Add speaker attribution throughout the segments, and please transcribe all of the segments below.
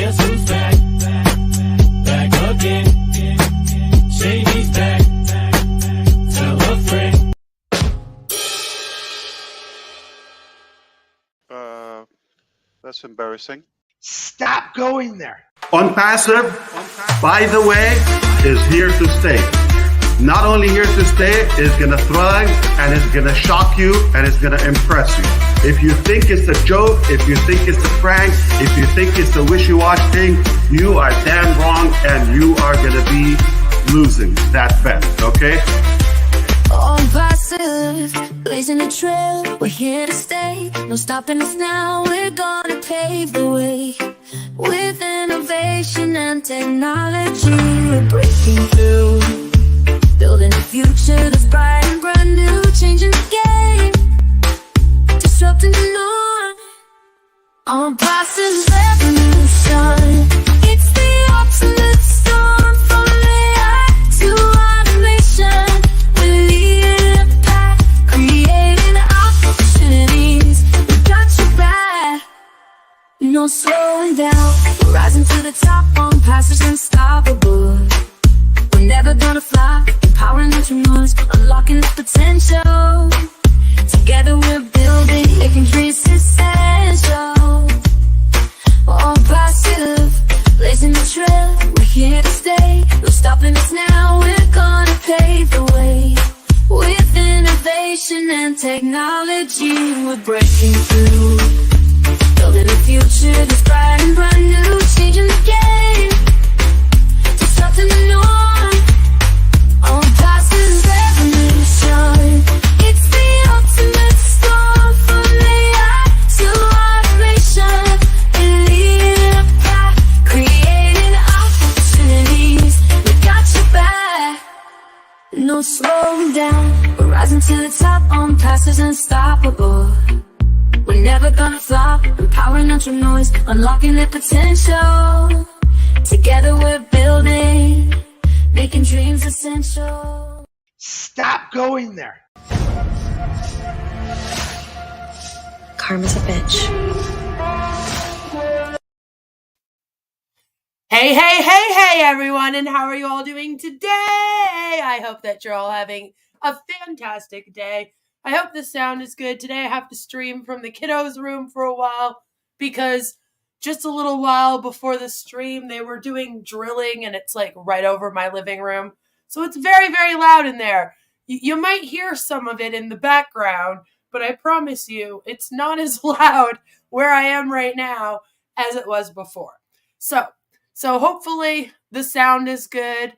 Speaker 1: Guess who's back? Back again. Shady's back. Tell a friend.
Speaker 2: That's embarrassing.
Speaker 3: Stop going there.
Speaker 4: Onpassive, by the way, is here to stay. Not only here to stay, it's going to thrive and it's going to shock you and it's going to impress you. If you think it's a joke, if you think it's a prank, if you think it's a wishy-washy thing, you are damn wrong and you are going to be losing that bet, okay?
Speaker 5: Onpassive, blazing the trail, we're here to stay. No stopping us now, we're gonna pave the way. With innovation and technology, we're breaking through. Building a future that's bright and brand new. Changing the game, disrupting the norm. Onpassive revolution, it's the ultimate storm. From AI to automation, we're leading the pack, creating opportunities. We got your back, no slowing down. We're rising to the top. Onpassive's unstoppable. We're never gonna fly, empowering entrepreneurs, unlocking the potential. Together we're building, making dreams essential. Onpassive, blazing the trail, we're here to stay. No stopping us now, we're gonna pave the way. With innovation and technology, we're breaking through. Building a future that's bright and brand new. Changing the game, disrupting the norm. Onpassive revolution, it's the ultimate storm. From AI to automation, we're leading the pack, creating opportunities. We got your back, no slowing down. We're rising to the top. Onpassive's unstoppable. We're never gonna flop, empowering entrepreneurs, unlocking their potential. Together we're building, making dreams essential.
Speaker 3: Stop going there.
Speaker 6: Karma's a bitch.
Speaker 7: Hey, everyone, and how are you all doing today? I hope that you're all having a fantastic day. I hope the sound is good. Today I have to stream from the kiddos' room for a while because just a little while before the stream, they were doing drilling and it's like right over my living room. So it's very, very loud in there. You might hear some of it in the background, but I promise you it's not as loud where I am right now as it was before. So hopefully the sound is good.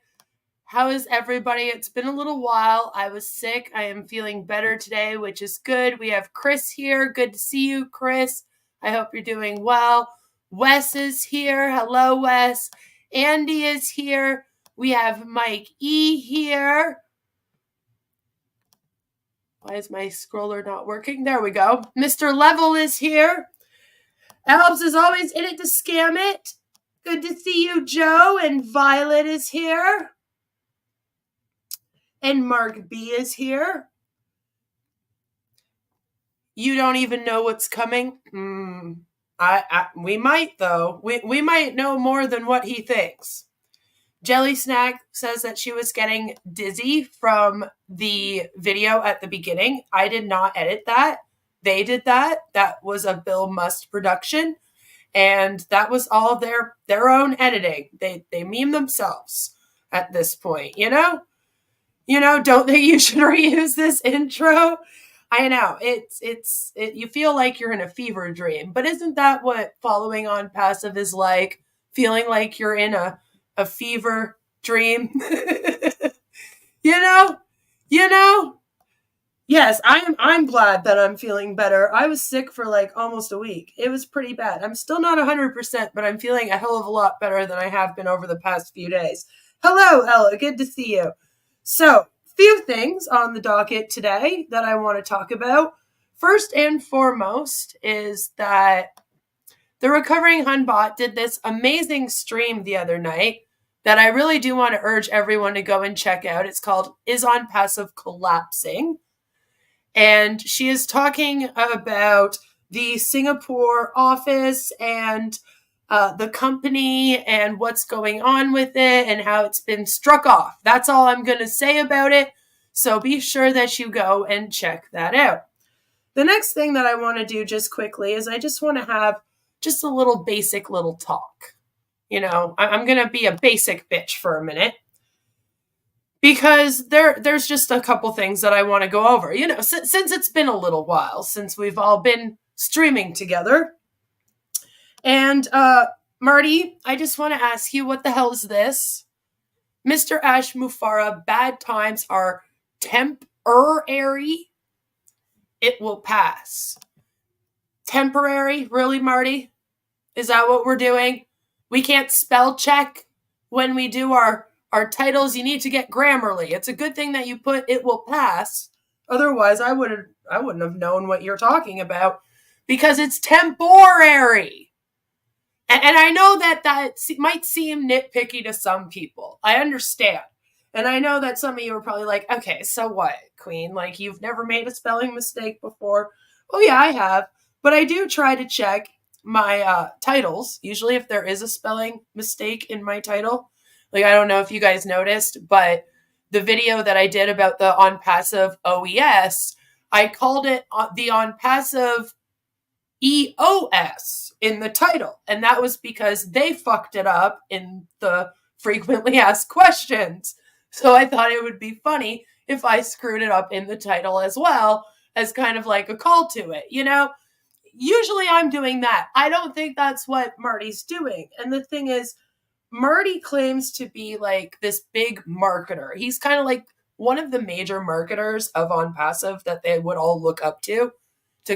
Speaker 7: How is everybody? It's been a little while. I was sick. I am feeling better today, which is good. We have Chris here. Good to see you, Chris. I hope you're doing well. Wes is here. Hello, Wes. Andy is here. We have Mike E here. Why is my scroller not working? There we go. Mr. Level is here. Elves is always in it to scam it. Good to see you, Joe. And Violet is here. And Mark B is here. You don't even know what's coming? We might, though. We might know more than what he thinks. Jelly Snack says that she was getting dizzy from the video at the beginning. I did not edit that. They did that. That was a Bill Must production. And that was all their own editing. They meme themselves at this point, you know? Don't think you should reuse this intro? I know, you feel like you're in a fever dream, but isn't that what following Onpassive is like? Feeling like you're in a fever dream? You know? Yes, I'm glad that I'm feeling better. I was sick for like almost a week. It was pretty bad. I'm still not 100%, but I'm feeling a hell of a lot better than I have been over the past few days. Hello, Ella. Good to see you. So, few things on the docket today that I want to talk about. First and foremost is that the Recovering Hunbot did this amazing stream the other night that I really do want to urge everyone to go and check out. It's called Is Onpassive Collapsing? And she is talking about the Singapore office and the company and what's going on with it and how it's been struck off. That's all I'm going to say about it. So be sure that you go and check that out. The next thing that I want to do just quickly is I just want to have just a little basic little talk. You know, I'm going to be a basic bitch for a minute because there's just a couple things that I want to go over. You know, since it's been a little while since we've all been streaming together. And Marty, I just want to ask you, what the hell is this? Mr. Ash Mufareh, bad times are temporary. It will pass. Temporary? Really, Marty? Is that what we're doing? We can't spell check when we do our titles. You need to get Grammarly. It's a good thing that you put "it will pass." Otherwise, I wouldn't have known what you're talking about because it's temporary. And I know that might seem nitpicky to some people. I understand. And I know that some of you are probably like, okay, so what, Queen? Like, you've never made a spelling mistake before? Oh, yeah, I have. But I do try to check my titles. Usually if there is a spelling mistake in my title. Like, I don't know if you guys noticed, but the video that I did about the Onpassive OES, I called it the Onpassive EOS in the title. And that was because they fucked it up in the frequently asked questions. So I thought it would be funny if I screwed it up in the title as well, as kind of like a call to it, you know? Usually I'm doing that. I don't think that's what Marty's doing. And the thing is, Marty claims to be like this big marketer. He's kind of like one of the major marketers of Onpassive that they would all look up to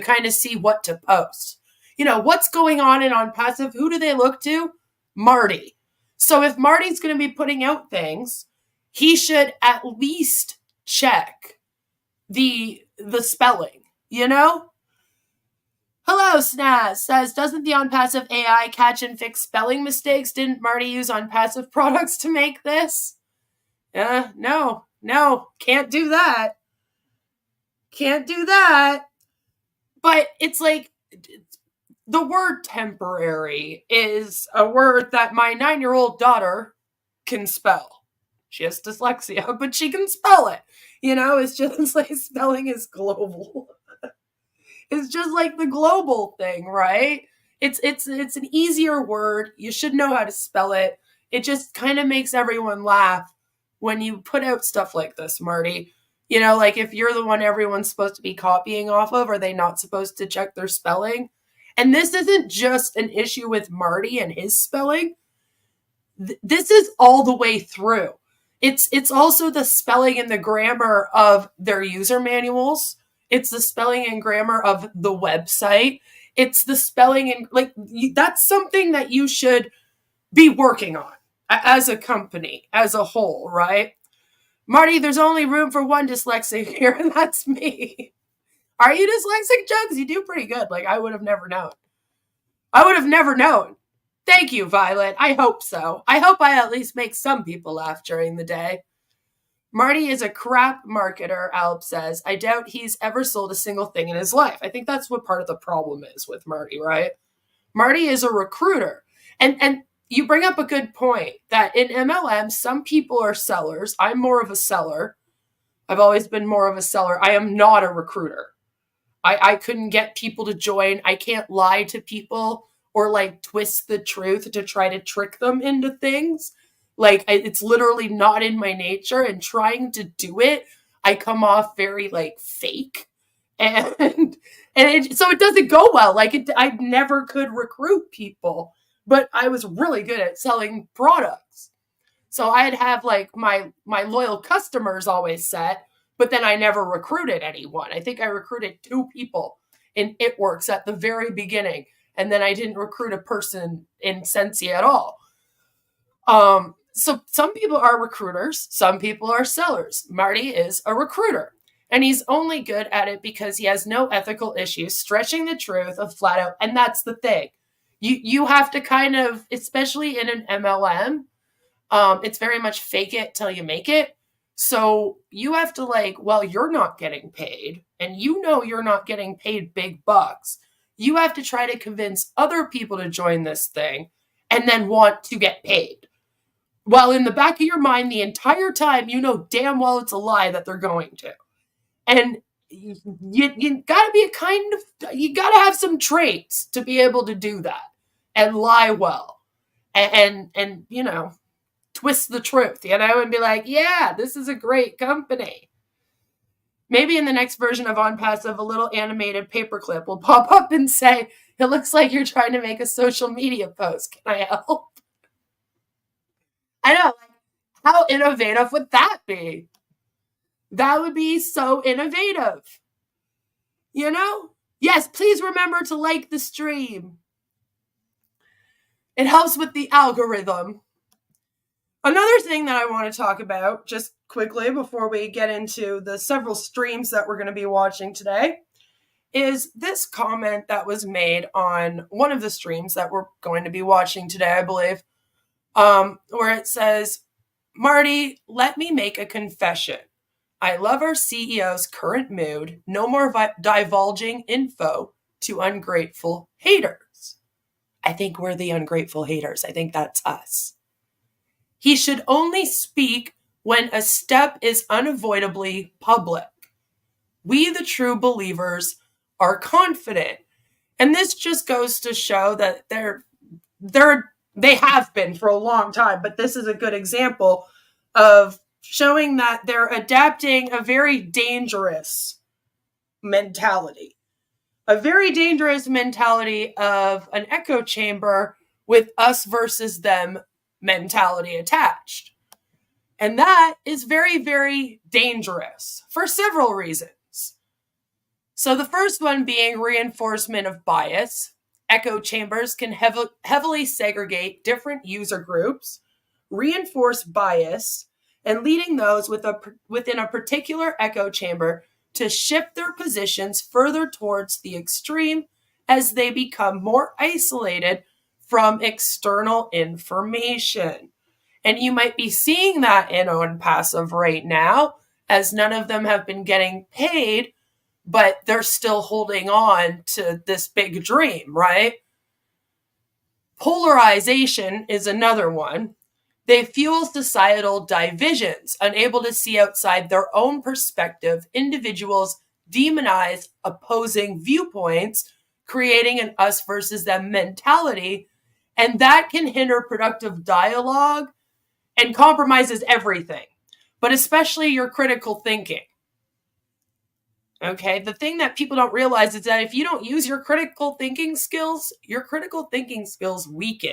Speaker 7: kind of see what to post. You know, what's going on in Onpassive? Who do they look to? Marty. So if Marty's going to be putting out things, he should at least check the spelling, you know? Hello, Snaz says, doesn't the Onpassive AI catch and fix spelling mistakes? Didn't Marty use Onpassive products to make this? No, can't do that. Can't do that. But it's like, the word temporary is a word that my 9-year-old daughter can spell. She has dyslexia, but she can spell it. You know, it's just like spelling is global. It's just like the global thing, right? It's an easier word. You should know how to spell it. It just kind of makes everyone laugh when you put out stuff like this, Marty. You know, like if you're the one everyone's supposed to be copying off of, are they not supposed to check their spelling? And this isn't just an issue with Marty and his spelling. This is all the way through. It's also the spelling and the grammar of their user manuals. It's the spelling and grammar of the website. It's the spelling and that's something that you should be working on as a company, as a whole, right? Marty, there's only room for one dyslexic here, and that's me. Are you dyslexic, Jugs? You do pretty good. Like, I would have never known. Thank you, Violet. I hope so. I hope I at least make some people laugh during the day. Marty is a crap marketer, Alp says. I doubt he's ever sold a single thing in his life. I think that's what part of the problem is with Marty, right? Marty is a recruiter. And you bring up a good point that in MLM, some people are sellers. I'm more of a seller. I've always been more of a seller. I am not a recruiter. I couldn't get people to join. I can't lie to people or like twist the truth to try to trick them into things. Like, it's literally not in my nature, and trying to do it, I come off very like fake. So it doesn't go well. Like, I never could recruit people, but I was really good at selling products. So I'd have like my loyal customers always set, but then I never recruited anyone. I think I recruited 2 people in It Works at the very beginning, and then I didn't recruit a person in Sensi at all. So some people are recruiters, some people are sellers. Marty is a recruiter, and he's only good at it because he has no ethical issues, stretching the truth of flat out. And that's the thing. You have to kind of, especially in an MLM, it's very much fake it till you make it. So you have to you're not getting paid, and you know you're not getting paid big bucks. You have to try to convince other people to join this thing and then want to get paid. While in the back of your mind, the entire time, you know damn well it's a lie that they're going to. And you gotta be you gotta have some traits to be able to do that and lie well and you know, twist the truth, you know, and be like, yeah, this is a great company. Maybe in the next version of Onpassive, a little animated paperclip will pop up and say, it looks like you're trying to make a social media post. Can I help? I know, like, how innovative would that be? That would be so innovative. You know? Yes, please remember to like the stream. It helps with the algorithm. Another thing that I want to talk about, just quickly before we get into the several streams that we're going to be watching today, is this comment that was made on one of the streams that we're going to be watching today, I believe, where it says, Marty, let me make a confession. I love our CEO's current mood. No more divulging info to ungrateful haters. I think we're the ungrateful haters. I think that's us. He should only speak when a step is unavoidably public. We, the true believers, are confident. And this just goes to show that they have been for a long time, but this is a good example of showing that they're adapting a very dangerous mentality. A very dangerous mentality of an echo chamber with us versus them mentality attached. And that is very, very dangerous for several reasons. So the first one being reinforcement of bias. Echo chambers can heavily segregate different user groups, reinforce bias, and leading those within a particular echo chamber to shift their positions further towards the extreme as they become more isolated from external information. And you might be seeing that in Onpassive right now, as none of them have been getting paid, but they're still holding on to this big dream, right? Polarization is another one. They fuel societal divisions. Unable to see outside their own perspective, individuals demonize opposing viewpoints, creating an us versus them mentality, and that can hinder productive dialogue and compromises everything, but especially your critical thinking. Okay, the thing that people don't realize is that if you don't use your critical thinking skills weaken.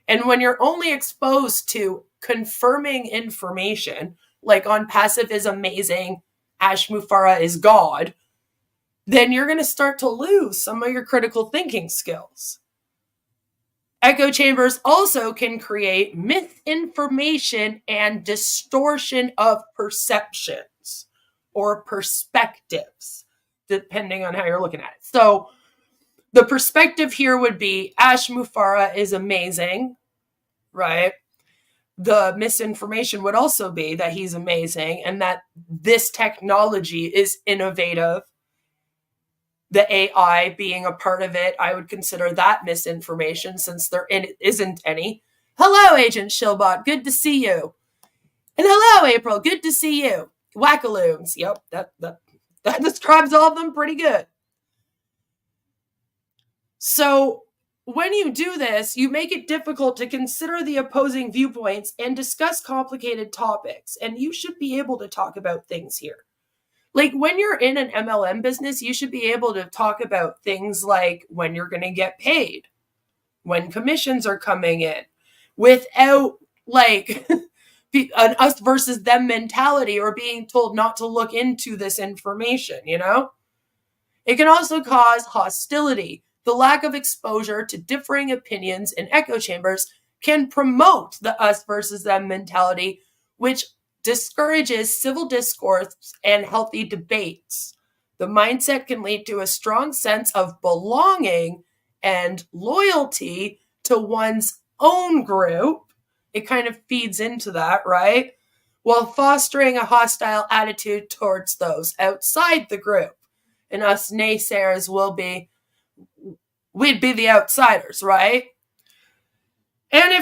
Speaker 7: And when you're only exposed to confirming information, like Onpassive is amazing, Ash Mufareh is God, then you're going to start to lose some of your critical thinking skills. Echo chambers also can create misinformation and distortion of perceptions or perspectives, depending on how you're looking at it. So the perspective here would be Ash Mufareh is amazing, right? The misinformation would also be that he's amazing and that this technology is innovative. The AI being a part of it, I would consider that misinformation since there isn't any. Hello, Agent Shilbot. Good to see you. And hello, April. Good to see you. Wackaloons. Yep, that describes all of them pretty good. So when you do this, you make it difficult to consider the opposing viewpoints and discuss complicated topics. And you should be able to talk about things here. Like when you're in an MLM business, you should be able to talk about things like when you're going to get paid, when commissions are coming in, without like an us versus them mentality or being told not to look into this information, you know? It can also cause hostility. The lack of exposure to differing opinions in echo chambers can promote the us versus them mentality, which discourages civil discourse and healthy debates. The mindset can lead to a strong sense of belonging and loyalty to one's own group. It kind of feeds into that, right? While fostering a hostile attitude towards those outside the group. And us naysayers we'd be the outsiders, right? And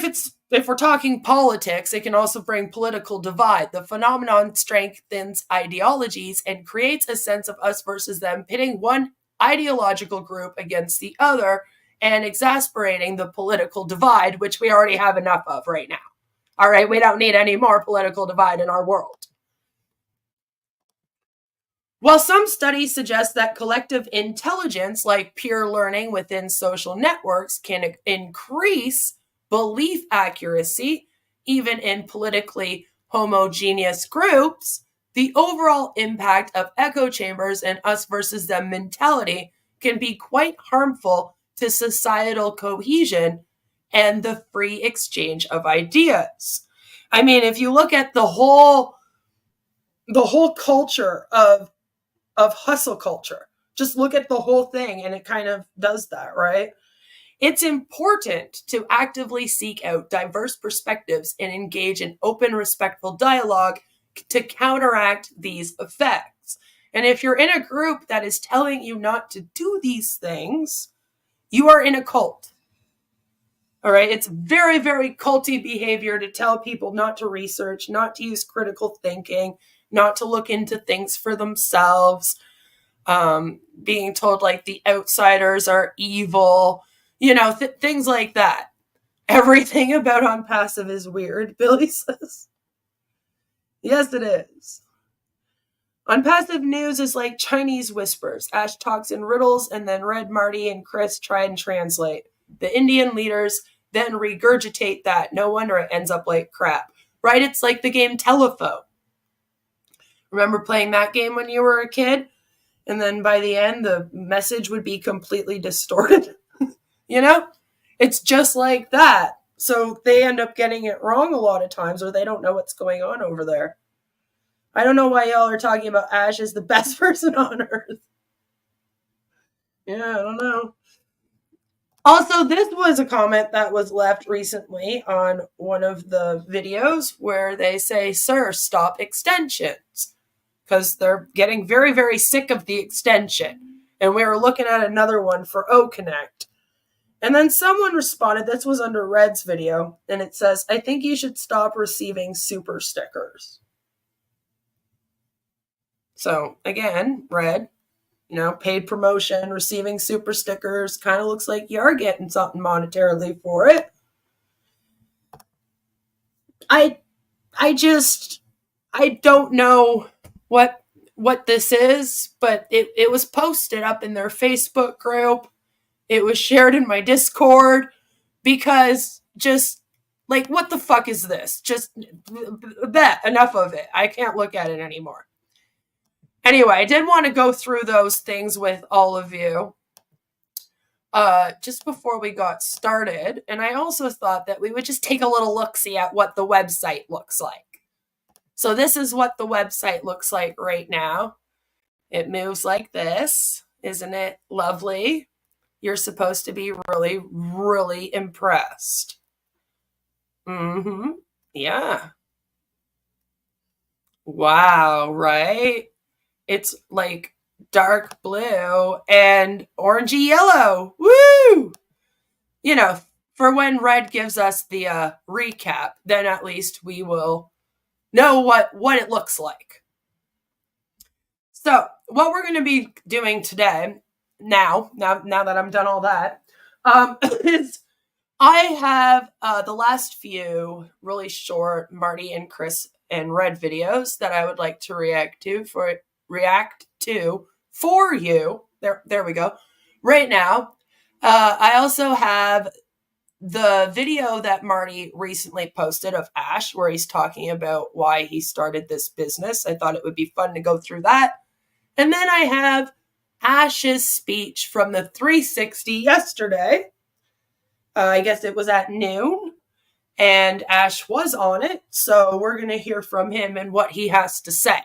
Speaker 7: if we're talking politics, it can also bring political divide. The phenomenon strengthens ideologies and creates a sense of us versus them, pitting one ideological group against the other and exasperating the political divide, which we already have enough of right now. All right, we don't need any more political divide in our world. While some studies suggest that collective intelligence, like peer learning within social networks, can increase belief accuracy, even in politically homogeneous groups, the overall impact of echo chambers and us versus them mentality can be quite harmful to societal cohesion and the free exchange of ideas. I mean, if you look at the whole culture of hustle culture, just look at the whole thing and it kind of does that, right? It's important to actively seek out diverse perspectives and engage in open, respectful dialogue to counteract these effects. And if you're in a group that is telling you not to do these things, you are in a cult. All right? It's very, very culty behavior to tell people not to research, not to use critical thinking, not to look into things for themselves, being told like the outsiders are evil, things like that. Everything about Onpassive is weird, Billy says. Yes, it is. Onpassive news is like Chinese whispers. Ash talks in riddles, and then Red, Marty, and Chris try and translate. The Indian leaders then regurgitate that. No wonder it ends up like crap. Right? It's like the game Telephone. Remember playing that game when you were a kid? And then by the end, the message would be completely distorted. It's just like that. So they end up getting it wrong a lot of times, or they don't know what's going on over there. I don't know why y'all are talking about Ash as the best person on earth. Yeah, I don't know. Also, this was a comment that was left recently on one of the videos where they say, "Sir, stop extensions." Because they're getting very, very sick of the extension. And we were looking at another one for O-Connect. And then someone responded, this was under Red's video, and it says, "I think you should stop receiving super stickers." So, again, Red, paid promotion, receiving super stickers, kind of looks like you are getting something monetarily for it. I don't know what this is, but it was posted up in their Facebook group. It was shared in my Discord because just like, what the fuck is this? Just that, enough of it. I can't look at it anymore. Anyway, I did want to go through those things with all of you just before we got started. And I also thought that we would just take a little look-see at what the website looks like. So this is what the website looks like right now. It moves like this. Isn't it lovely? You're supposed to be really, really impressed. Yeah. Wow, right? It's like dark blue and orangey yellow. Woo! For when Red gives us the recap, then at least we will know what it looks like. So, what we're going to be doing today, now that I'm done all that, is I have the last few really short Marty and Chris and Red videos that I would like to react to for you. There we go. Right now, I also have the video that Marty recently posted of Ash, where he's talking about why he started this business. I thought it would be fun to go through that. And then I have Ash's speech from the 360 yesterday. I guess it was at noon, and Ash was on it. So we're going to hear from him and what he has to say.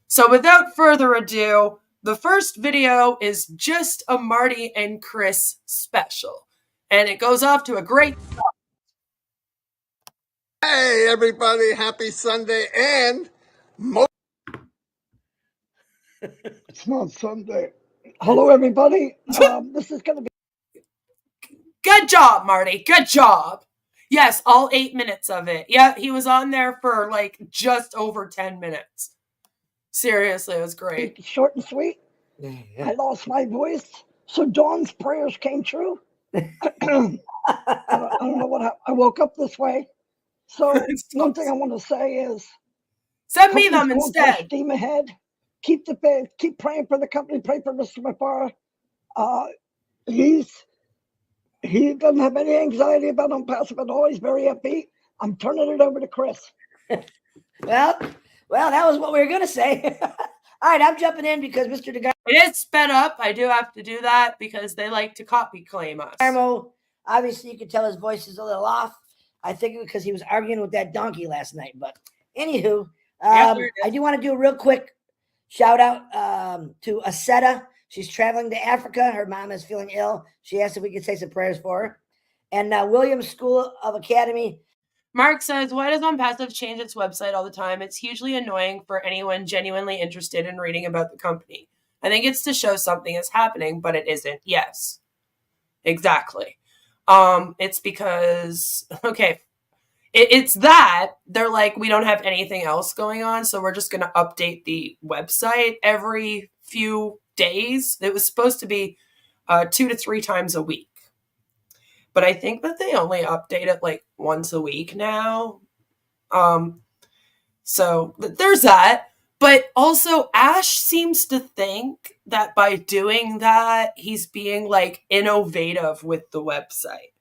Speaker 7: So without further ado, the first video is just a Marty and Chris special. And it goes off to a great start.
Speaker 8: Hey, everybody. Happy Sunday. And
Speaker 9: It's not Sunday. Hello, everybody. This is going to be...
Speaker 7: Good job, Marty. Good job. Yes, all 8 minutes of it. Yeah, he was on there for like just over 10 minutes. Seriously, it was great.
Speaker 9: Short and sweet. I lost my voice, so Dawn's prayers came true. I don't know what I woke up this way. So one thing I want to say is,
Speaker 7: send me them
Speaker 9: company's going full
Speaker 7: instead.
Speaker 9: steam ahead. Keep the faith. Keep praying for the company. Pray for Mr. Mufareh. He doesn't have any anxiety about Onpassive at all. He's very upbeat. I'm turning it over to Chris.
Speaker 10: Well, that was what we were going to say. All right, I'm jumping in because Mr. DeGarmo.
Speaker 7: It is sped up. I do have to do that because they like to copy claim us.
Speaker 10: Obviously, you can tell his voice is a little off. I think because he was arguing with that donkey last night. But anywho, I do want to do a real quick shout out to Aseta. She's traveling to Africa. Her mom is feeling ill. She asked if we could say some prayers for her. And Williams School of Academy.
Speaker 7: Mark says, why does Onpassive change its website all the time? It's hugely annoying for anyone genuinely interested in reading about the company. I think it's to show something is happening, but it isn't. Yes, exactly. It's because, okay, it's that they're like, we don't have anything else going on, so we're just going to update the website every few days. It was supposed to be 2 to 3 times a week. But I think that they only update it like once a week now. So there's that. But also Ash seems to think that by doing that, he's being like innovative with the website.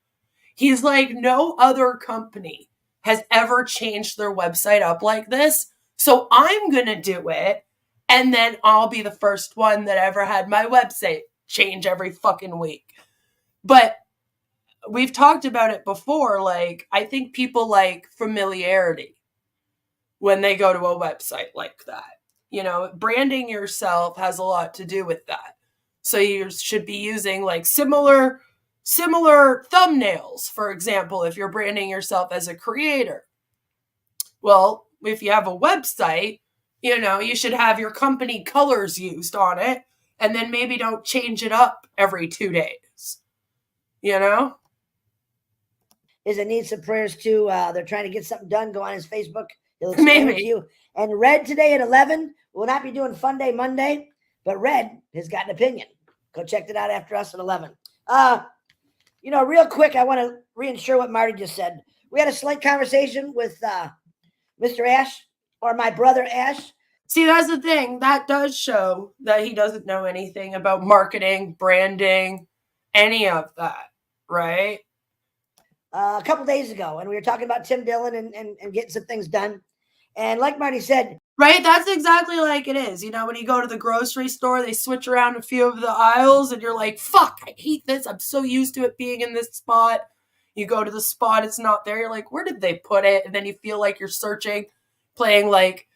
Speaker 7: He's like, no other company has ever changed their website up like this. So I'm going to do it. And then I'll be the first one that ever had my website change every fucking week. But we've talked about it before. Like, I think people like familiarity when they go to a website like that. You know, branding yourself has a lot to do with that. So you should be using like similar thumbnails, for example, if you're branding yourself as a creator. Well, if you have a website, you know, you should have your company colors used on it, and then maybe don't change it up every 2 days. You know?
Speaker 10: Is it needs some prayers too? They're trying to get something done. Go on his Facebook. He'll
Speaker 7: Maybe.
Speaker 10: explain it to you. And Red today at 11 will not be doing Fun Day Monday, but Red has got an opinion. Go check it out after us at 11. You know, real quick, I want to reinsure what Marty just said. We had a slight conversation with Mr. Ash, or my brother Ash.
Speaker 7: See, that's the thing. That does show that he doesn't know anything about marketing, branding, any of that, right?
Speaker 10: A couple days ago, and we were talking about Tim Dillon and getting some things done. And like Marty said,
Speaker 7: right, that's exactly like it is. You know, when you go to the grocery store, they switch around a few of the aisles, and you're like, fuck, I hate this. I'm so used to it being in this spot. You go to the spot, it's not there. You're like, where did they put it? And then you feel like you're searching, playing like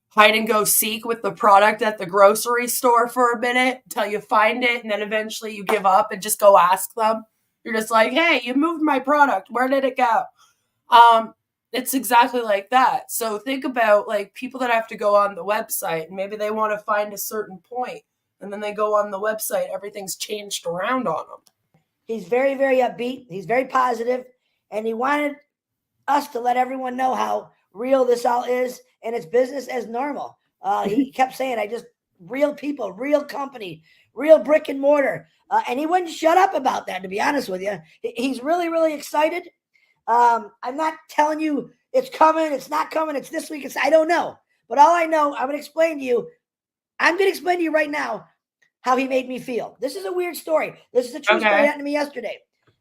Speaker 7: hide and go seek with the product at the grocery store for a minute until you find it. And then eventually you give up and just go ask them. You're just like, hey, you moved my product. Where did it go? It's exactly like that. So think about like people that have to go on the website and maybe they want to find a certain point, and then they go on the website, everything's changed around on them.
Speaker 10: He's very, very upbeat. He's very positive, and he wanted us to let everyone know how real this all is, and it's business as normal. He kept saying, real people, real company, real brick and mortar. And he wouldn't shut up about that, to be honest with you. He's really, really excited. I'm not telling you it's coming, it's not coming, it's this week, I don't know. But all I know, I'm going to explain to you right now how he made me feel. This is a weird story. This is a true story that happened to me yesterday.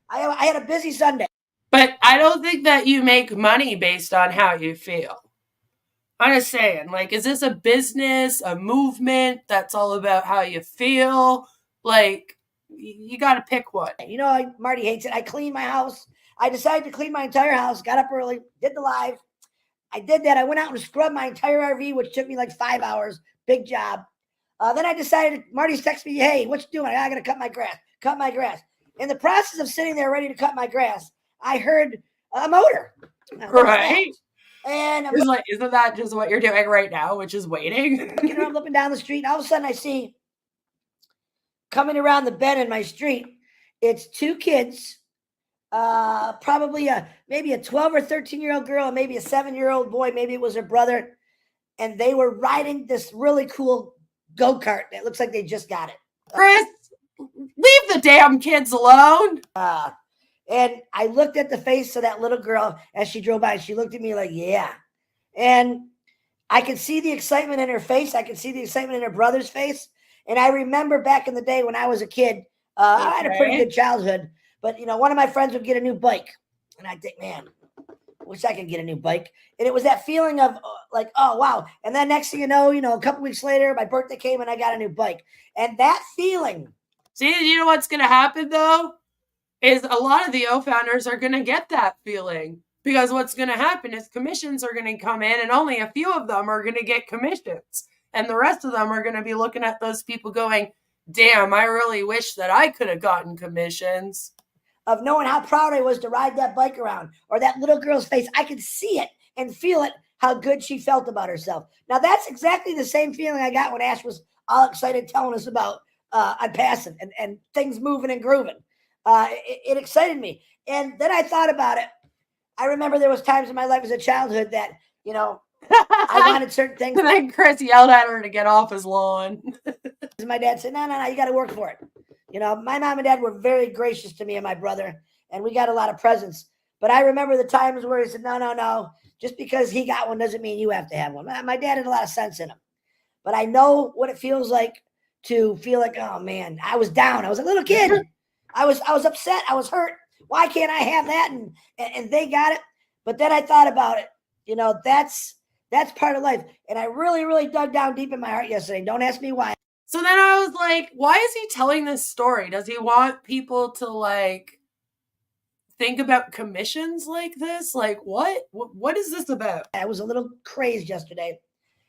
Speaker 10: I had a busy Sunday.
Speaker 7: But I don't think that you make money based on how you feel. I'm just saying, like, is this a business, a movement that's all about how you feel? Like, you got to pick one.
Speaker 10: You know, Marty hates it. I cleaned my house. I decided to clean my entire house, got up early, did the live. I did that. I went out and scrubbed my entire RV, which took me like 5 hours. Big job. Then I decided, Marty's texted me, hey, what you doing? I got to cut my grass. In the process of sitting there ready to cut my grass, I heard a motor.
Speaker 7: Right.
Speaker 10: And I'm
Speaker 7: like, isn't that just what you're doing right now, which is waiting?
Speaker 10: I'm looking down the street, and all of a sudden I see coming around the bend in my street, it's 2 kids probably maybe a 12 or 13-year-old girl, and maybe a 7-year-old boy, maybe it was her brother, and they were riding this really cool go-kart that looks like they just got it.
Speaker 7: Chris, leave the damn kids alone.
Speaker 10: And I looked at the face of that little girl as she drove by, and she looked at me like, yeah. And I could see the excitement in her face. I could see the excitement in her brother's face. And I remember back in the day when I was a kid, I had a pretty good childhood, but, you know, one of my friends would get a new bike. And I think, man, wish I could get a new bike. And it was that feeling of like, oh, wow. And then next thing you know, a couple weeks later, my birthday came and I got a new bike. And that feeling.
Speaker 7: See, you know what's going to happen, though, is a lot of the O founders are going to get that feeling. Because what's going to happen is commissions are going to come in, and only a few of them are going to get commissions. And the rest of them are going to be looking at those people going, damn, I really wish that I could have gotten commissions.
Speaker 10: Of knowing how proud I was to ride that bike around, or that little girl's face. I could see it and feel it, how good she felt about herself. Now, that's exactly the same feeling I got when Ash was all excited telling us about Onpassive and things moving and grooving. It excited me. And then I thought about it. I remember there was times in my life as a childhood that, I wanted certain things.
Speaker 7: And then Chris yelled at her to get off his lawn.
Speaker 10: My dad said, no, you got to work for it. My mom and dad were very gracious to me and my brother, and we got a lot of presents. But I remember the times where he said, no, just because he got one doesn't mean you have to have one. My dad had a lot of sense in him. But I know what it feels like to feel like, oh, man, I was down. I was a little kid. I was upset. I was hurt. Why can't I have that? And they got it. But then I thought about it. That's part of life. And I really, really dug down deep in my heart yesterday. Don't ask me why.
Speaker 7: So then I was like, why is he telling this story? Does he want people to think about commissions like this? Like, what is this about?
Speaker 10: I was a little crazed yesterday.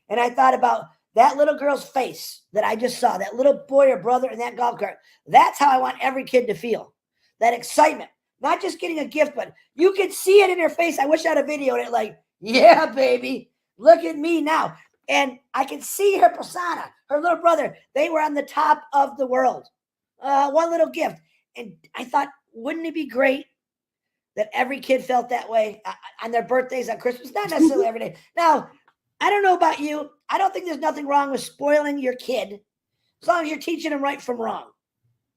Speaker 10: And I thought about that little girl's face that I just saw, that little boy or brother in that golf cart. That's how I want every kid to feel. That excitement. Not just getting a gift, but you could see it in her face. I wish I had a video of it like, yeah, baby, look at me now. And I could see her persona, her little brother. They were on the top of the world. One little gift. And I thought, wouldn't it be great that every kid felt that way on their birthdays, on Christmas? Not necessarily every day. Now, I don't know about you. I don't think there's nothing wrong with spoiling your kid as long as you're teaching them right from wrong.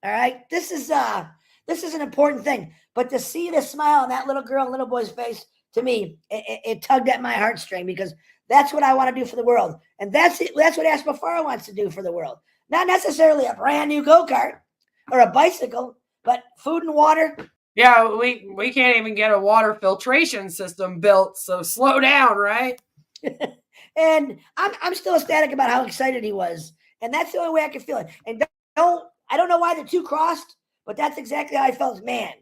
Speaker 10: All right? This is an important thing. But to see the smile on that little girl and little boy's face, to me, it tugged at my heartstring, because that's what I want to do for the world. And that's what Ash Mufareh wants to do for the world. Not necessarily a brand new go-kart or a bicycle, but food and water.
Speaker 7: Yeah, we can't even get a water filtration system built, so slow down, right?
Speaker 10: And I'm still ecstatic about how excited he was. And that's the only way I can feel it. And I don't know why the two crossed, but that's exactly how I felt. Man,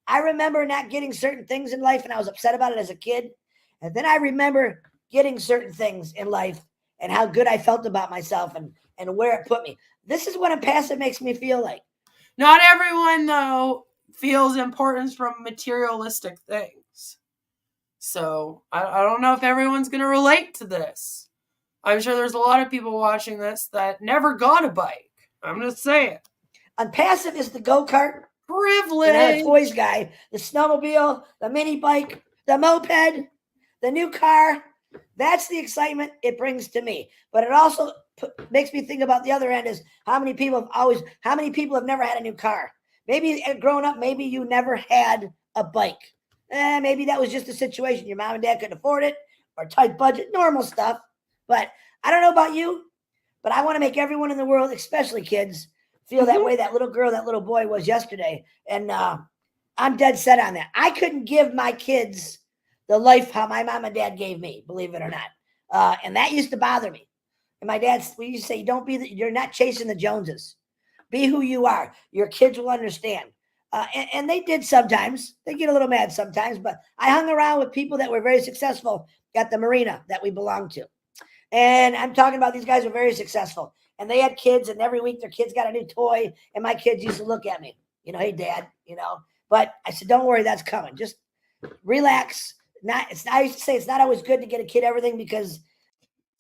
Speaker 10: I remember not getting certain things in life, and I was upset about it as a kid. And then I remember getting certain things in life and how good I felt about myself and where it put me. This is what Onpassive makes me feel like.
Speaker 7: Not everyone, though, feels importance from materialistic things. So I don't know if everyone's going to relate to this. I'm sure there's a lot of people watching this that never got a bike. I'm just saying.
Speaker 10: Onpassive is the go-kart.
Speaker 7: Privilege.
Speaker 10: And the toys guy, the snowmobile, the mini bike, the moped, the new car. That's the excitement it brings to me. But it also makes me think about the other end is how many people have never had a new car? Maybe growing up, maybe you never had a bike. Maybe that was just a situation. Your mom and dad couldn't afford it, or tight budget, normal stuff. But I don't know about you, but I want to make everyone in the world, especially kids, feel that way that little girl, that little boy was yesterday. And I'm dead set on that. I couldn't give my kids the life how my mom and dad gave me, believe it or not. And that used to bother me. And we used to say, you're not chasing the Joneses. Be who you are. Your kids will understand. And they did sometimes. They get a little mad sometimes. But I hung around with people that were very successful at the marina that we belonged to. And I'm talking about these guys were very successful. And they had kids, and every week their kids got a new toy. And my kids used to look at me, hey, Dad, But I said, don't worry, that's coming. Just relax. I used to say it's not always good to get a kid everything, because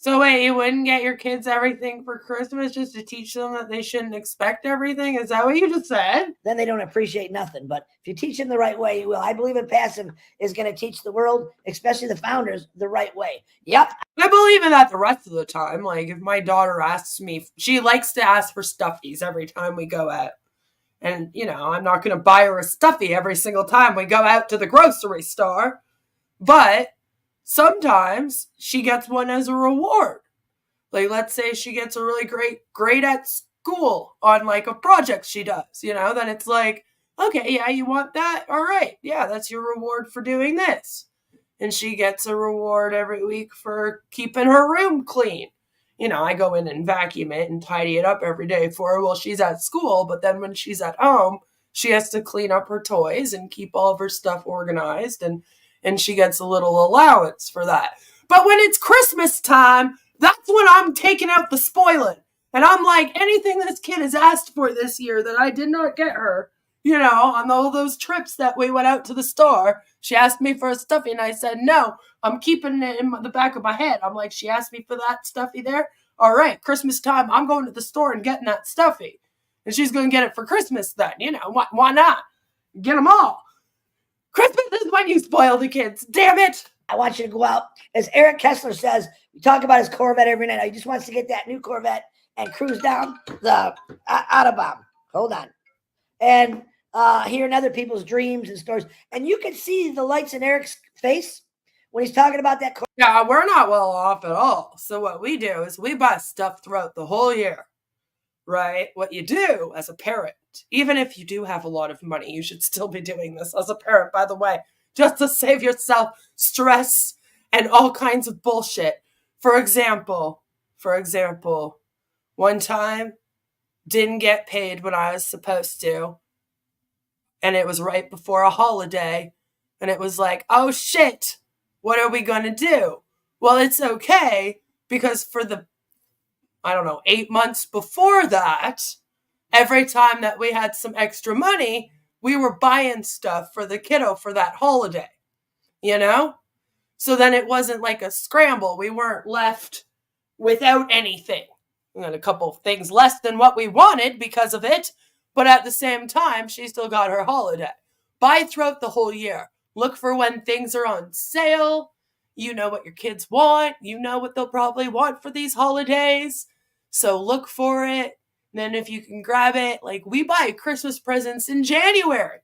Speaker 7: So wait, you wouldn't get your kids everything for Christmas just to teach them that they shouldn't expect everything? Is that what you just said?
Speaker 10: Then they don't appreciate nothing. But if you teach them the right way, you will. I believe Onpassive is going to teach the world, especially the founders, the right way. Yep.
Speaker 7: I believe in that the rest of the time. Like, if my daughter asks me, she likes to ask for Stuffies every time we go out. And, you know, I'm not going to buy her a Stuffy every single time we go out to the grocery store. But sometimes she gets one as a reward. Like, let's say she gets a really great grade at school on, like, a project she does, you know? Then it's like, okay, yeah, you want that? All right. Yeah, that's your reward for doing this. And she gets a reward every week for keeping her room clean. You know, I go in and vacuum it and tidy it up every day for her while she's at school. But then when she's at home, she has to clean up her toys and keep all of her stuff organized. And she gets a little allowance for that. But when it's Christmas time, that's when I'm taking out the spoiling. And I'm like, anything this kid has asked for this year that I did not get her, you know, on all those trips that we went out to the store, she asked me for a Stuffy and I said, no, I'm keeping it in the back of my head. I'm like, she asked me for that Stuffy there. All right, Christmas time, I'm going to the store and getting that Stuffy. And she's going to get it for Christmas then, you know, why not? Get them all. Christmas is when you spoil the kids. Damn it.
Speaker 10: I want you to go out. As Eric Kessler says, we talk about his Corvette every night. He just wants to get that new Corvette and cruise down the Autobahn. Hold on. And hearing other people's dreams and stories. And you can see the lights in Eric's face when he's talking about that.
Speaker 7: Yeah, we're not well off at all. So what we do is we buy stuff throughout the whole year, right? What you do as a parent, even if you do have a lot of money, you should still be doing this as a parent, by the way, just to save yourself stress and all kinds of bullshit. For example, one time, didn't get paid when I was supposed to, and it was right before a holiday, and it was like, oh shit, what are we going to do? Well, it's okay, because for the, 8 months before that, every time that we had some extra money, we were buying stuff for the kiddo for that holiday, you know? So then it wasn't like a scramble. We weren't left without anything. We had a couple of things less than what we wanted because of it, but at the same time, she still got her holiday. Buy throughout the whole year. Look for when things are on sale. You know what your kids want. You know what they'll probably want for these holidays. So look for it. And then if you can grab it, like we buy Christmas presents in January.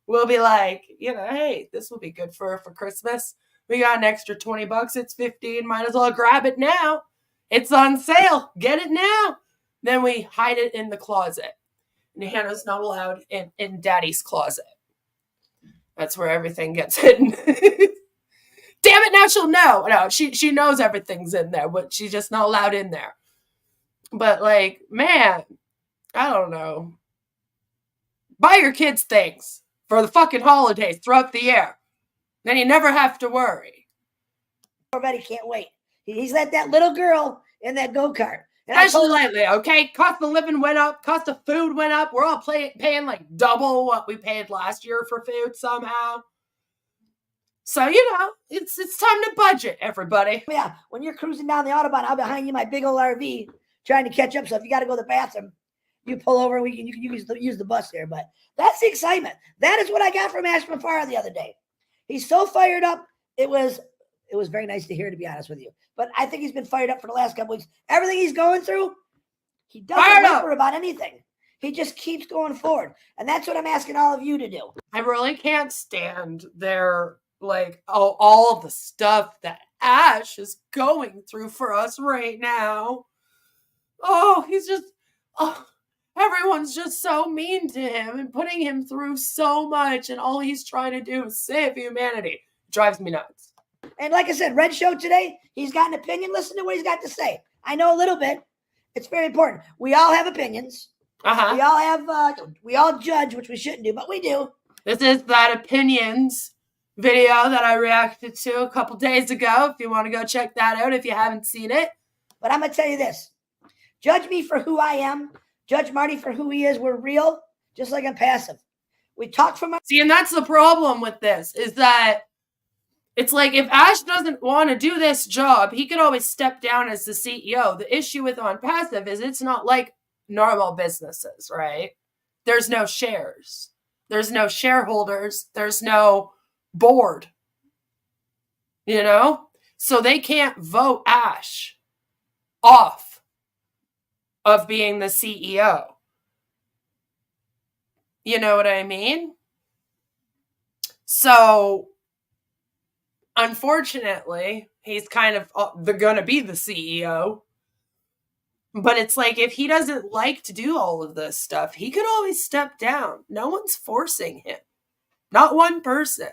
Speaker 7: We'll be like, hey, this will be good for Christmas. We got an extra $20. It's $15. Might as well grab it now. It's on sale. Get it now. Then we hide it in the closet. And Hannah's not allowed in Daddy's closet. That's where everything gets hidden. Damn it, now she'll know. No, she knows everything's in there, but she's just not allowed in there. But like, man, I don't know. Buy your kids things for the fucking holidays throughout the year. Then you never have to worry.
Speaker 10: Already can't wait. He's like that little girl in that go-kart.
Speaker 7: Especially lately, okay? Cost of living went up. Cost of food went up. We're all paying like double what we paid last year for food somehow. So, it's time to budget, everybody.
Speaker 10: Yeah, when you're cruising down the Autobahn, I'll behind you my big old RV trying to catch up. So if you got to go to the bathroom, you pull over and you can use the bus there. But that's the excitement. That is what I got from Ash Mufareh the other day. He's so fired up. It was very nice to hear, to be honest with you. But I think he's been fired up for the last couple weeks. Everything he's going through, he doesn't whimper about anything. He just keeps going forward. And that's what I'm asking all of you to do.
Speaker 7: I really can't stand their, all the stuff that Ash is going through for us right now. Oh, everyone's just so mean to him and putting him through so much. And all he's trying to do is save humanity. It drives me nuts.
Speaker 10: And like I said, Red Show today, he's got an opinion. Listen to what he's got to say. I know a little bit. It's very important. We all have opinions. We all have, we all judge, which we shouldn't do, but we do.
Speaker 7: This is that opinions video that I reacted to a couple days ago. If you want to go check that out, if you haven't seen it.
Speaker 10: But I'm going to tell you this. Judge me for who I am. Judge Marty for who he is. We're real, just like Onpassive. We talk from our...
Speaker 7: See, and that's the problem with this, is that It's like if Ash doesn't want to do this job, he could always step down as the CEO. The issue with Onpassive is it's not like normal businesses, right? There's no shares. There's no shareholders. There's no board. You know? So they can't vote Ash off of being the CEO. You know what I mean? So, unfortunately, he's kind of going to be the CEO. But it's like, if he doesn't like to do all of this stuff, he could always step down. No one's forcing him. Not one person.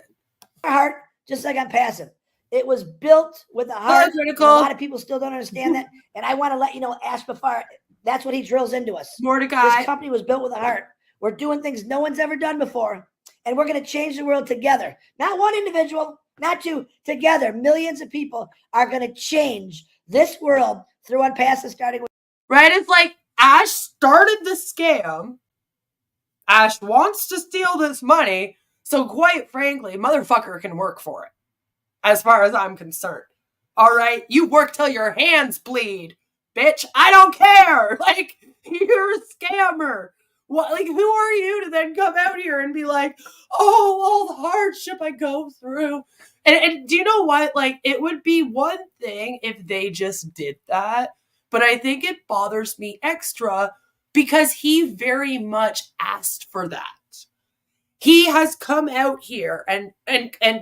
Speaker 10: Heart, just like Onpassive. It was built with a heart. And a lot of people still don't understand that. And I want to let you know, Ash Mufareh, that's what he drills into us.
Speaker 7: Mordecai.
Speaker 10: This company was built with a heart. We're doing things no one's ever done before. And we're going to change the world together. Not one individual, not two, together. Millions of people are going to change this world through Onpassive, starting with.
Speaker 7: Right? It's like Ash started the scam. Ash wants to steal this money. So quite frankly, motherfucker can work for it. As far as I'm concerned. All right? You work till your hands bleed. Bitch, I don't care. Like, you're a scammer. What, like, who are you to then come out here and be like, oh, all the hardship I go through. And do you know what? Like, it would be one thing if they just did that. But I think it bothers me extra because he very much asked for that. He has come out here and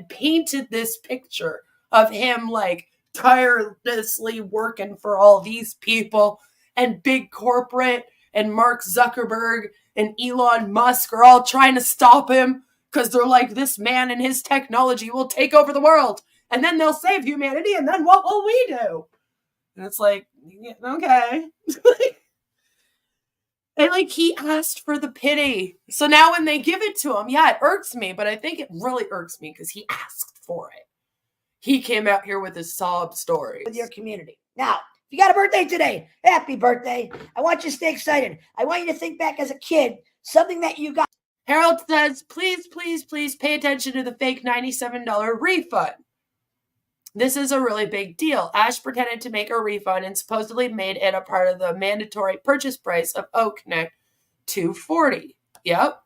Speaker 7: painted this picture of him like tirelessly working for all these people, and big corporate and Mark Zuckerberg and Elon Musk are all trying to stop him because they're like, this man and his technology will take over the world and then they'll save humanity, and then what will we do? And it's like, yeah, okay. And like, he asked for the pity. So now when they give it to him, yeah, it irks me, but I think it really irks me because he asked for it. He came out here with his sob stories.
Speaker 10: With your community. Now, if you got a birthday today, happy birthday. I want you to stay excited. I want you to think back as a kid, something that you got.
Speaker 7: Harold says, please, please, please pay attention to the fake $97 refund. This is a really big deal. Ash pretended to make a refund and supposedly made it a part of the mandatory purchase price of OConnect $240. Yep.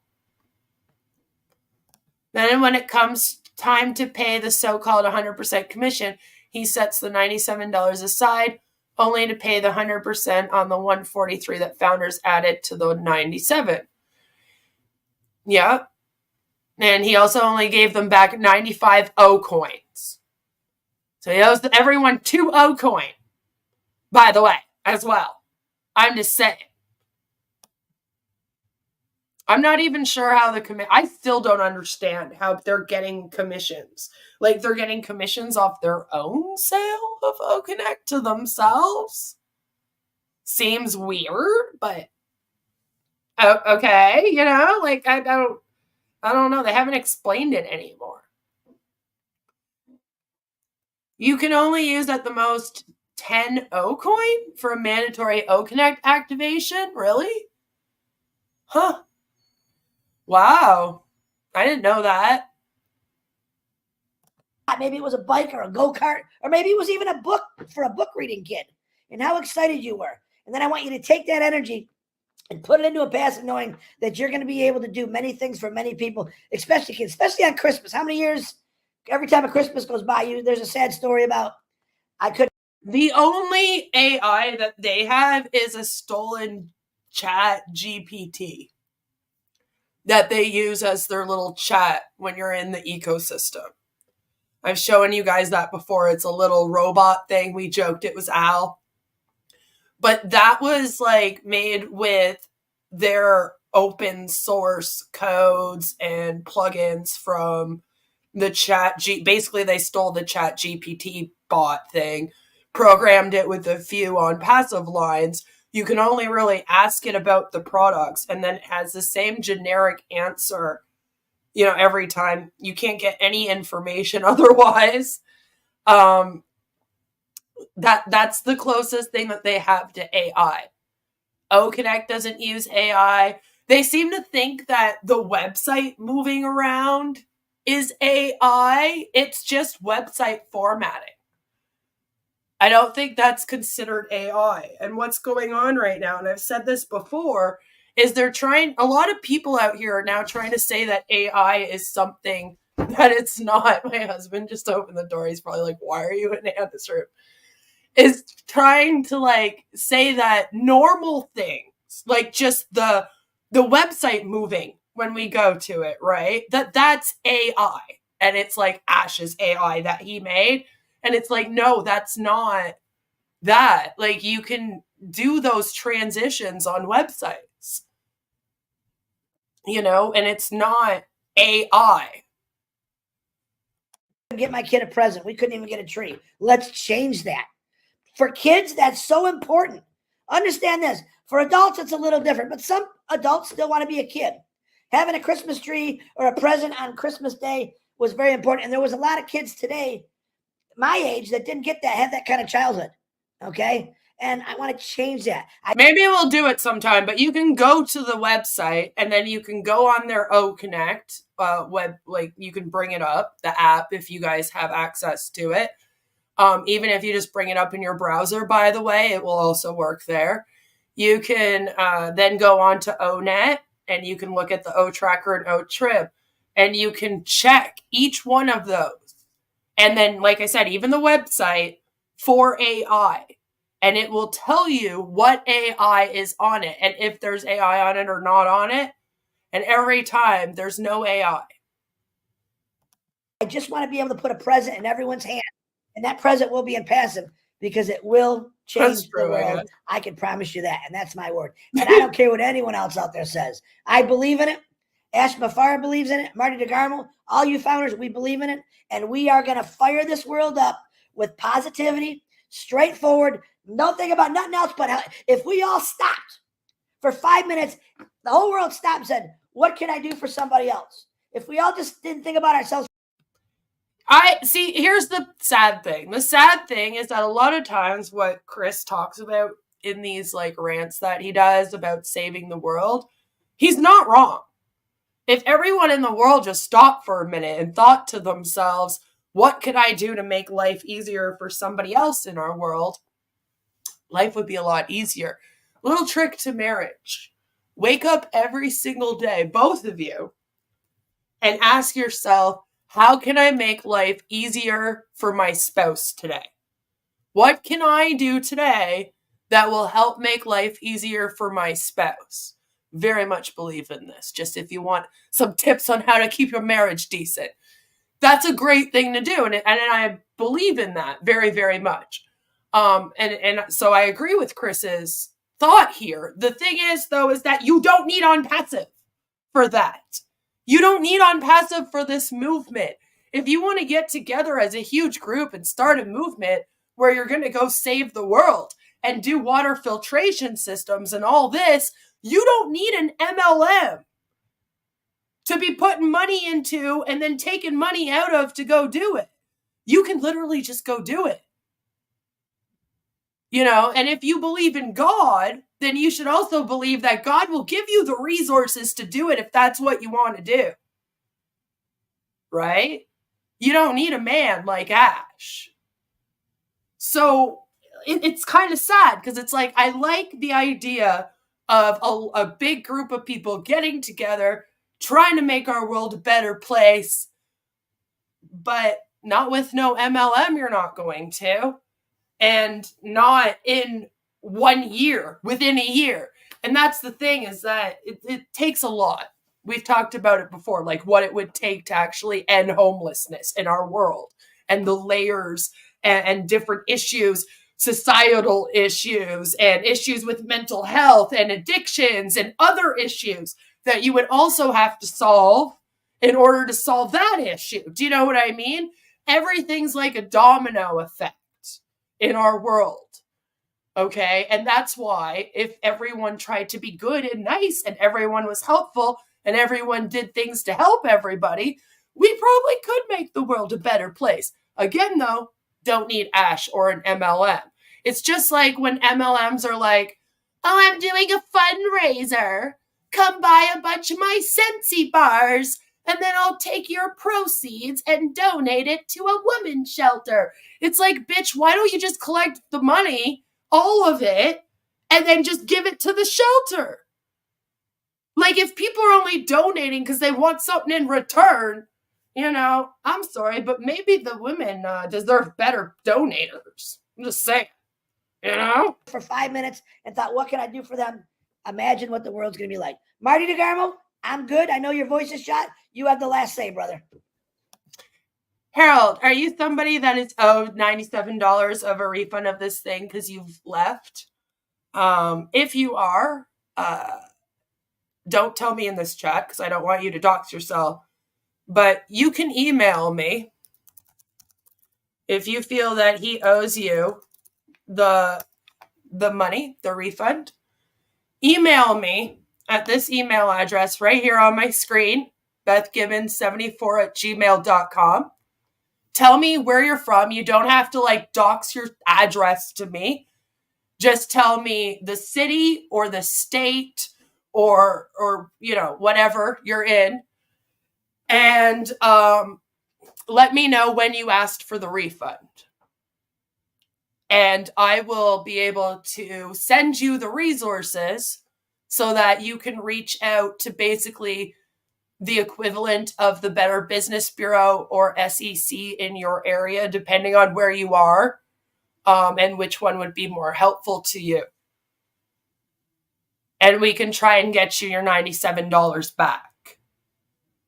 Speaker 7: Then when it comes time to pay the so-called 100% commission, he sets the $97 aside only to pay the 100% on the $143 that founders added to the $97. Yep. And he also only gave them back 95 O coins. So he owes everyone 2 O coin, by the way, as well. I'm just saying. I'm not even sure how I still don't understand how they're getting commissions. Like, they're getting commissions off their own sale of OConnect to themselves? Seems weird, but okay, you know? Like, I don't know. They haven't explained it anymore. You can only use at the most 10 O coin for a mandatory OConnect activation? Really? Huh. Wow. I didn't know that.
Speaker 10: Maybe it was a bike or a go-kart, or maybe it was even a book for a book reading kid, and how excited you were. And then I want you to take that energy and put it into Onpassive, knowing that you're going to be able to do many things for many people, especially kids, especially on Christmas. How many years, every time a Christmas goes by, there's a sad story about,
Speaker 7: the only AI that they have is a stolen chat GPT that they use as their little chat when you're in the ecosystem. I've shown you guys that before. It's a little robot thing. We joked it was Al. But that was like made with their open source codes and plugins from the basically they stole the chat GPT bot thing, programmed it with a few Onpassive lines. You can only really ask it about the products, and then it has the same generic answer, you know, every time. You can't get any information otherwise. That's the closest thing that they have to AI. OConnect doesn't use AI. They seem to think that the website moving around is AI. It's just website formatting. I don't think that's considered AI. And what's going on right now, and I've said this before, is a lot of people out here are now trying to say that AI is something that it's not. My husband just opened the door. He's probably like, why are you in Anna's room? Is trying to like say that normal things, like just the website moving when we go to it, right? That's AI. And it's like Ash's AI that he made. And it's like, no, that's not that. Like, you can do those transitions on websites, and it's not AI.
Speaker 10: Get my kid a present. We couldn't even get a tree. Let's change that. For kids, that's so important. Understand this. For adults, it's a little different, but some adults still want to be a kid. Having a Christmas tree or a present on Christmas Day was very important. And there was a lot of kids today, my age, that didn't get that, had that kind of childhood. Okay. And I want to change that.
Speaker 7: Maybe we'll do it sometime, but you can go to the website and then you can go on their Connect web, like you can bring it up, the app, if you guys have access to it. Even if you just bring it up in your browser, by the way, it will also work there. You can then go on to ONet and you can look at the O Tracker and O Trip and you can check each one of those. And then, like I said, even the website for AI, and it will tell you what AI is on it and if there's AI on it or not on it. And every time there's no AI.
Speaker 10: I just want to be able to put a present in everyone's hand. And that present will be in passive because it will change the world. I can promise you that. And that's my word. And I don't care what anyone else out there says. I believe in it. Ash Mufareh believes in it. Marty DeGarmo, all you founders, we believe in it. And we are going to fire this world up with positivity, straightforward. Don't think about nothing else. But if we all stopped for 5 minutes, the whole world stopped and said, what can I do for somebody else? If we all just didn't think about ourselves.
Speaker 7: Here's the sad thing. The sad thing is that a lot of times what Chris talks about in these like rants that he does about saving the world, he's not wrong. If everyone in the world just stopped for a minute and thought to themselves, what could I do to make life easier for somebody else in our world? Life would be a lot easier. Little trick to marriage. Wake up every single day, both of you, and ask yourself, how can I make life easier for my spouse today? What can I do today that will help make life easier for my spouse? Very much believe in this. Just if you want some tips on how to keep your marriage decent. That's a great thing to do. And I believe in that very, very much. And so I agree with Chris's thought here. The thing is, though, is that you don't need Onpassive for that. You don't need Onpassive for this movement. If you want to get together as a huge group and start a movement where you're going to go save the world and do water filtration systems and all this, you don't need an MLM to be putting money into and then taking money out of to go do it. You can literally just go do it. And if you believe in God, then you should also believe that God will give you the resources to do it if that's what you want to do. Right? You don't need a man like Ash. So it's kind of sad because it's like, I like the idea of a big group of people getting together, trying to make our world a better place, but not with no MLM, you're not going to. And not in 1 year, within a year. And that's the thing, is that it takes a lot. We've talked about it before, like what it would take to actually end homelessness in our world and the layers and different issues, societal issues and issues with mental health and addictions and other issues that you would also have to solve in order to solve that issue. Do you know what I mean? Everything's like a domino effect in our world. Okay. And that's why if everyone tried to be good and nice and everyone was helpful and everyone did things to help everybody, we probably could make the world a better place. Again, though, don't need Ash or an MLM. It's just like when MLMs are like, oh, I'm doing a fundraiser. Come buy a bunch of my Sensi bars. and then I'll take your proceeds and donate it to a women's shelter. It's like, bitch, why don't you just collect the money, all of it, and then just give it to the shelter? Like, if people are only donating because they want something in return, you know, I'm sorry, but maybe the women deserve better donators. I'm just saying, you know?
Speaker 10: For 5 minutes and thought, what can I do for them? Imagine what the world's going to be like. Marty DeGarmo, I'm good. I know your voice is shot. You have the last say, brother.
Speaker 7: Harold, are you somebody that is owed $97 of a refund of this thing because you've left? If you are, don't tell me in this chat because I don't want you to dox yourself. But you can email me if you feel that he owes you the money, the refund. Email me at this email address right here on my screen, bethgibbons74@gmail.com. Tell me where you're from. You don't have to like dox your address to me. Just tell me the city or the state or you know, whatever you're in. And let me know when you asked for the refund. And I will be able to send you the resources so that you can reach out to basically the equivalent of the Better Business Bureau or SEC in your area, depending on where you are, and which one would be more helpful to you. And we can try and get you your $97 back.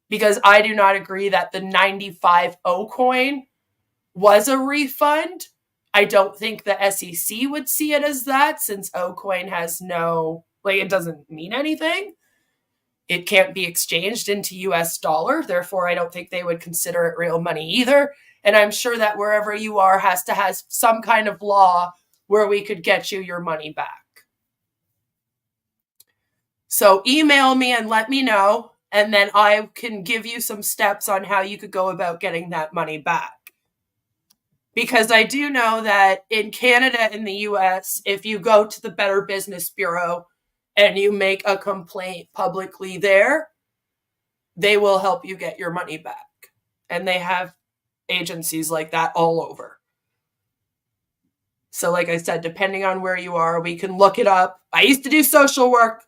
Speaker 7: Because I do not agree that the 95 O coin was a refund. I don't think the SEC would see it as that, since O coin has no, like, it doesn't mean anything. It can't be exchanged into US dollar. Therefore, I don't think they would consider it real money either. And I'm sure that wherever you are has to have some kind of law where we could get you your money back. So email me and let me know. And then I can give you some steps on how you could go about getting that money back. Because I do know that in Canada and the US, if you go to the Better Business Bureau and you make a complaint publicly there, they will help you get your money back. And they have agencies like that all over. So like I said, depending on where you are, we can look it up. I used to do social work.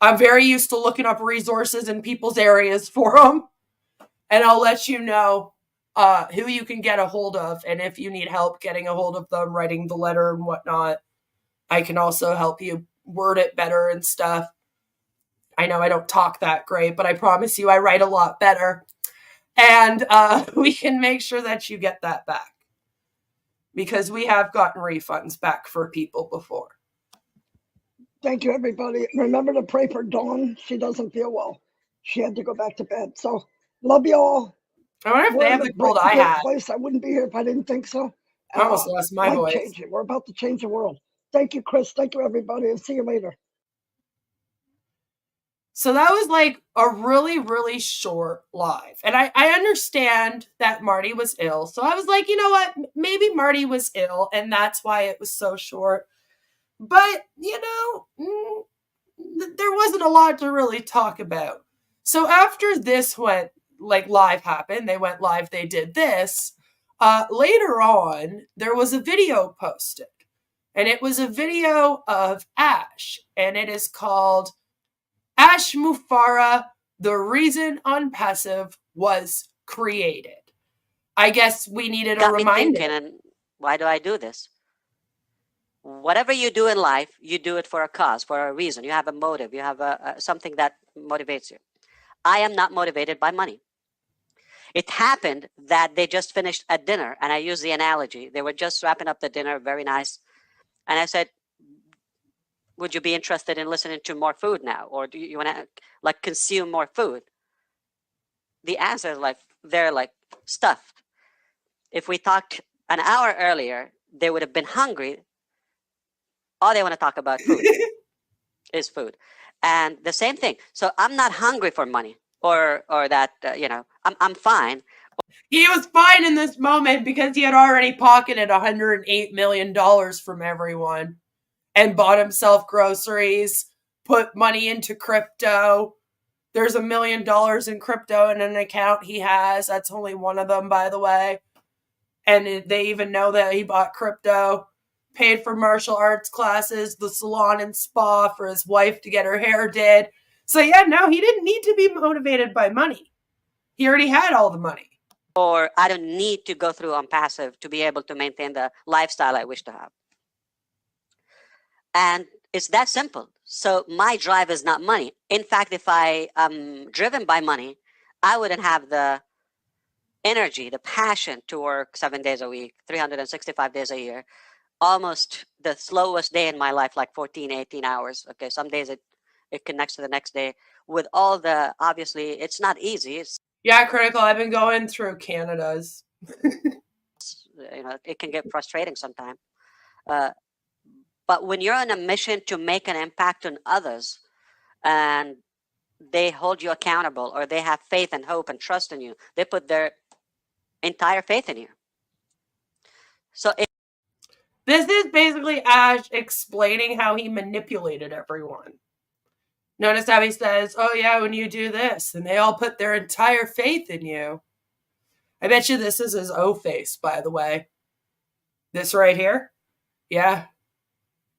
Speaker 7: I'm very used to looking up resources in people's areas for them. And I'll let you know who you can get a hold of. And if you need help getting a hold of them, writing the letter and whatnot, I can also help you word it better and stuff. I know I don't talk that great, but I promise you I write a lot better. And we can make sure that you get that back. Because we have gotten refunds back for people before.
Speaker 9: Thank you, everybody. Remember to pray for Dawn. She doesn't feel well. She had to go back to bed. So, love you all.
Speaker 7: I wonder if they have the cold I had.
Speaker 9: Place. I wouldn't be here if I didn't think so.
Speaker 7: I almost lost my voice.
Speaker 9: Changing. We're about to change the world. Thank you, Chris. Thank you, everybody. And see you later.
Speaker 7: So that was like a really, really short live. And I understand that Marty was ill. So I was like, you know what? Maybe Marty was ill and that's why it was so short. But, you know, there wasn't a lot to really talk about. So after this went, like, live happened, they went live, they did this. Later on, there was a video posted. And it was a video of Ash. And it is called Ash Mufareh, The Reason Onpassive Was Created. I guess we needed a reminder.
Speaker 11: And why do I do this? Whatever you do in life, you do it for a cause, for a reason. You have a motive. You have something that motivates you. I am not motivated by money. It happened that they just finished a dinner, and I use the analogy. They were just wrapping up the dinner, very nice. And I said, would you be interested in listening to more food now? Or do you want to like consume more food? The answer is like, they're like stuffed. If we talked an hour earlier, they would have been hungry. All they want to talk about food is food. And the same thing. So I'm not hungry for money or that, you know, I'm fine.
Speaker 7: He was fine in this moment because he had already pocketed $108 million from everyone and bought himself groceries, put money into crypto, There's $1 million in crypto in an account he has. That's only one of them, by the way. And they even know that he bought crypto, paid for martial arts classes, the salon and spa for his wife to get her hair did. So yeah, no, he didn't need to be motivated by money. He already had all the money.
Speaker 11: Or I don't need to go through Onpassive to be able to maintain the lifestyle I wish to have. And it's that simple. So my drive is not money. In fact, if I am driven by money, I wouldn't have the energy, the passion to work 7 days a week, 365 days a year, almost the slowest day in my life, like 14, 18 hours. Okay, some days it connects to the next day with all the, obviously, it's not easy. It's,
Speaker 7: Yeah, Critical, I've been going through Canada's.
Speaker 11: it can get frustrating sometimes. But when you're on a mission to make an impact on others and they hold you accountable, or they have faith and hope and trust in you, they put their entire faith in you. So
Speaker 7: this is basically Ash explaining how he manipulated everyone. Notice how he says, oh yeah, when you do this, and they all put their entire faith in you. I bet you this is his O face, by the way. This right here? Yeah.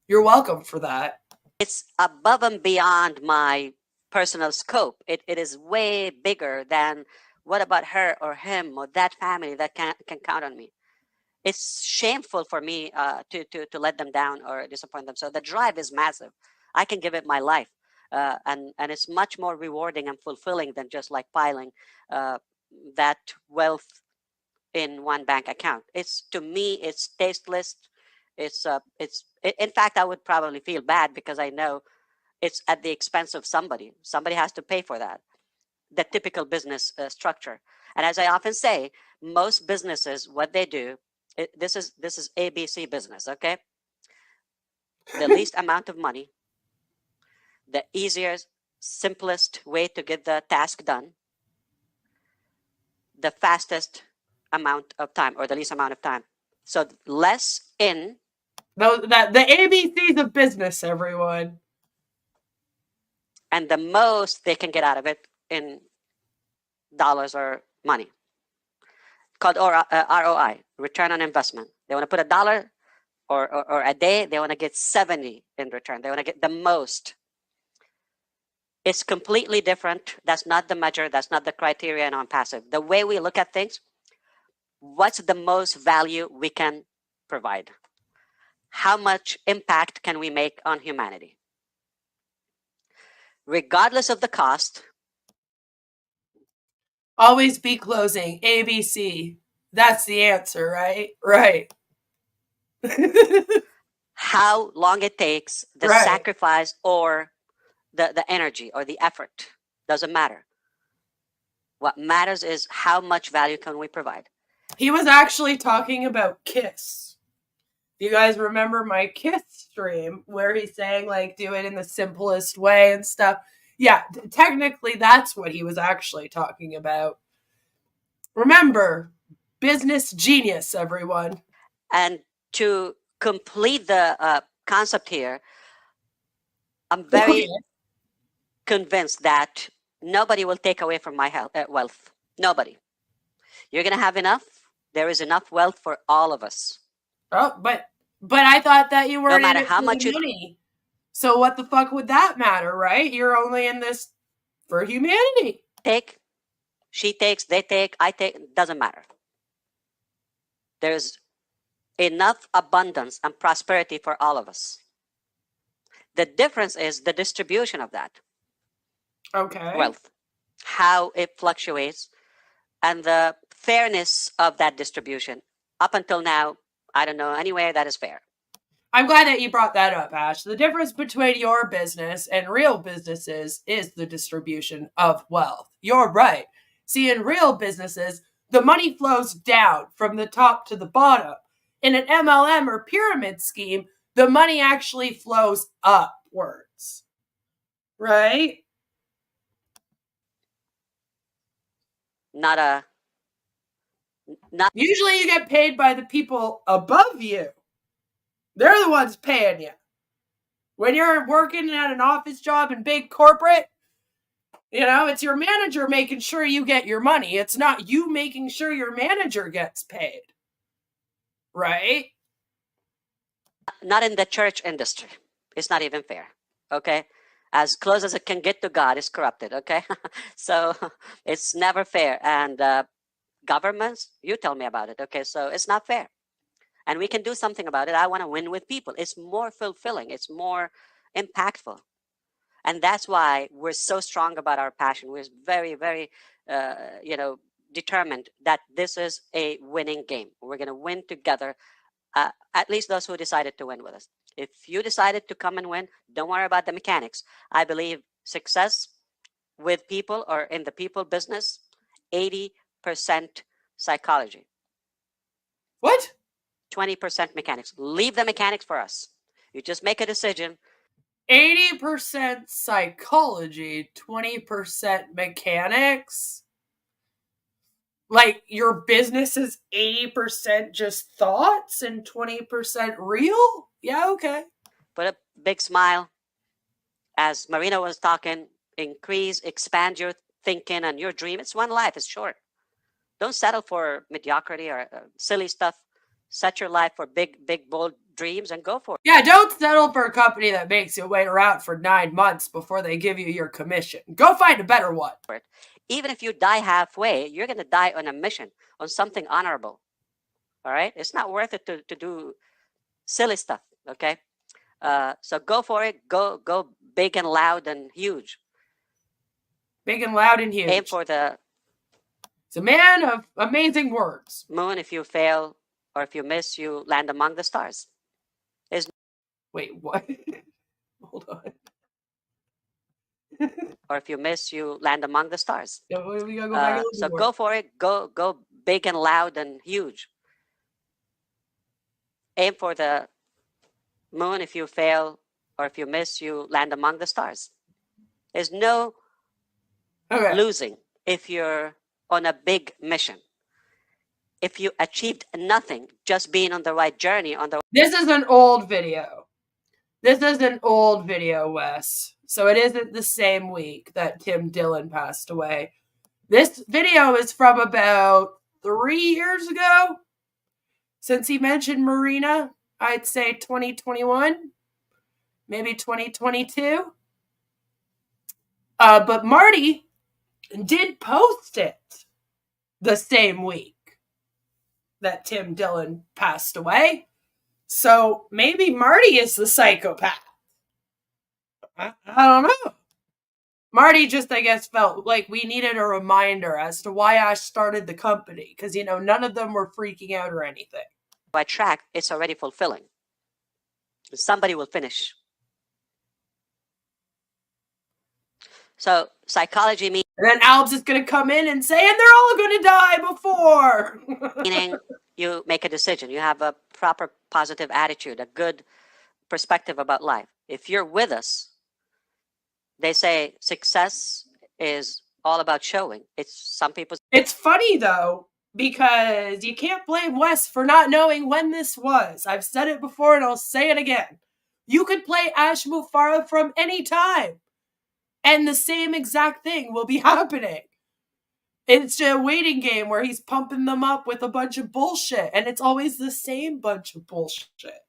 Speaker 7: You're welcome for that.
Speaker 11: It's above and beyond my personal scope. It is way bigger than what about her or him or that family that can count on me. It's shameful for me to let them down or disappoint them. So the drive is massive. I can give it my life. And it's much more rewarding and fulfilling than just like piling that wealth in one bank account. It's, to me, it's TAST List. In fact, I would probably feel bad because I know it's at the expense of somebody. Somebody has to pay for that. The typical business structure. And as I often say, most businesses, what they do, this is ABC business, okay? The least amount of money, the easiest, simplest way to get the task done, the fastest amount of time, or the least amount of time. So less in.
Speaker 7: The ABCs of business, everyone.
Speaker 11: And the most they can get out of it in dollars or money. Called ROI, return on investment. They want to put $1 or a day, they want to get 70 in return. They want to get the most. It's completely different. That's not the measure. That's not the criteria in Onpassive. The way we look at things, what's the most value we can provide? How much impact can we make on humanity? Regardless of the cost.
Speaker 7: Always be closing. ABC. That's the answer, right? Right.
Speaker 11: How long it takes, the
Speaker 7: Right.
Speaker 11: sacrifice, or the energy or the effort. Doesn't matter. What matters is how much value can we provide.
Speaker 7: He was actually talking about Kiss. You guys remember my Kiss stream where he's saying, like, do it in the simplest way and stuff? Yeah, technically that's what he was actually talking about. Remember, business genius, everyone.
Speaker 11: And to complete the concept here, I'm very convinced that nobody will take away from my wealth. Nobody. You're going to have enough. There is enough wealth for all of us.
Speaker 7: Oh, but I thought that you were
Speaker 11: No
Speaker 7: in
Speaker 11: matter
Speaker 7: it
Speaker 11: how
Speaker 7: for
Speaker 11: much
Speaker 7: the money. So what the fuck would that matter, right? You're only in this for humanity.
Speaker 11: Take, she takes, they take, I take, doesn't matter. There's enough abundance and prosperity for all of us. The difference is the distribution of that.
Speaker 7: Okay.
Speaker 11: Wealth, how it fluctuates, and the fairness of that distribution. Up until now, I don't know anywhere that is fair.
Speaker 7: I'm glad that you brought that up, Ash. The difference between your business and real businesses is the distribution of wealth. You're right. See, in real businesses, the money flows down from the top to the bottom. In an MLM or pyramid scheme, the money actually flows upwards. Right?
Speaker 11: Not
Speaker 7: Usually you get paid by the people above you. They're the ones paying you. When you're working at an office job in big corporate, You know, it's your manager making sure you get your money. It's not you making sure your manager gets paid. Right?
Speaker 11: Not in the church industry. It's not even fair. Okay? As close as it can get to God is corrupted. Okay? So it's never fair. And governments, you tell me about it. Okay? So it's not fair. And we can do something about it. I want to win with people. It's more fulfilling. It's more impactful. And that's why we're so strong about our passion. We're very, very, determined that this is a winning game. We're going to win together. At least those who decided to win with us. If you decided to come and win, don't worry about the mechanics. I believe success with people or in the people business, 80% psychology.
Speaker 7: What?
Speaker 11: 20% mechanics. Leave the mechanics for us. You just make a decision.
Speaker 7: 80% psychology, 20% mechanics. Like your business is 80% just thoughts and 20% real? Yeah, okay.
Speaker 11: Put a big smile. As Marina was talking, expand your thinking and your dream. It's one life, it's short. Don't settle for mediocrity or silly stuff. Set your life for big, bold dreams and go for it.
Speaker 7: Yeah, don't settle for a company that makes you wait around for 9 months before they give you your commission. Go find a better one.
Speaker 11: Even if you die halfway, you're going to die on a mission, on something honorable. All right? It's not worth it to do silly stuff, okay? So go for it. Go big and loud and huge.
Speaker 7: Big and loud and huge.
Speaker 11: Aim for the...
Speaker 7: It's a man of amazing words.
Speaker 11: Moon. If you fail or if you miss, you land among the stars.
Speaker 7: Wait, what? Hold on.
Speaker 11: Or if you miss, you land among the stars.
Speaker 7: Yeah, we gotta go back a little
Speaker 11: so
Speaker 7: more.
Speaker 11: go for it. Go big and loud and huge. Aim for the moon. If you fail or if you miss, you land among the stars. There's no losing if you're on a big mission. If you achieved nothing, just being on the right journey,
Speaker 7: This is an old video. Wes. So it isn't the same week that Tim Dillon passed away. This video is from about 3 years ago. Since he mentioned Marina, I'd say 2021, maybe 2022. But Marty did post it the same week that Tim Dillon passed away. So maybe Marty is the psychopath. I don't know. Marty just, I guess, felt like we needed a reminder as to why Ash started the company. Because, none of them were freaking out or anything.
Speaker 11: By track, it's already fulfilling. Somebody will finish. So psychology means...
Speaker 7: And then Albs is going to come in and say, and they're all going to die before.
Speaker 11: Meaning you make a decision. You have a proper positive attitude, a good perspective about life. If you're with us, they say success is all about showing.
Speaker 7: It's funny, though, because you can't blame Wes for not knowing when this was. I've said it before and I'll say it again. You could play Ash Mufareh from any time, and the same exact thing will be happening. It's a waiting game where he's pumping them up with a bunch of bullshit, and it's always the same bunch of bullshit.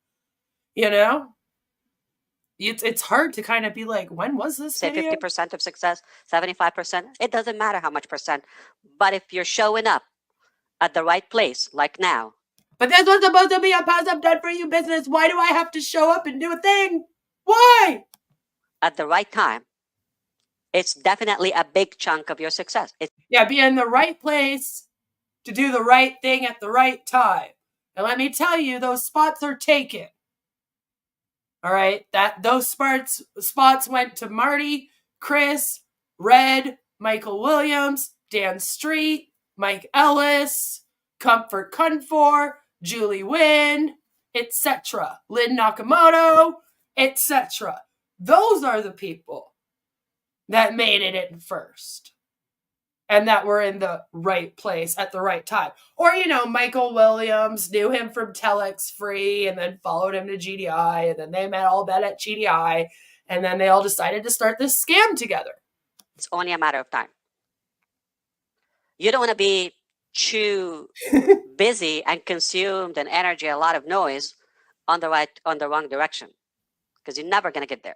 Speaker 7: It's hard to kind of be like, when was this
Speaker 11: Say
Speaker 7: video?
Speaker 11: 50% of success, 75%. It doesn't matter how much percent. But if you're showing up at the right place, like now.
Speaker 7: But this was supposed to be a passive done for you business. Why do I have to show up and do a thing? Why?
Speaker 11: At the right time. It's definitely a big chunk of your success.
Speaker 7: Be in the right place to do the right thing at the right time. And let me tell you, those spots are taken. All right, those spots went to Marty, Chris, Red, Michael Williams, Dan Street, Mike Ellis, Comfort Kunfor, Julie Wynn, etc. Lynn Nakamoto, etc. Those are the people that made it in first. And that were in the right place at the right time. Or, Michael Williams knew him from Telex Free and then followed him to GDI. And then they all met at GDI. And then they all decided to start this scam together.
Speaker 11: It's only a matter of time. You don't want to be too busy and consumed in energy, a lot of noise on the wrong direction, because you're never going to get there,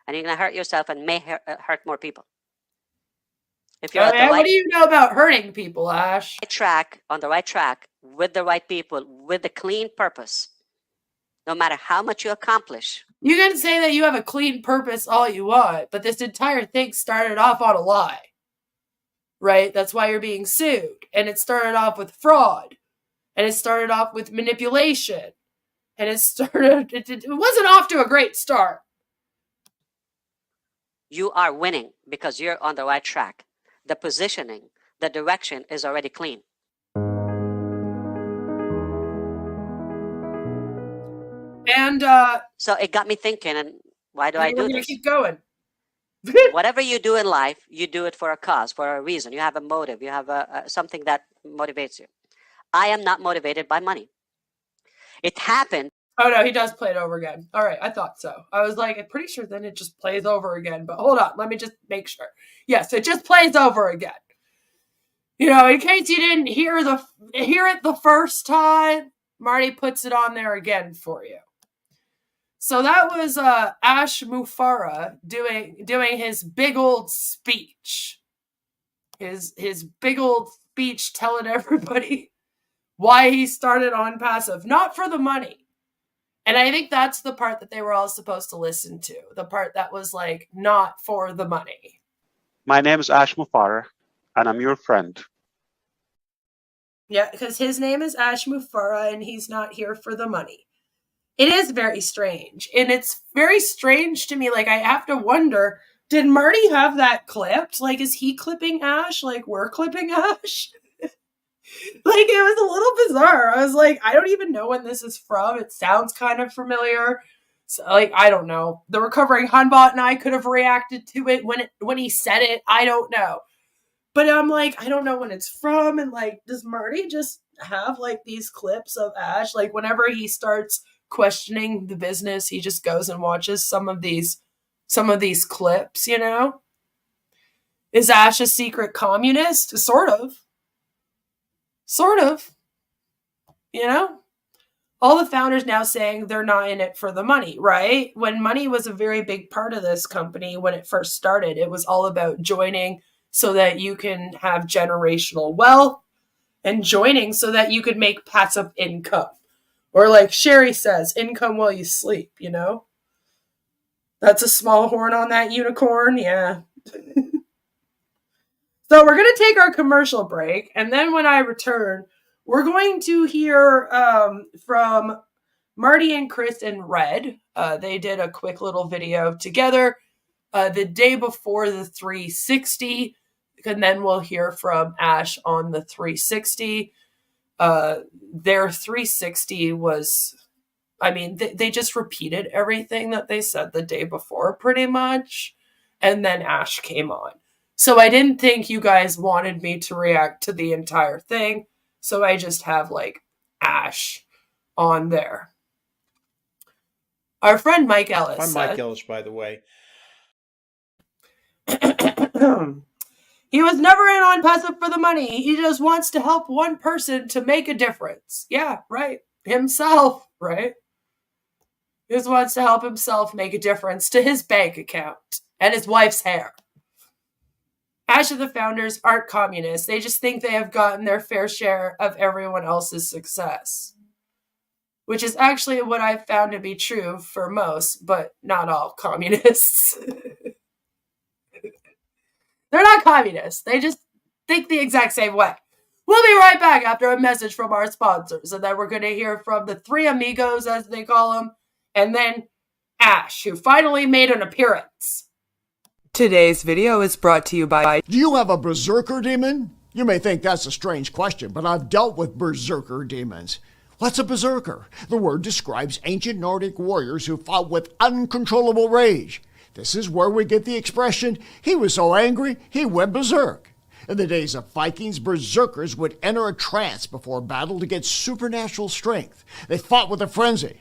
Speaker 11: and you're going to hurt yourself and may hurt more people. If you're
Speaker 7: what do you know about hurting people, Ash?
Speaker 11: on the right track, with the right people, with the clean purpose, no matter how much you accomplish.
Speaker 7: You can say that you have a clean purpose all you want, but this entire thing started off on a lie. Right? That's why you're being sued. And it started off with fraud. And it started off with manipulation. And it wasn't off to a great start.
Speaker 11: You are winning because you're on the right track. The positioning, the direction is already clean.
Speaker 7: And
Speaker 11: so it got me thinking, and why do I do this?
Speaker 7: Keep going.
Speaker 11: Whatever you do in life, you do it for a cause, for a reason. You have a motive. You have something that motivates you. I am not motivated by money. It happened.
Speaker 7: Oh, no, he does play it over again. All right, I thought so. I was like, I'm pretty sure then it just plays over again. But hold on, let me just make sure. Yes, it just plays over again. You know, in case you didn't hear it the first time, Marty puts it on there again for you. So that was Ash Mufareh doing his big old speech. His big old speech telling everybody why he started Onpassive. Not for the money. And I think that's the part that they were all supposed to listen to. The part that was like, not for the money.
Speaker 2: My name is Ash Mufareh, and I'm your friend.
Speaker 7: Yeah, because his name is Ash Mufareh, and he's not here for the money. It is very strange. And it's very strange to me. Like, I have to wonder, did Marty have that clipped? Like, is he clipping Ash? Like, we're clipping Ash? Like, it was a little bizarre. I was like, I don't even know when this is from. It sounds kind of familiar. So, like, I don't know. The recovering Hunbot and I could have reacted to it when he said it. I don't know. But I'm like, I don't know when it's from. And, like, does Marty just have, like, these clips of Ash? Like, whenever he starts questioning the business, he just goes and watches some of these clips, you know? Is Ash a secret communist? Sort of. You know? All the founders now saying they're not in it for the money, right? When money was a very big part of this company when it first started, it was all about joining so that you can have generational wealth, and joining so that you could make passive income. Or like Sherry says, income while you sleep, you know? That's a small horn on that unicorn, yeah. So we're going to take our commercial break, and then when I return, we're going to hear from Marty and Chris and Red. They did a quick little video together the day before the 360, and then we'll hear from Ash on the 360. Their 360 was, I mean, they just repeated everything that they said the day before pretty much, and then Ash came on. So I didn't think you guys wanted me to react to the entire thing, so I just have, like, Ash on there. Our friend Mike Ellis.
Speaker 12: I'm Mike Ellis, by the way.
Speaker 7: He was never in Onpassive for the money. He just wants to help one person to make a difference. Yeah, right. Himself, right? He just wants to help himself make a difference to his bank account and his wife's hair. Ash and the founders aren't communists. They just think they have gotten their fair share of everyone else's success. Which is actually what I've found to be true for most, but not all communists. They're not communists. They just think the exact same way. We'll be right back after a message from our sponsors. And then we're going to hear from the three amigos, as they call them. And then Ash, who finally made an appearance.
Speaker 13: Today's video is brought to you by...
Speaker 14: Do you have a berserker demon? You may think that's a strange question, but I've dealt with berserker demons. What's a berserker? The word describes ancient Nordic warriors who fought with uncontrollable rage. This is where we get the expression, he was so angry, he went berserk. In the days of Vikings, berserkers would enter a trance before battle to get supernatural strength. They fought with a frenzy.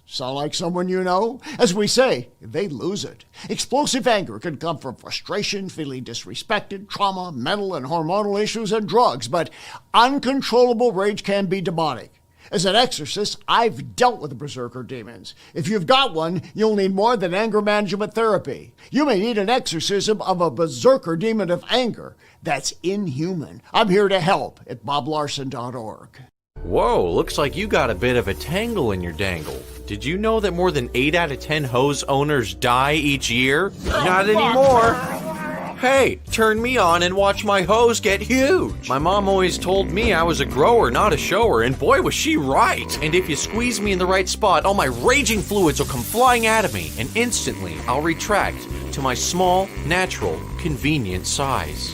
Speaker 14: Sound like someone you know? As we say, they lose it. Explosive anger can come from frustration, feeling disrespected, trauma, mental and hormonal issues, and drugs, but uncontrollable rage can be demonic. As an exorcist, I've dealt with berserker demons. If you've got one, you'll need more than anger management therapy. You may need an exorcism of a berserker demon of anger. That's inhuman. I'm here to help at boblarson.org.
Speaker 12: Whoa, looks like you got a bit of a tangle in your dangle. Did you know that more than 8 out of 10 hose owners die each year? Not anymore. Hey, turn me on and watch my hose get huge. My mom always told me I was a grower, not a shower, and boy was she right. And if you squeeze me in the right spot, all my raging fluids will come flying out of me, and instantly I'll retract to my small, natural, convenient size.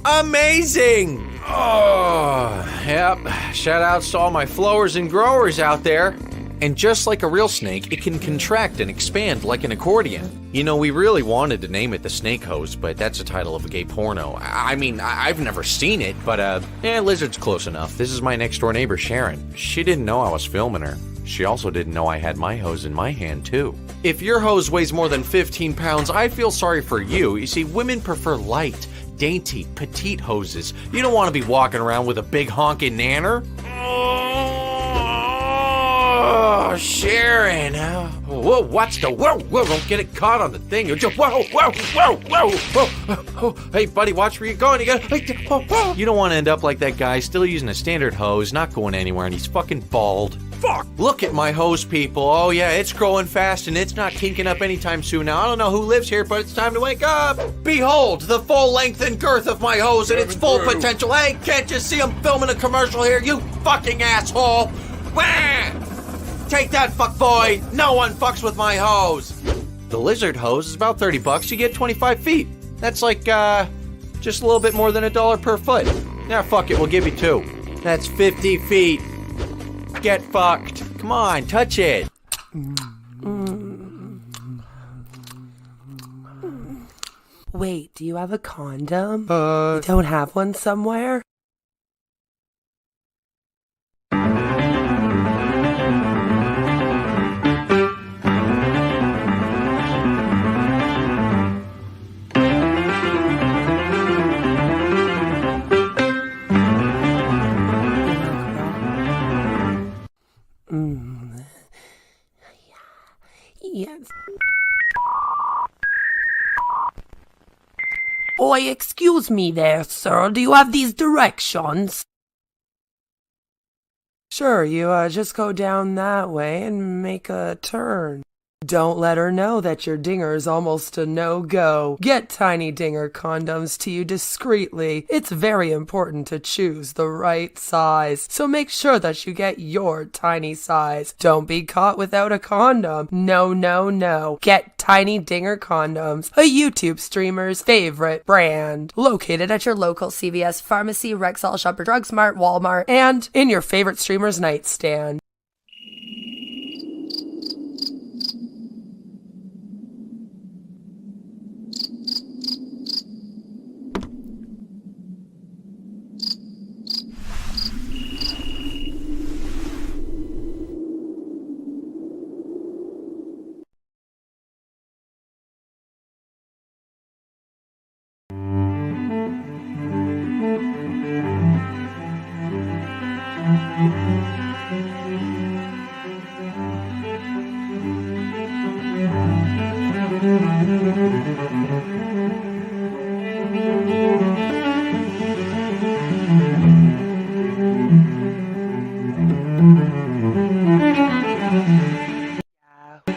Speaker 12: Amazing! Oh, yep. Shout outs to all my flowers and growers out there. And just like a real snake, it can contract and expand like an accordion. You know, we really wanted to name it the Snake Hose, but that's the title of a gay porno. I mean, I've never seen it, but lizard's close enough. This is my next door neighbor, Sharon. She didn't know I was filming her. She also didn't know I had my hose in my hand, too. If your hose weighs more than 15 pounds, I feel sorry for you. You see, women prefer light, dainty, petite hoses. You don't want to be walking around with a big honking nanner. Oh, Sharon. Whoa, watch the whoa, don't get it caught on the thing. Whoa. Hey, buddy, watch where you're going. You don't want to end up like that guy, still using a standard hose, not going anywhere, and he's fucking bald. Fuck! Look at my hose, people. Oh, yeah, it's growing fast, and it's not kinking up anytime soon. Now, I don't know who lives here, but it's time to wake up. Behold, the full length and girth of my hose and its full potential. Hey, can't you see I'm filming a commercial here, you fucking asshole? Wah! Take that, fuckboy! No one fucks with my hose! The lizard hose is about $30. You get 25 feet. That's like, just a little bit more than $1 per foot. Now, fuck it, we'll give you 2. That's 50 feet. Get fucked. Come on, touch it.
Speaker 13: Wait, do you have a condom? You don't have one somewhere? Yes. Oi, excuse me there, sir. Do you have these directions? Sure, you just go down that way and make a turn. Don't let her know that your dinger is almost a no-go. Get Tiny Dinger condoms to you discreetly. It's very important to choose the right size, so make sure that you get your tiny size. Don't be caught without a condom. No. Get Tiny Dinger condoms, a YouTube streamer's favorite brand. Located at your local CVS, pharmacy, Rexall, Shopper Drug Mart, Walmart, and in your favorite streamer's nightstand.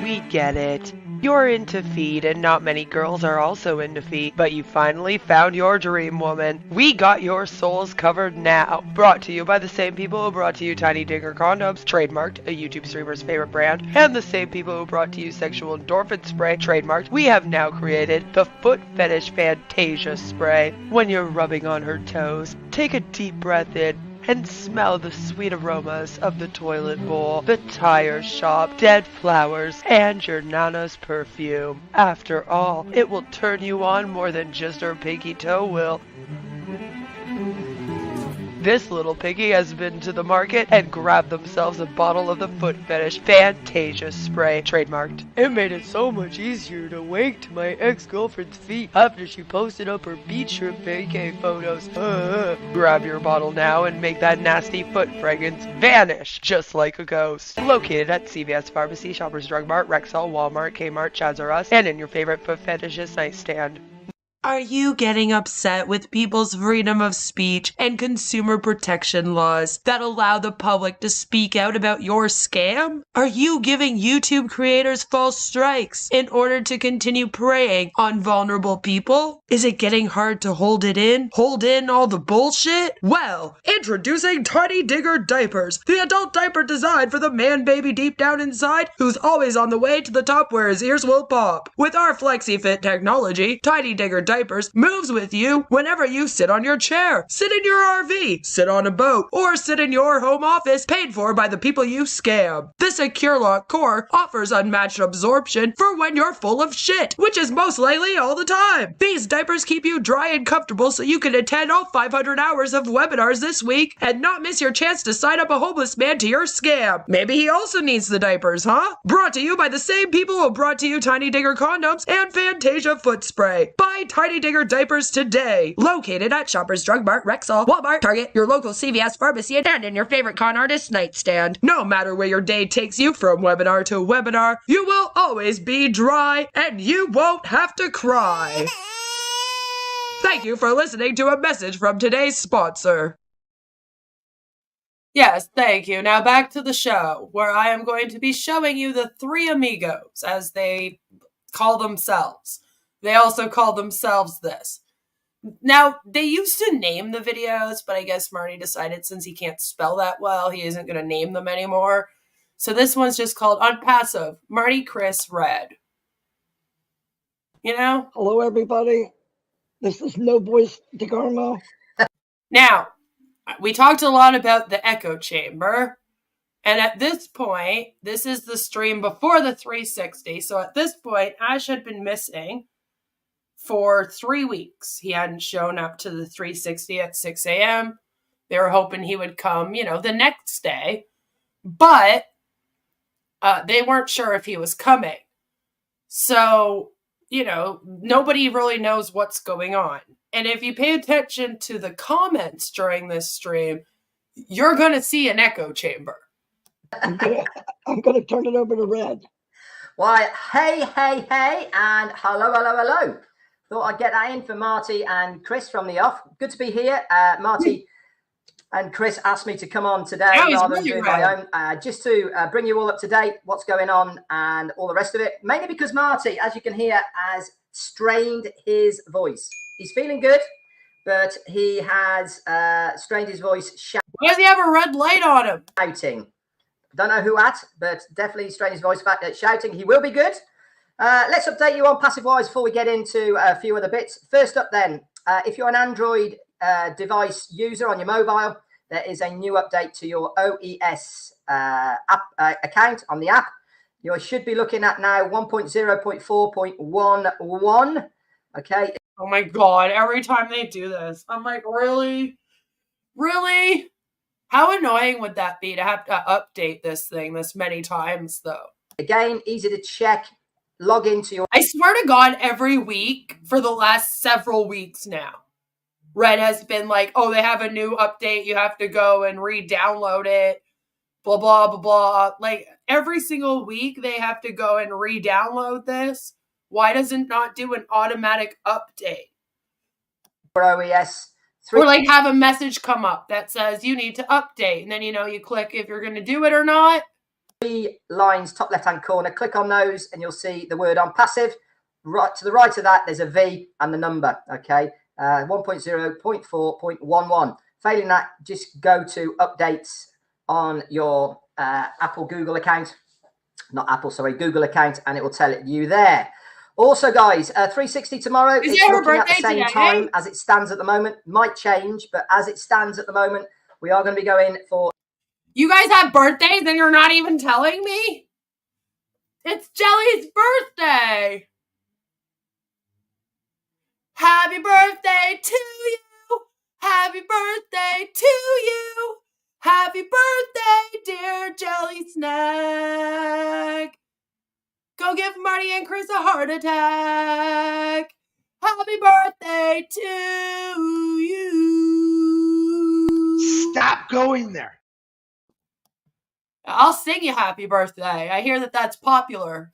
Speaker 13: We get it. You're into feet, and not many girls are also into feet, but you finally found your dream woman. We got your souls covered now. Brought to you by the same people who brought to you Tiny Dinger condoms, trademarked, a YouTube streamer's favorite brand, and the same people who brought to you Sexual Endorphin Spray, trademarked. We have now created the Foot Fetish Fantasia Spray. When you're rubbing on her toes, take a deep breath in and smell the sweet aromas of the toilet bowl, the tire shop, dead flowers, and your nana's perfume. After all, it will turn you on more than just her pinky toe will. This little piggy has been to the market and grabbed themselves a bottle of the foot fetish Fantasia spray, trademarked. It made it so much easier to wake to my ex-girlfriend's feet after she posted up her beach trip vacay photos. Grab your bottle now and make that nasty foot fragrance vanish just like a ghost. Located at CVS Pharmacy, Shoppers Drug Mart, Rexall, Walmart, Kmart, Chaz R Us, and in your favorite foot fetishist nightstand. Are you getting upset with people's freedom of speech and consumer protection laws that allow the public to speak out about your scam? Are you giving YouTube creators false strikes in order to continue preying on vulnerable people? Is it getting hard to hold it in? Hold in all the bullshit? Well, introducing Tiny Digger Diapers, the adult diaper designed for the man baby deep down inside who's always on the way to the top where his ears will pop. With our FlexiFit technology, Tiny Digger Diapers moves with you whenever you sit on your chair, sit in your RV, sit on a boat, or sit in your home office paid for by the people you scam. The Secure Lock Core offers unmatched absorption for when you're full of shit, which is most likely all the time. These diapers keep you dry and comfortable so you can attend all 500 hours of webinars this week and not miss your chance to sign up a homeless man to your scam. Maybe he also needs the diapers, huh? Brought to you by the same people who brought to you Tiny Digger condoms and Fantasia foot spray. Buy Tiny Digger diapers today. Located at Shoppers Drug Mart, Rexall, Walmart, Target, your local CVS pharmacy, and in your favorite con artist nightstand. No matter where your day takes you from webinar to webinar, you will always be dry and you won't have to cry. Thank you for listening to a message from today's sponsor. Yes, thank you. Now back to the show, where I am going to be showing you the three amigos, as they call themselves. They also call themselves this. Now, they used to name the videos, but I guess Marty decided since he can't spell that well, he isn't going to name them anymore. So this one's just called Onpassive, Marty, Chris, Red. You know?
Speaker 9: Hello, everybody. This is No Voice DeGarmo.
Speaker 7: Now, we talked a lot about the echo chamber. And at this point, this is the stream before the 360. So at this point, Ash had been missing for 3 weeks. He hadn't shown up to the 360 at 6 a.m. They were hoping he would come, the next day. But they weren't sure if he was coming. So, nobody really knows what's going on. And if you pay attention to the comments during this stream, you're going to see an echo chamber.
Speaker 9: I'm gonna turn it over to Red.
Speaker 15: Why, hey, and hello. Thought I'd get that in for Marty and Chris from the off. Good to be here. Marty and Chris asked me to come on today rather than doing my own, just to bring you all up to date, what's going on and all the rest of it. Mainly because Marty, as you can hear, has strained his voice. He's feeling good, but he has strained his voice.
Speaker 7: Why does he have a red light on him?
Speaker 15: Shouting. Don't know who at, but definitely strained his voice back shouting. He will be good. Let's update you on passive wise before we get into a few other bits. First up then, if you're an Android device user on your mobile, there is a new update to your OES app account on the app. You should be looking at now 1.0.4.11. Okay.
Speaker 7: Oh my God, every time they do this, I'm like, really? Really? How annoying would that be to have to update this thing this many times, though?
Speaker 15: Again, easy to check. Log into your...
Speaker 7: I swear to God, every week for the last several weeks now, Red has been like, oh, they have a new update. You have to go and re-download it. Blah, blah, blah, blah. Like, every single week they have to go and re-download this. Why does it not do an automatic update?
Speaker 15: OES.
Speaker 7: Or like have a message come up that says you need to update. And then, you click if you're going to do it or not.
Speaker 15: 3 lines, top left-hand corner. Click on those and you'll see the word Onpassive. Right to the right of that, there's a V and the number. Okay. 1.0.4.11. Failing that, just go to updates on your Google account. Not Apple, sorry, Google account. And it will tell you there. Also, guys, 360 tomorrow is looking at the same time as it stands at the moment. Might change, but as it stands at the moment, we are going to be going for...
Speaker 7: You guys have birthdays and you're not even telling me? It's Jelly's birthday! Happy birthday to you! Happy birthday to you. Happy birthday, dear Jelly Snack. Go give Marty and Chris a heart attack. Happy birthday to you.
Speaker 3: Stop going there.
Speaker 7: I'll sing you happy birthday. I hear that that's popular.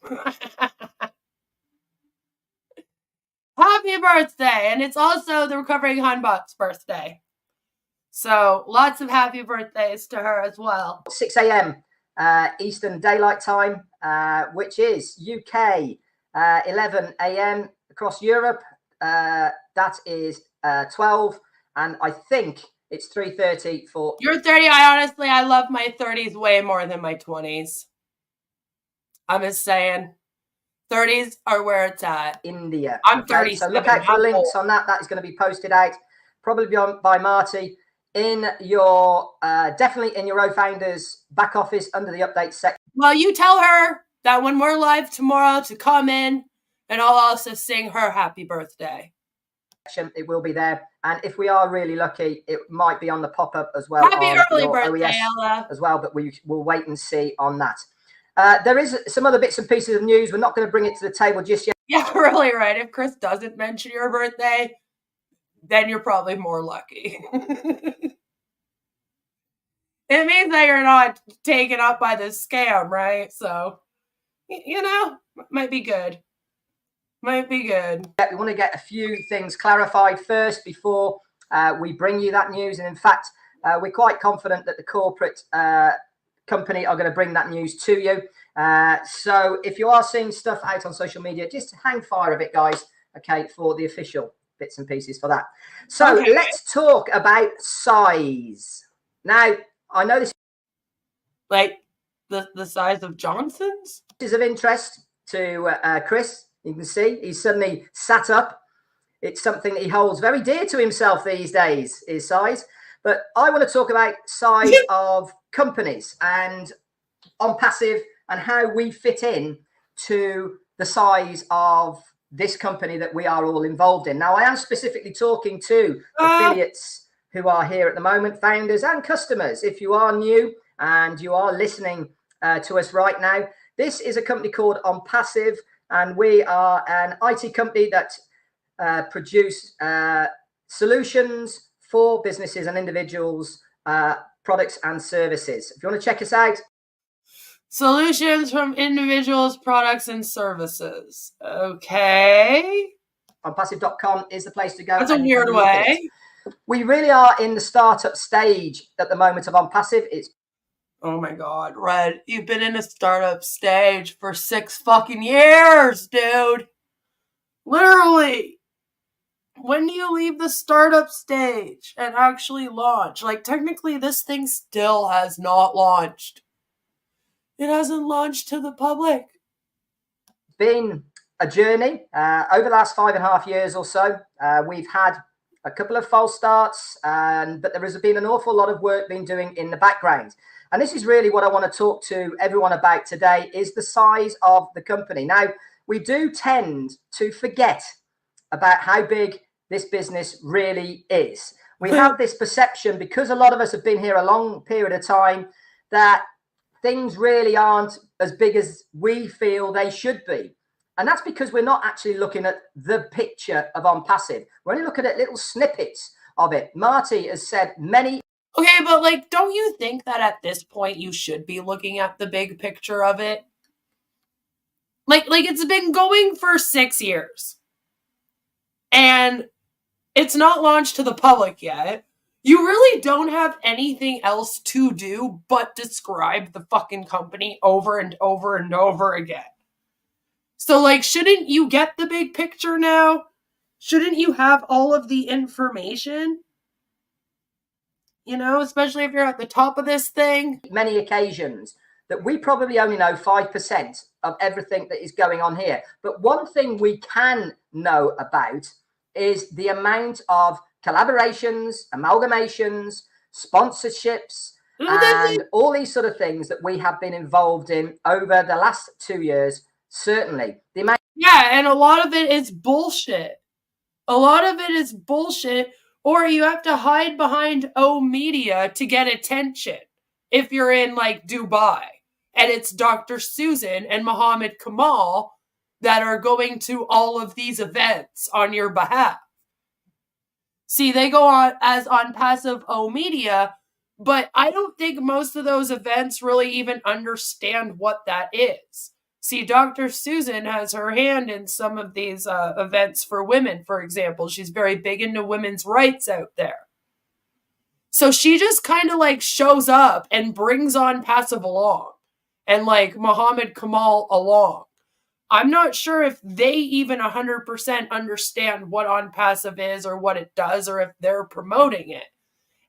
Speaker 7: Happy birthday. And it's also the recovering Hunbot's birthday. So lots of happy birthdays to her as well.
Speaker 15: 6 a.m. Eastern Daylight Time, which is UK 11 a.m. across Europe. That is 12. And I think it's 3:30 for...
Speaker 7: You're 30. I love my 30s way more than my 20s. I'm just saying. 30s are where it's at.
Speaker 15: India.
Speaker 7: I'm
Speaker 15: Okay,
Speaker 7: 37.
Speaker 15: so look out for the links on that. That is going to be posted out probably by Marty in your definitely in your founders back office under the update section.
Speaker 7: Well, you tell her that when we're live tomorrow to come in, and I'll also sing her happy birthday.
Speaker 15: It will be there, and if we are really lucky, it might be on the pop-up as well.
Speaker 7: Happy
Speaker 15: on
Speaker 7: early
Speaker 15: your
Speaker 7: birthday,
Speaker 15: OES
Speaker 7: Ella.
Speaker 15: as well, but we will wait and see on that. There is some other bits and pieces of news. We're not going to bring it to the table just yet.
Speaker 7: Yeah, really right. If Chris doesn't mention your birthday, then you're probably more lucky. It means that you're not taken up by this scam, right? So, you know, might be good. Might be good.
Speaker 15: We want to get a few things clarified first before we bring you that news. And in fact, we're quite confident that the corporate company are going to bring that news to you. So if you are seeing stuff out on social media, just hang fire a bit, guys, okay, for the official bits and pieces for that. So let's talk about size. Now, I know this...
Speaker 7: Like the size of Johnson's?
Speaker 15: Is of interest to Chris. You can see he's suddenly sat up. It's something that he holds very dear to himself these days, is size. But I want to talk about size of companies and Onpassive and how we fit in to the size of this company that we are all involved in. Now, I am specifically talking to affiliates who are here at the moment, founders and customers. If you are new and you are listening to us right now, this is a company called Onpassive, and we are an IT company that produce solutions for businesses and individuals, products and services. If you want to check us out,
Speaker 7: solutions from individuals, products, and services. Okay.
Speaker 15: Onpassive.com is the place to go.
Speaker 7: That's a weird way.
Speaker 15: We really are in the startup stage at the moment of Onpassive. It's...
Speaker 7: Oh my God, Red, you've been in a startup stage for 6 fucking years, dude. Literally. When do you leave the startup stage and actually launch? Like, technically, this thing still has not launched. It hasn't launched to the public.
Speaker 15: It's been a journey over the last 5.5 years or so. We've had a couple of false starts, but there has been an awful lot of work being doing in the background. And this is really what I want to talk to everyone about today, is the size of the company. Now, we do tend to forget about how big this business really is. We have this perception, because a lot of us have been here a long period of time, that things really aren't as big as we feel they should be. And that's because we're not actually looking at the picture of Onpassive. We're only looking at little snippets of it. Marty has said many...
Speaker 7: Okay, but like, don't you think that at this point you should be looking at the big picture of it? Like it's been going for 6 years. And it's not launched to the public yet. You really don't have anything else to do but describe the fucking company over and over and over again. So, like, shouldn't you get the big picture now? Shouldn't you have all of the information? You know, especially if you're at the top of this thing.
Speaker 15: Many occasions that we probably only know 5% of everything that is going on here. But one thing we can know about is the amount of collaborations, amalgamations, sponsorships, and all these sort of things that we have been involved in over the last 2 years. Certainly.
Speaker 7: Yeah, and a lot of it is bullshit. A lot of it is bullshit, Or you have to hide behind O Media to get attention if you're in like Dubai and it's Dr. Susan and Muhammad Kamal that are going to all of these events on your behalf. See, they go on as Onpassive O Media, but I don't think most of those events really even understand what that is. See, Dr. Susan has her hand in some of these events for women, for example. She's very big into women's rights out there. So she just kind of like shows up and brings Onpassive along and like Muhammad Kamal along. I'm not sure if they even 100% understand what Onpassive is or what it does or if they're promoting it.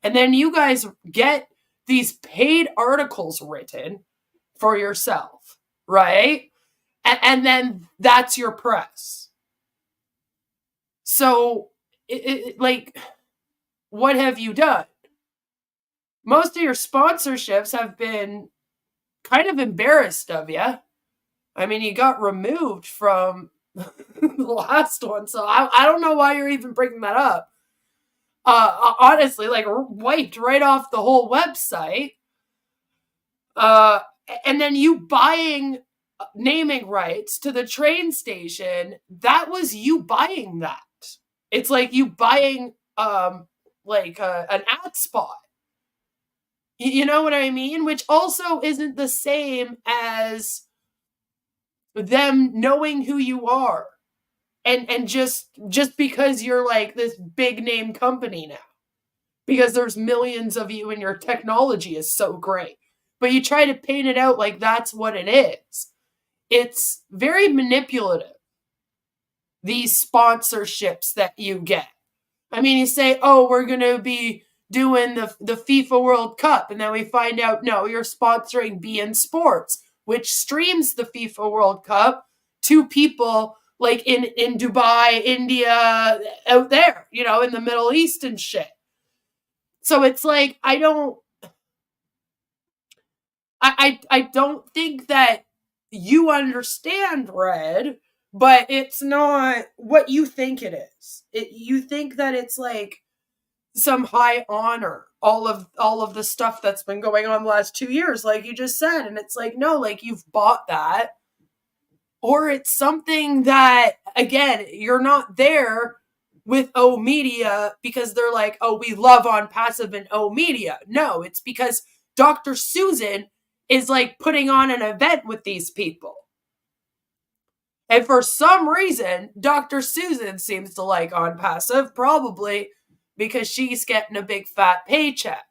Speaker 7: And then you guys get these paid articles written for yourself, right? And then that's your press. So, like, what have you done? Most of your sponsorships have been kind of embarrassed of you. I mean, you got removed from the last one, so I don't know why you're even bringing that up. Honestly, like, wiped right off the whole website. And then you buying naming rights to the train station, that was you buying that. It's like you buying an ad spot. You know what I mean? Which also isn't the same as them knowing who you are. And just because you're like this big name company now. Because there's millions of you and your technology is so great. But you try to paint it out like that's what it is. It's very manipulative, these sponsorships that you get. I mean, you say, oh, we're going to be doing the FIFA World Cup. And then we find out, no, you're sponsoring beIN Sports, which streams the FIFA World Cup to people like in Dubai, India, out there, you know, in the Middle East and shit. So it's like, I don't think that you understand Red, but it's not what you think it is. You think that it's like some high honor, all of the stuff that's been going on the last 2 years, like you just said. And it's like, no, like you've bought that. Or it's something that, again, you're not there with O Media because they're like, oh, we love Onpassive and O Media. No, it's because Dr. Susan is like putting on an event with these people. And for some reason, Dr. Susan seems to like Onpassive, probably because she's getting a big fat paycheck.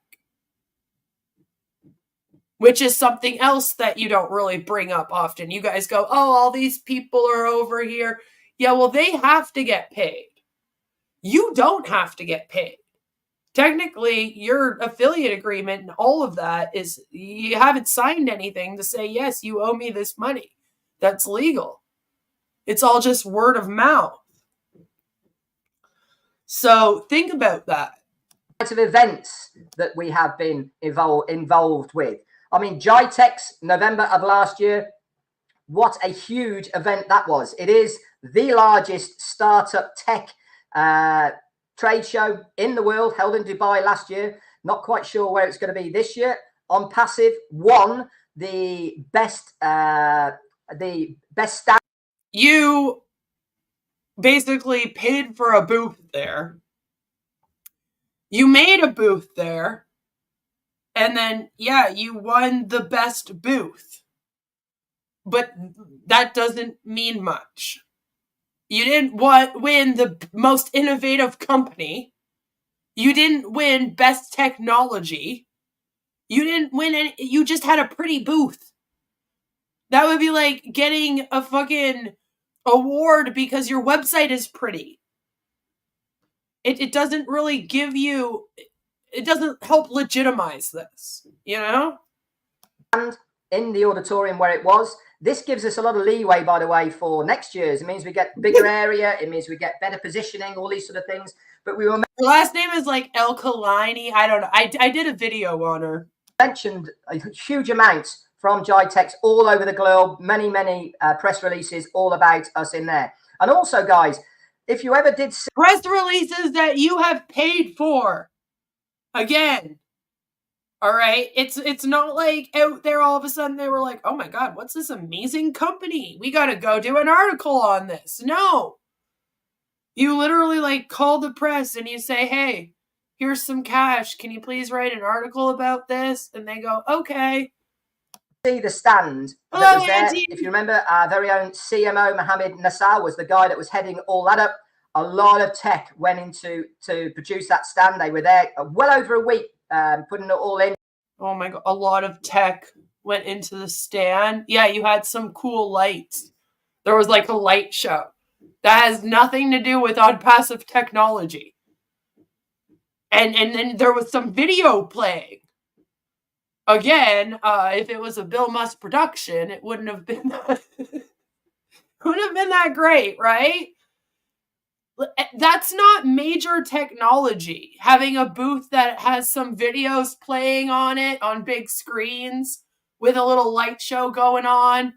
Speaker 7: Which is something else that you don't really bring up often. You guys go, oh, all these people are over here. Yeah, well, they have to get paid. You don't have to get paid. Technically, your affiliate agreement and all of that is, you haven't signed anything to say, yes, you owe me this money. That's legal. It's all just word of mouth. So think about that.
Speaker 15: Of events that we have been involved with. I mean, GITEX, November of last year, what a huge event that was. It is the largest startup tech trade show in the world, held in Dubai last year. Not quite sure where it's going to be this year. Onpassive won the best staff.
Speaker 7: You basically paid for a booth there. You made a booth there. And then, yeah, you won the best booth. But that doesn't mean much. You didn't win the most innovative company. You didn't win best technology. You didn't win any, you just had a pretty booth. That would be like getting a fucking award because your website is pretty. It doesn't really give you, it doesn't help legitimize this, you know?
Speaker 15: And in the auditorium where it was, this gives us a lot of leeway, by the way, for next year's. It means we get bigger area. It means we get better positioning, all these sort of things. But we were...
Speaker 7: Her last name is like El Kalini. I don't know. I did a video on her.
Speaker 15: Mentioned a huge amount from GITEX all over the globe. Many press releases all about us in there. And also, guys, if you ever did see
Speaker 7: press releases that you have paid for. Again. All right. It's not like out there all of a sudden they were like, oh my God, what's this amazing company? We got to go do an article on this. No. You literally like call the press and you say, hey, here's some cash. Can you please write an article about this? And they go, okay.
Speaker 15: See the stand that was there. If you remember, our very own CMO Mohammed Nassar was the guy that was heading all that up. A lot of tech went into to produce that stand. They were there well over a week, putting it all in.
Speaker 7: Oh my God, a lot of tech went into the stand. Yeah, you had some cool lights. There was like a light show. That has nothing to do with Onpassive technology. And then there was some video playing. Again, if it was a Bill Musk production, it wouldn't have been that great, right? That's not major technology. Having a booth that has some videos playing on it on big screens with a little light show going on.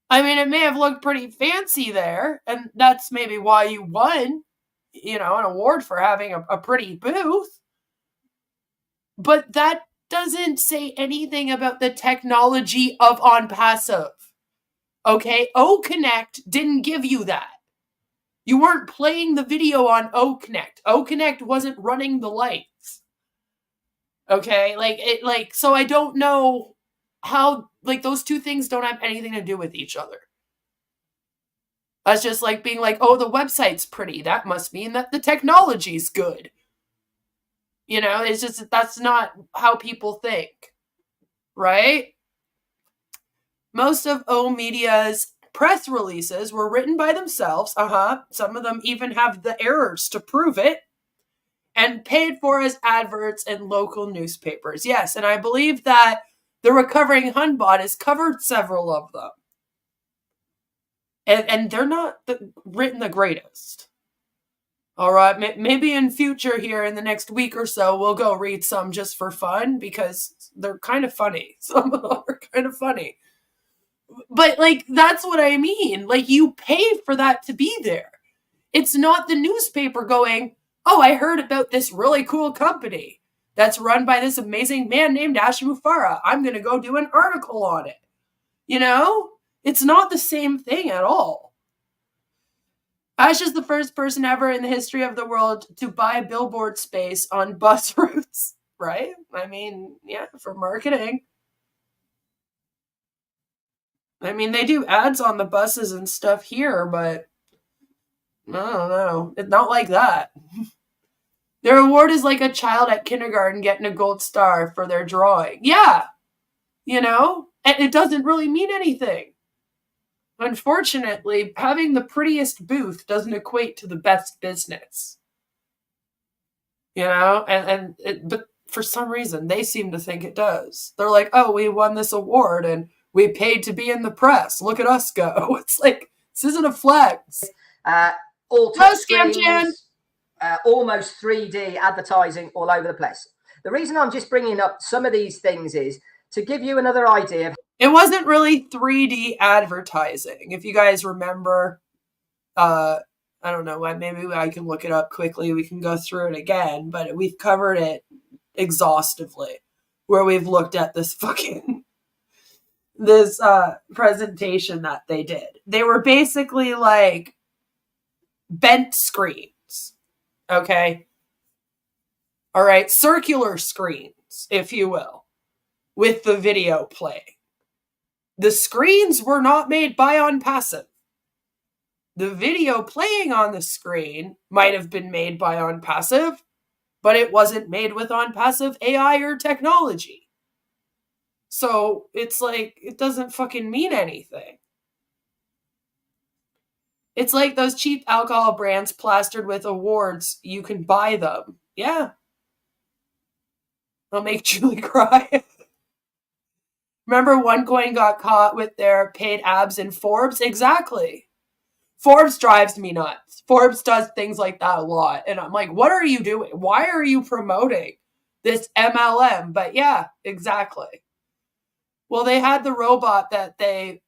Speaker 7: I mean, it may have looked pretty fancy there, and that's maybe why you won, an award for having a pretty booth. But that doesn't say anything about the technology of Onpassive. Okay? OConnect didn't give you that. You weren't playing the video on OConnect. OConnect wasn't running the lights. Okay? So I don't know how, those two things don't have anything to do with each other. That's just like being like, oh, the website's pretty. That must mean that the technology's good. It's just, that's not how people think. Right? Most of O Media's press releases were written by themselves. Some of them even have the errors to prove it. And paid for as adverts in local newspapers. Yes, and I believe that the Recovering Hunbot has covered several of them. And they're not written the greatest. All right, maybe in future here in the next week or so, we'll go read some just for fun because they're kind of funny. Some of them are kind of funny. But, that's what I mean. You pay for that to be there. It's not the newspaper going, oh, I heard about this really cool company that's run by this amazing man named Ash Mufareh. I'm going to go do an article on it. It's not the same thing at all. Ash is the first person ever in the history of the world to buy billboard space on bus routes, right? I mean, yeah, for marketing. I mean, they do ads on the buses and stuff here, but I don't know. It's not like that. Their award is like a child at kindergarten getting a gold star for their drawing. Yeah. And it doesn't really mean anything. Unfortunately, having the prettiest booth doesn't equate to the best business. But for some reason, they seem to think it does. They're like, oh, we won this award and we paid to be in the press. Look at us go. It's like, this isn't a flex.
Speaker 15: All touch screens, almost 3D advertising all over the place. The reason I'm just bringing up some of these things is to give you another idea of.
Speaker 7: It wasn't really 3D advertising. If you guys remember, I don't know, maybe I can look it up quickly. We can go through it again, but we've covered it exhaustively where we've looked at this presentation that they did. They were basically like bent screens. Okay. All right. Circular screens, if you will, with the video playing. The screens were not made by Onpassive. The video playing on the screen might have been made by Onpassive, but it wasn't made with Onpassive AI or technology. So it's like, it doesn't fucking mean anything. It's like those cheap alcohol brands plastered with awards. You can buy them. Yeah. They'll make Julie cry. Remember OneCoin got caught with their paid abs in Forbes? Exactly. Forbes drives me nuts. Forbes does things like that a lot. And I'm like, what are you doing? Why are you promoting this MLM? But yeah, exactly. Well, they had the robot that they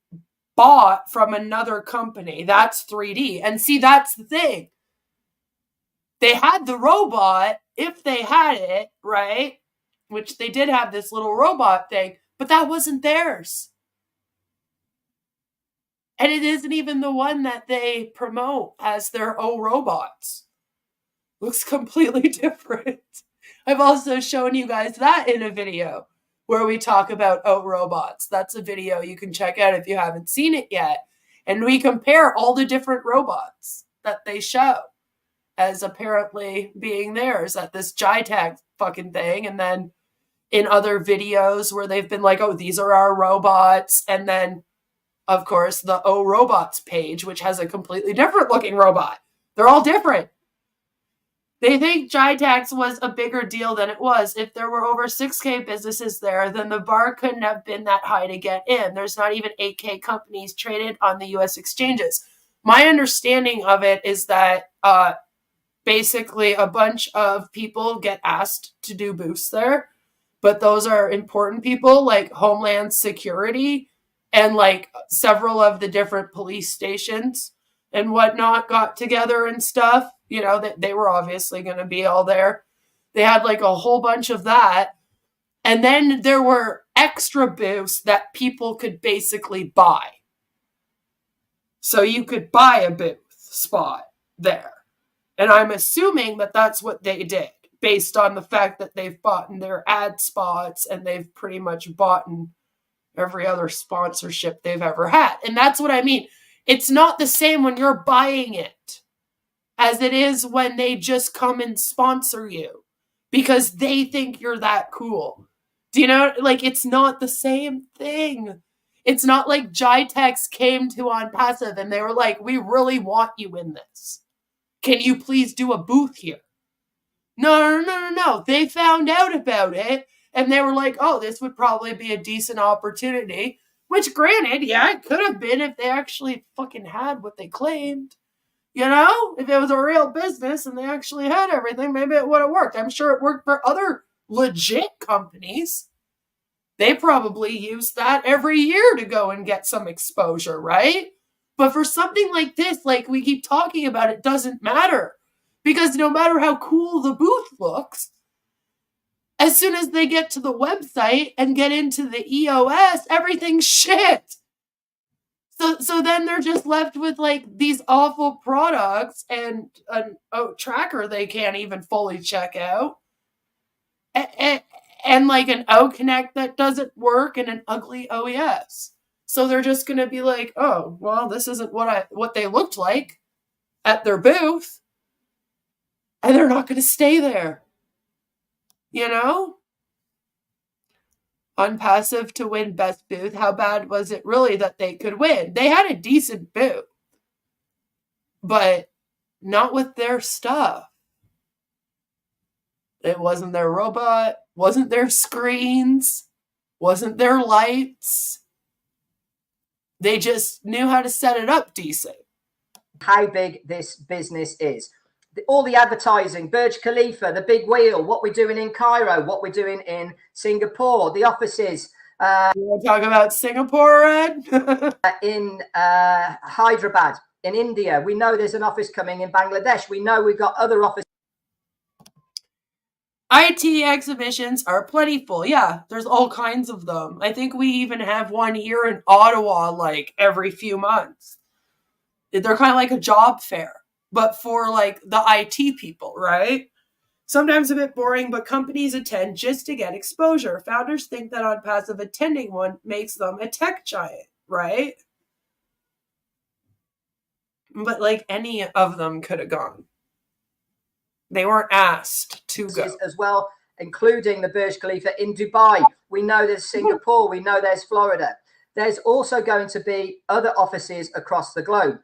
Speaker 7: bought from another company. That's 3D. And see, that's the thing. They had the robot, if they had it, right? Which they did have this little robot thing, but that wasn't theirs. And it isn't even the one that they promote as their own robots. Looks completely different. I've also shown you guys that in a video where we talk about robots. That's a video you can check out if you haven't seen it yet. And we compare all the different robots that they show as apparently being theirs at this JITAG fucking thing. And then in other videos where they've been like, oh, these are our robots. And then, of course, the robots page, which has a completely different looking robot. They're all different. They think JITAX was a bigger deal than it was. If there were over 6K businesses there, then the bar couldn't have been that high to get in. There's not even 8K companies traded on the US exchanges. My understanding of it is that basically a bunch of people get asked to do booths there, but those are important people like Homeland Security and like several of the different police stations and whatnot got together and stuff. You know, that they were obviously going to be all there. They had like a whole bunch of that. And then there were extra booths that people could basically buy. So you could buy a booth spot there. And I'm assuming that that's what they did based on the fact that they've bought in their ad spots and they've pretty much bought in every other sponsorship they've ever had. And that's what I mean. It's not the same when you're buying it as it is when they just come and sponsor you because they think you're that cool. Do you know? Like, it's not the same thing. It's not like JITEX came to Onpassive and they were like, we really want you in this. Can you please do a booth here? No. They found out about it and they were like, oh, this would probably be a decent opportunity. Which, granted, yeah, it could have been if they actually fucking had what they claimed. You know? If it was a real business and they actually had everything, maybe it would have worked. I'm sure it worked for other legit companies. They probably use that every year to go and get some exposure, right? But for something like this, like we keep talking about, it doesn't matter. Because no matter how cool the booth looks, as soon as they get to the website and get into the EOS, everything's shit. So then they're just left with like these awful products and an tracker they can't even fully check out. And like an O-Connect that doesn't work and an ugly OES. So they're just going to be like, oh, well, this isn't what they looked like at their booth. And they're not going to stay there. You know? Onpassive to win best booth. How bad was it really that they could win? They had a decent booth. But not with their stuff. It wasn't their robot. Wasn't their screens. Wasn't their lights. They just knew how to set it up decent.
Speaker 15: How big this business is. All the advertising, Burj Khalifa, the big wheel, what we're doing in Cairo, what we're doing in Singapore, the offices.
Speaker 7: You want to talk about Singapore, Ed?
Speaker 15: In Hyderabad, in India. We know there's an office coming in Bangladesh. We know we've got other offices.
Speaker 7: IT exhibitions are plentiful. Yeah, there's all kinds of them. I think we even have one here in Ottawa like every few months. They're kind of like a job fair, but for like the IT people, right? Sometimes a bit boring, but companies attend just to get exposure. Founders think that Onpassive attending one makes them a tech giant, right? But like any of them could have gone. They weren't asked to go.
Speaker 15: As well, including the Burj Khalifa in Dubai. We know there's Singapore. We know there's Florida. There's also going to be other offices across the globe.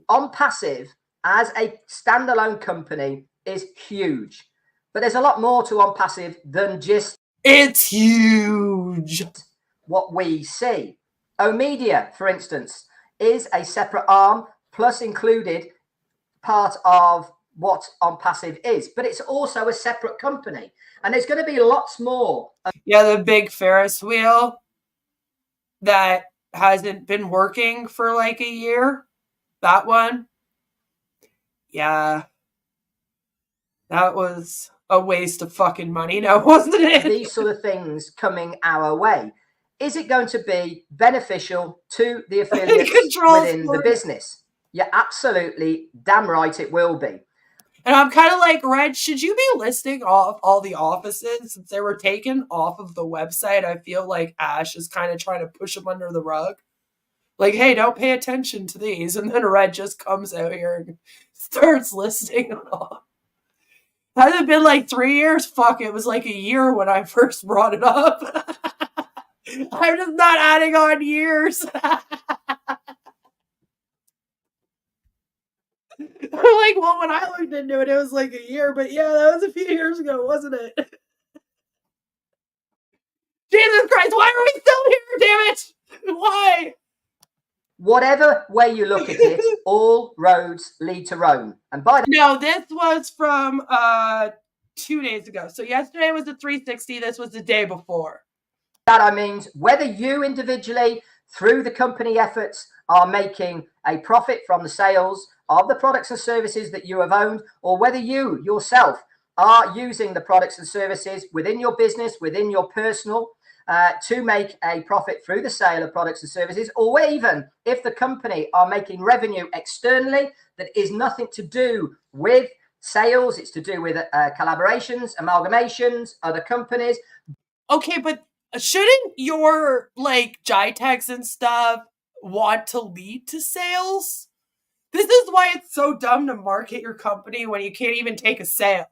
Speaker 15: Onpassive, as a standalone company, is huge. But there's a lot more to Onpassive than just...
Speaker 7: It's huge!
Speaker 15: What we see. Omedia, for instance, is a separate arm, plus included part of what Onpassive is, but it's also a separate company, and there's going to be lots more.
Speaker 7: Yeah, the big Ferris wheel that hasn't been working for like a year. That one. Yeah. That was a waste of fucking money now, wasn't it?
Speaker 15: These sort of things coming our way. Is it going to be beneficial to the affiliates within the business? You're absolutely damn right it will be.
Speaker 7: And I'm kind of like, Red, should you be listing off all the offices since they were taken off of the website? I feel like Ash is kind of trying to push them under the rug. Like, hey, don't pay attention to these. And then Red just comes out here and starts listing them all. Has it been like 3 years? Fuck, it was like a year when I first brought it up. I'm just not adding on years. I'm like, well, when I looked into it, it was like a year, but yeah, that was a few years ago, wasn't it? Jesus Christ, why are we still here, damn it? Why?
Speaker 15: Whatever way you look at it, all roads lead to Rome. And by
Speaker 7: No, this was from 2 days ago. So yesterday was the 360, this was the day before.
Speaker 15: That I mean, whether you individually, through the company efforts, are making a profit from the sales of the products and services that you have owned, or whether you yourself are using the products and services within your business, within your personal, to make a profit through the sale of products and services, or even if the company are making revenue externally that is nothing to do with sales, it's to do with collaborations, amalgamations, other companies.
Speaker 7: Okay, but shouldn't your like GITEX and stuff want to lead to sales? This is why it's so dumb to market your company when you can't even take a sale.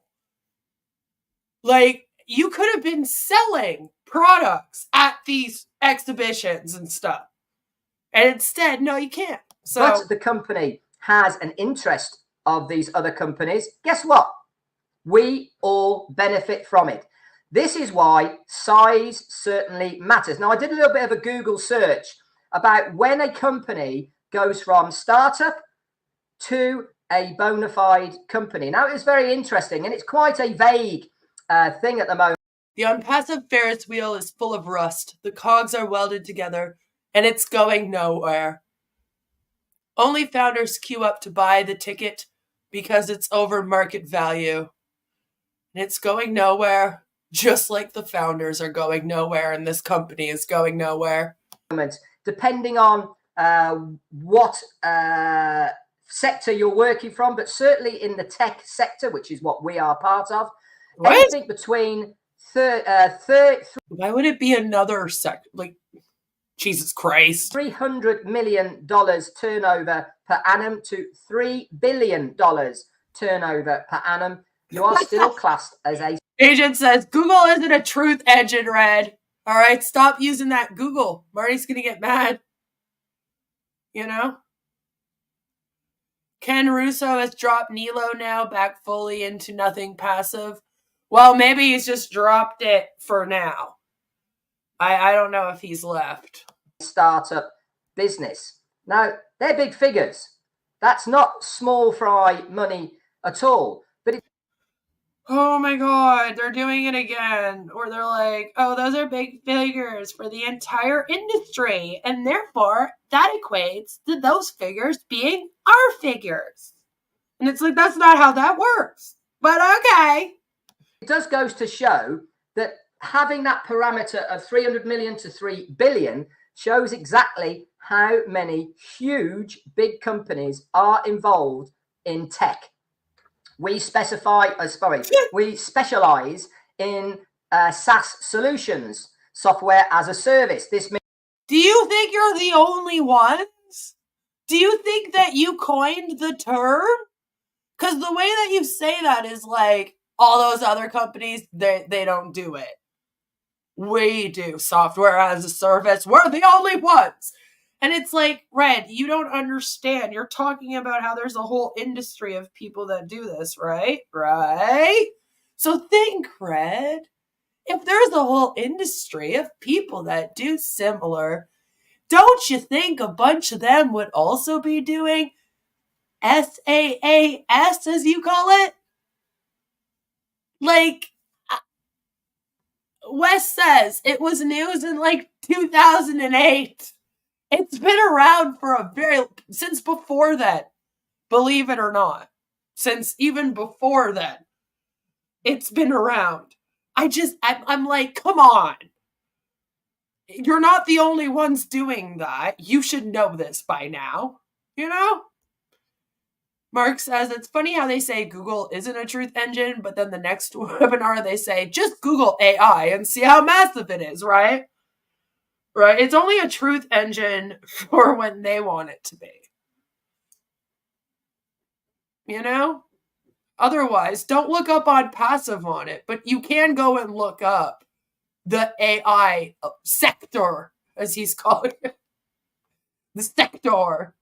Speaker 7: Like, you could have been selling products at these exhibitions and stuff. And instead, no, you can't. So,
Speaker 15: but the company has an interest of these other companies. Guess what? We all benefit from it. This is why size certainly matters. Now, I did a little bit of a Google search about when a company goes from startup to a bona fide company. Now, it's very interesting, and it's quite a vague thing at the moment.
Speaker 7: The Onpassive Ferris wheel is full of rust. The cogs are welded together, and it's going nowhere. Only founders queue up to buy the ticket because it's over market value. And it's going nowhere, just like the founders are going nowhere, and this company is going nowhere.
Speaker 15: Depending on what sector you're working from, but certainly in the tech sector, which is what we are part of, anything between
Speaker 7: why would it be another sector? Like, Jesus Christ.
Speaker 15: $300 million turnover per annum to $3 billion turnover per annum. You are still classed as a...
Speaker 7: Agent says, Google isn't a truth engine, Red. All right, stop using that Google. Marty's going to get mad. You know? Ken Russo has dropped Nilo now back fully into nothing passive. Well, maybe he's just dropped it for now. I don't know if he's left.
Speaker 15: Startup business. Now, they're big figures. That's not small fry money at all. But it...
Speaker 7: Oh my God, they're doing it again. Or they're like, oh, those are big figures for the entire industry. And therefore, that equates to those figures being our figures. And it's like, that's not how that works. But okay.
Speaker 15: It does goes to show that having that parameter of 300 million to 3 billion shows exactly how many huge big companies are involved in tech. We we specialize in SaaS solutions, software as a service. This means...
Speaker 7: Do you think you're the only ones? Do you think that you coined the term? Because the way that you say that is like, all those other companies, they don't do it. We do software as a service. We're the only ones. And it's like, Red, you don't understand. You're talking about how there's a whole industry of people that do this, right? Right? So think, Red. If there's a whole industry of people that do similar, don't you think a bunch of them would also be doing SaaS, as you call it? Like, Wes says it was news in like 2008. It's been around for since before then, believe it or not. Since even before then, it's been around. I'm like, come on. You're not the only ones doing that. You should know this by now, you know? Mark says, it's funny how they say Google isn't a truth engine, but then the next webinar they say, just Google AI and see how massive it is, right? Right? It's only a truth engine for when they want it to be. You know? Otherwise, don't look up Onpassive on it, but you can go and look up the AI sector, as he's calling it. The sector.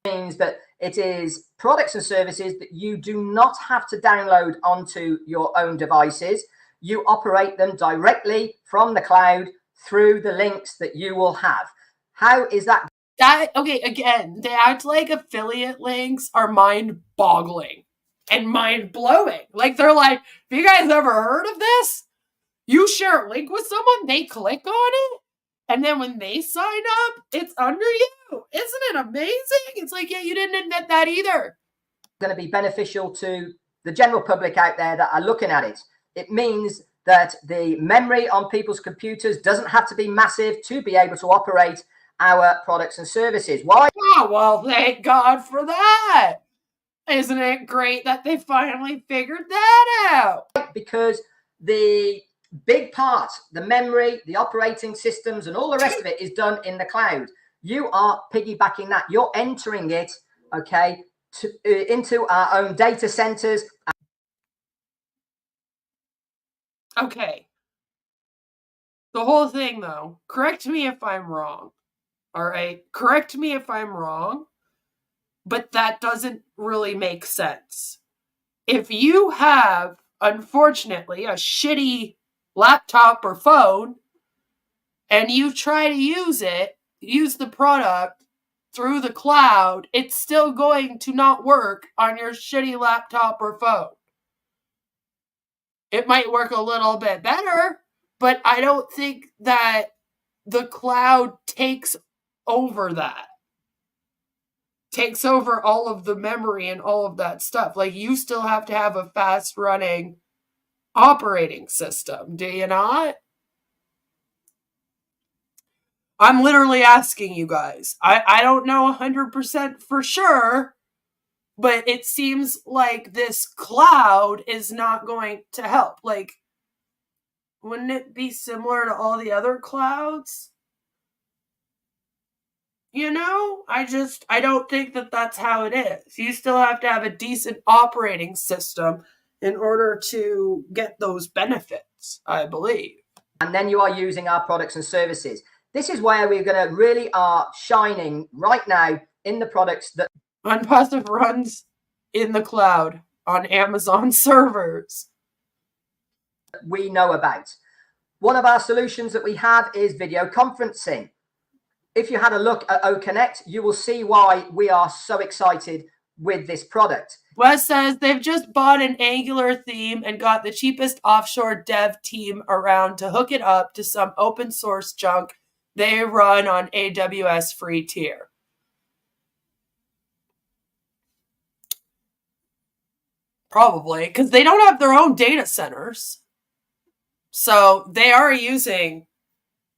Speaker 15: Means that it is products and services that you do not have to download onto your own devices. You operate them directly from the cloud through the links that you will have. How is that?
Speaker 7: Okay, again, they act like affiliate links are mind-boggling and mind-blowing. Like, they're like, have you guys ever heard of this? You share a link with someone, they click on it, and then when they sign up, it's under you. Isn't it amazing? It's like, yeah, you didn't invent that either.
Speaker 15: Going to be beneficial to the general public out there that are looking at it. It means that the memory on people's computers doesn't have to be massive to be able to operate our products and services. Why?
Speaker 7: Oh, well, thank God for that. Isn't it great that they finally figured that out?
Speaker 15: Because the big part, the memory, the operating systems, and all the rest of it is done in the cloud. You are piggybacking that. You're entering it, okay, into our own data centers.
Speaker 7: Okay. The whole thing, though, correct me if I'm wrong. All right? Correct me if I'm wrong, but that doesn't really make sense. If you have, unfortunately, a shitty laptop or phone, and you try to use the product through the cloud, it's still going to not work on your shitty laptop or phone. It might work a little bit better, but I don't think that the cloud takes over that. Takes over all of the memory and all of that stuff. Like, you still have to have a fast running operating system, do you not? I'm literally asking you guys. I don't know 100% for sure, but it seems like this cloud is not going to help. Like, wouldn't it be similar to all the other clouds? You know, I don't think that that's how it is. You still have to have a decent operating system in order to get those benefits, I believe.
Speaker 15: And then you are using our products and services. This is where we're going to really are shining right now in the products that
Speaker 7: Onpassive runs in the cloud on Amazon servers.
Speaker 15: We know about. One of our solutions that we have is video conferencing. If you had a look at OConnect, you will see why we are so excited with this product.
Speaker 7: Wes says they've just bought an Angular theme and got the cheapest offshore dev team around to hook it up to some open source junk they run on AWS free tier. Probably, because they don't have their own data centers. So they are using,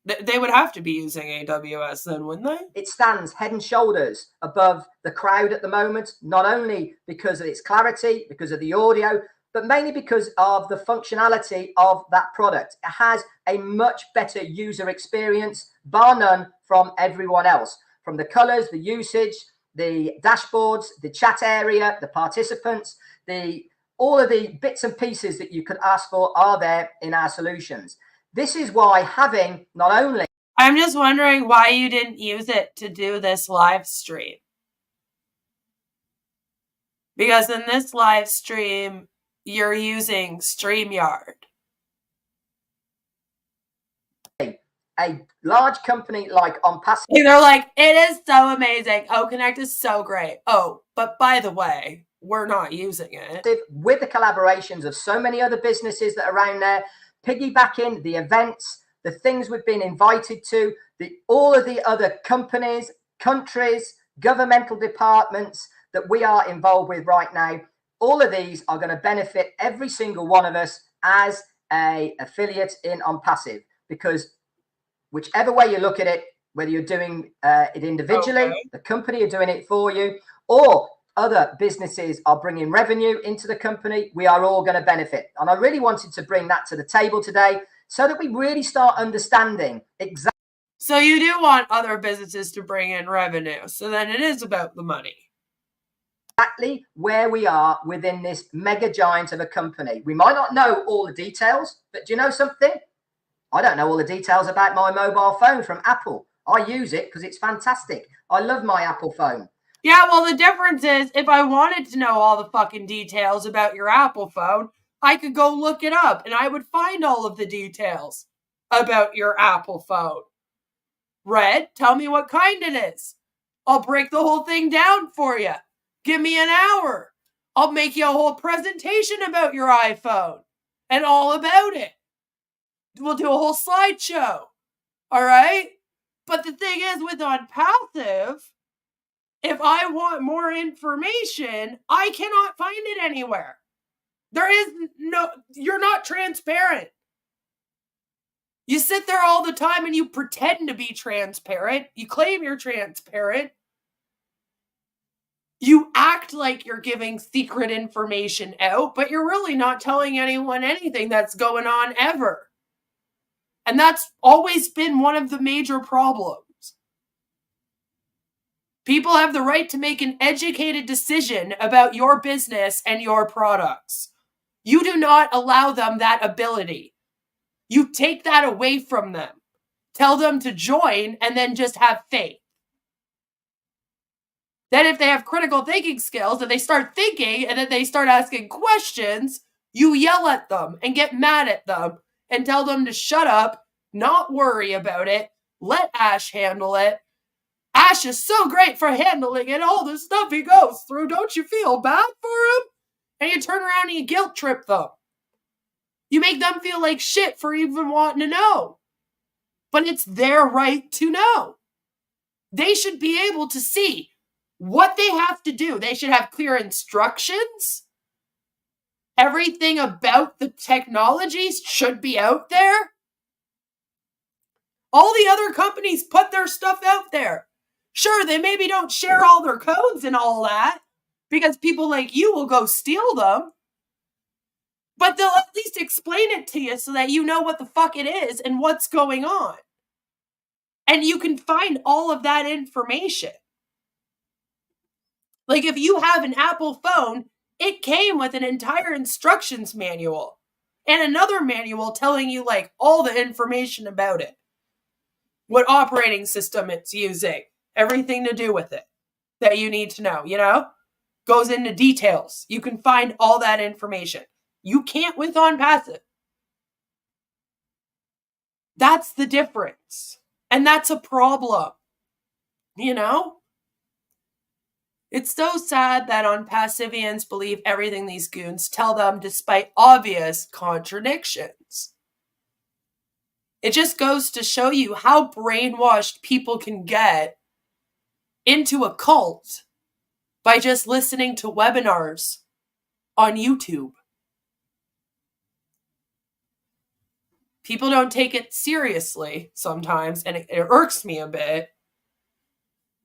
Speaker 7: they would have to be using AWS then, wouldn't they?
Speaker 15: It stands head and shoulders above the crowd at the moment, not only because of its clarity, because of the audio, but mainly because of the functionality of that product. It has a much better user experience, bar none, from everyone else. From the colors, the usage, the dashboards, the chat area, the participants, all of the bits and pieces that you could ask for are there in our solutions. This is why having not only...
Speaker 7: I'm just wondering why you didn't use it to do this live stream. Because in this live stream, you're using StreamYard.
Speaker 15: A large company like Onpassive.
Speaker 7: They're like, it is so amazing. OConnect is so great. Oh, but by the way, we're not using it.
Speaker 15: With the collaborations of so many other businesses that are around there, piggybacking the events, the things we've been invited to, all of the other companies, countries, governmental departments that we are involved with right now, all of these are going to benefit every single one of us as a affiliate in Onpassive, because whichever way you look at it, whether you're doing it individually, the company are doing it for you, or other businesses are bringing revenue into the company, we are all going to benefit. And I really wanted to bring that to the table today so that we really start understanding exactly.
Speaker 7: So you do want other businesses to bring in revenue. So then it is about the money.
Speaker 15: Exactly where we are within this mega giant of a company. We might not know all the details, but do you know something? I don't know all the details about my mobile phone from Apple. I use it because it's fantastic. I love my Apple phone.
Speaker 7: Yeah, well, the difference is if I wanted to know all the fucking details about your Apple phone, I could go look it up and I would find all of the details about your Apple phone. Red, tell me what kind it is. I'll break the whole thing down for you. Give me an hour. I'll make you a whole presentation about your iPhone and all about it. We'll do a whole slideshow. All right? But the thing is, with Onpassive, if I want more information, I cannot find it anywhere. There is no, you're not transparent. You sit there all the time and you pretend to be transparent. You claim you're transparent. You act like you're giving secret information out, but you're really not telling anyone anything that's going on ever. And that's always been one of the major problems. People have the right to make an educated decision about your business and your products. You do not allow them that ability. You take that away from them. Tell them to join and then just have faith. Then if they have critical thinking skills and they start thinking and then they start asking questions, you yell at them and get mad at them and tell them to shut up, not worry about it, let Ash handle it. Ash is so great for handling it, all the stuff he goes through. Don't you feel bad for him? And you turn around and you guilt trip them. You make them feel like shit for even wanting to know. But it's their right to know. They should be able to see what they have to do. They should have clear instructions. Everything about the technologies should be out there. All the other companies put their stuff out there. Sure, they maybe don't share all their codes and all that, because people like you will go steal them. But they'll at least explain it to you so that you know what the fuck it is and what's going on. And you can find all of that information. Like if you have an Apple phone, it came with an entire instructions manual and another manual telling you like all the information about it. What operating system it's using, everything to do with it that you need to know, you know? Goes into details. You can find all that information. You can't with Onpassive. That's the difference. And that's a problem. You know? It's so sad that Onpassivians believe everything these goons tell them despite obvious contradictions. It just goes to show you how brainwashed people can get into a cult by just listening to webinars on YouTube. People don't take it seriously sometimes, and it irks me a bit.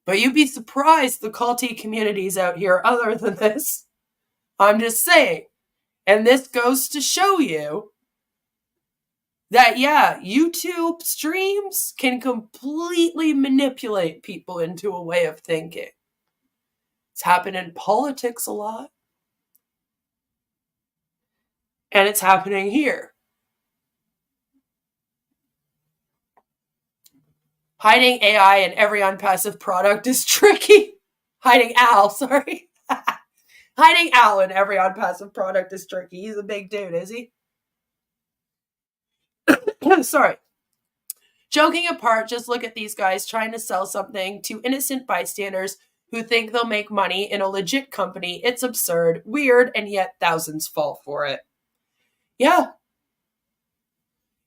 Speaker 7: But you'd be surprised the culty communities out here other than this. I'm just saying. And this goes to show you that, yeah, YouTube streams can completely manipulate people into a way of thinking. It's happened in politics a lot. And it's happening here. Hiding AI in every Onpassive product is tricky. Hiding Al in every Onpassive product is tricky. He's a big dude, is he? Sorry. Joking apart, just look at these guys trying to sell something to innocent bystanders who think they'll make money in a legit company. It's absurd, weird, and yet thousands fall for it. Yeah.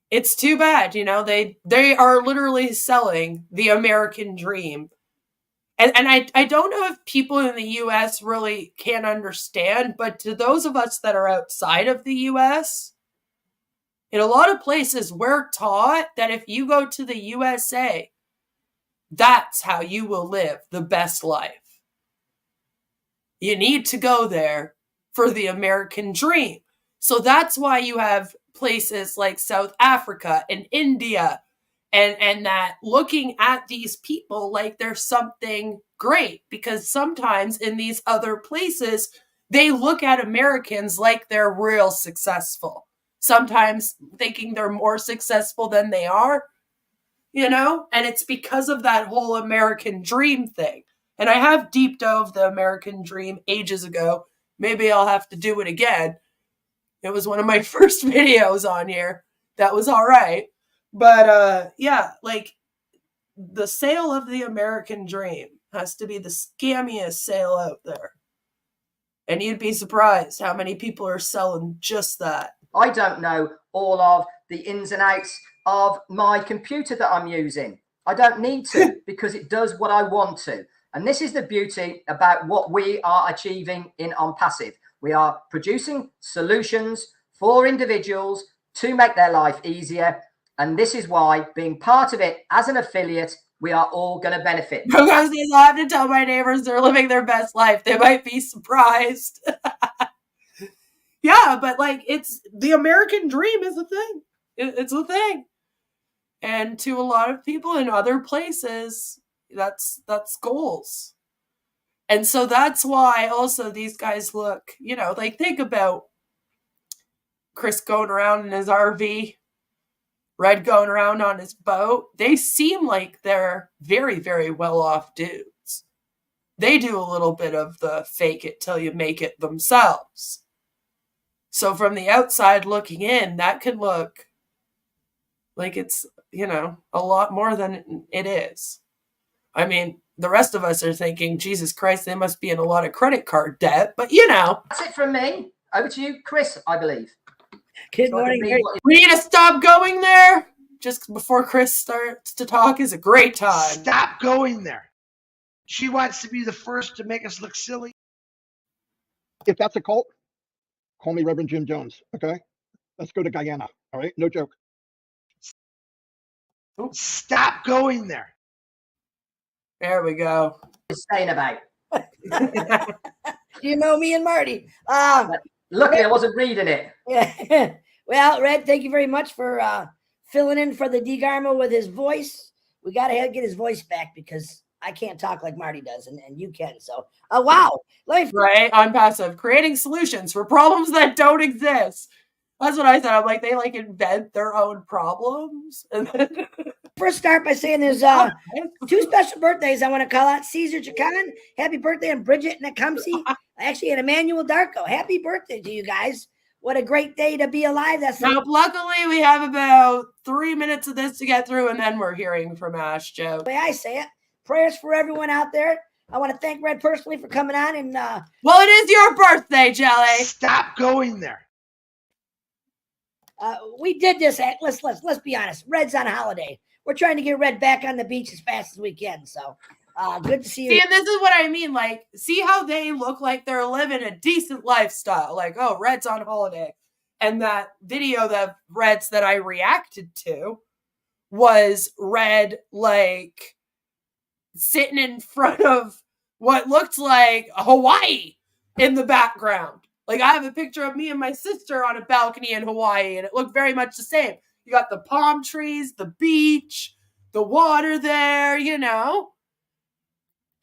Speaker 7: It's too bad, you know, they are literally selling the American dream. And I don't know if people in the US really can understand, but to those of us that are outside of the US, in a lot of places, we're taught that if you go to the USA, that's how you will live the best life. You need to go there for the American dream. So that's why you have places like South Africa and India and that looking at these people like there's something great, because sometimes in these other places, they look at Americans like they're real successful. Sometimes thinking they're more successful than they are, you know? And it's because of that whole American dream thing. And I have deep dove the American dream ages ago. Maybe I'll have to do it again. It was one of my first videos on here. That was all right. But yeah, like the sale of the American dream has to be the scammiest sale out there. And you'd be surprised how many people are selling just that.
Speaker 15: I don't know all of the ins and outs of my computer that I'm using. I don't need to because it does what I want to. And this is the beauty about what we are achieving in Onpassive. We are producing solutions for individuals to make their life easier. And this is why being part of it as an affiliate, we are all going to benefit.
Speaker 7: Because I have to tell my neighbors they're living their best life. They might be surprised. Yeah, but like it's the American dream is a thing. It's a thing. And to a lot of people in other places, that's goals. And so that's why also these guys look, you know, like think about Chris going around in his RV, Red going around on his boat. They seem like they're very, very well off dudes. They do a little bit of the fake it till you make it themselves. So from the outside looking in, that can look like it's, you know, a lot more than it is. I mean, the rest of us are thinking, Jesus Christ, they must be in a lot of credit card debt. But, you know.
Speaker 15: That's it from me. Over to you, Chris, I believe.
Speaker 10: Good morning.
Speaker 7: We need to stop going there. Just before Chris starts to talk is a great time.
Speaker 3: Stop going there. She wants to be the first to make us look silly.
Speaker 16: If that's a cult, call me Reverend Jim Jones, okay? Let's go to Guyana, all right? No joke.
Speaker 3: Stop going there.
Speaker 7: There we go.
Speaker 15: Saying about.
Speaker 10: You know me and Marty.
Speaker 15: Luckily, I wasn't reading it.
Speaker 10: Yeah. Well, Red, thank you very much for filling in for the DeGarmo with his voice. We got to get his voice back because I can't talk like Marty does, and you can. So, wow.
Speaker 7: Right, Onpassive, creating solutions for problems that don't exist. That's what I said. I'm like, they like invent their own problems. And then
Speaker 10: first start by saying there's two special birthdays I want to call out. Caesar Chacon, happy birthday, and Bridget Nakamsi. Actually, and Emmanuel Darko, happy birthday to you guys. What a great day to be alive. That's
Speaker 7: now, luckily, we have about 3 minutes of this to get through, and then we're hearing from Ash, Joe.
Speaker 10: The way I say it, prayers for everyone out there. I want to thank Red personally for coming on. And
Speaker 7: well, it is your birthday, Jelly.
Speaker 3: Stop going there.
Speaker 10: We did this at, let's be honest, Red's on holiday. We're trying to get Red back on the beach as fast as we can. So good to see you.
Speaker 7: See, and this is what I mean. Like, see how they look like they're living a decent lifestyle. Like, oh, Red's on holiday. And that video that Red's that I reacted to was Red, like, sitting in front of what looked like Hawaii in the background. Like, I have a picture of me and my sister on a balcony in Hawaii, and it looked very much the same. You got the palm trees, the beach, the water there, you know.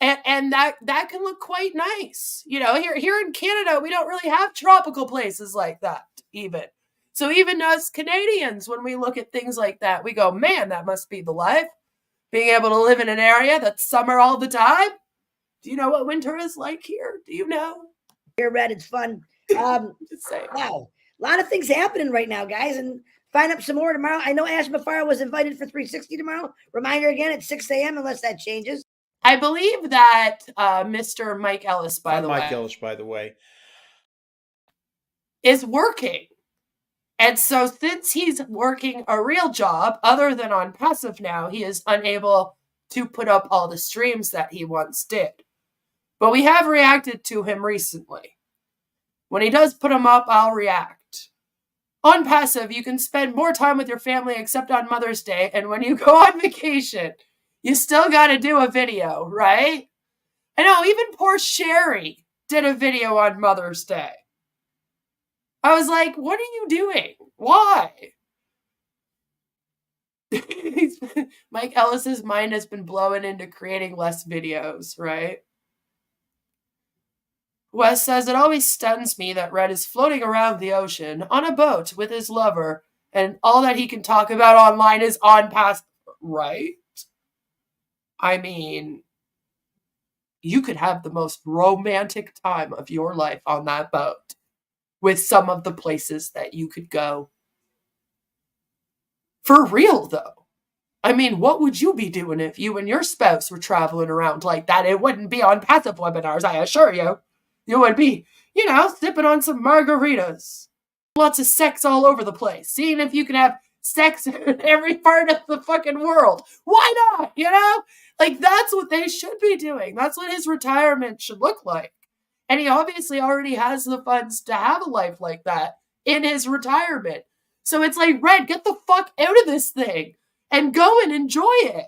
Speaker 7: And that can look quite nice. You know, here in Canada, we don't really have tropical places like that, even. So even us Canadians, when we look at things like that, we go, man, that must be the life. Being able to live in an area that's summer all the time. Do you know what winter is like here? Do you know?
Speaker 10: Here, Red, it's fun. Wow, a lot of things happening right now, guys, and find up some more tomorrow. I know Ash Mufareh was invited for 360 tomorrow. Reminder again at 6 a.m. unless that changes.
Speaker 7: I believe that Mr. Mike Ellis, by the way,
Speaker 12: is working.
Speaker 7: And so since he's working a real job other than Onpassive now, he is unable to put up all the streams that he once did. But we have reacted to him recently. When he does put them up, I'll react. Onpassive, you can spend more time with your family except on Mother's Day, and when you go on vacation, you still got to do a video, right? I know, even poor Sherry did a video on Mother's Day. I was like, what are you doing? Why? Mike Ellis's mind has been blowing into creating less videos, right? Wes says, it always stuns me that Red is floating around the ocean on a boat with his lover, and all that he can talk about online is Onpassive, right? I mean, you could have the most romantic time of your life on that boat with some of the places that you could go. For real, though. I mean, what would you be doing if you and your spouse were traveling around like that? It wouldn't be Onpassive webinars, I assure you. You would be, sipping on some margaritas. Lots of sex all over the place. Seeing if you can have sex in every part of the fucking world. Why not? Like, that's what they should be doing. That's what his retirement should look like. And he obviously already has the funds to have a life like that in his retirement. So it's like, Red, get the fuck out of this thing and go and enjoy it.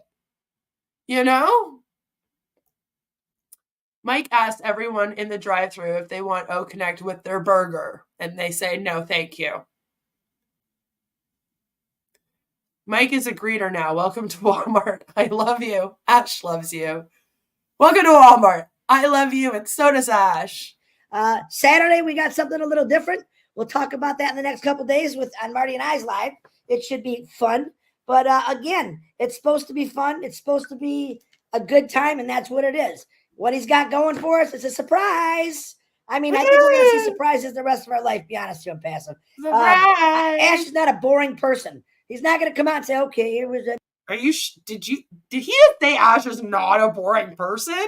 Speaker 7: Mike asked everyone in the drive-thru if they want O-Connect with their burger, and they say, no, thank you. Mike is a greeter now. Welcome to Walmart. I love you. Ash loves you. Welcome to Walmart. I love you, and so does Ash.
Speaker 10: Saturday, we got something a little different. We'll talk about that in the next couple days on Marty and I's live. It should be fun. But again, it's supposed to be fun. It's supposed to be a good time, and that's what it is. What he's got going for us is a surprise. I mean, I think we're going to see surprises the rest of our life, be honest, Joe Passive. Ash is not a boring person. He's not going to come out and say, okay, here was a...
Speaker 7: Did he just say Ash is not a boring person?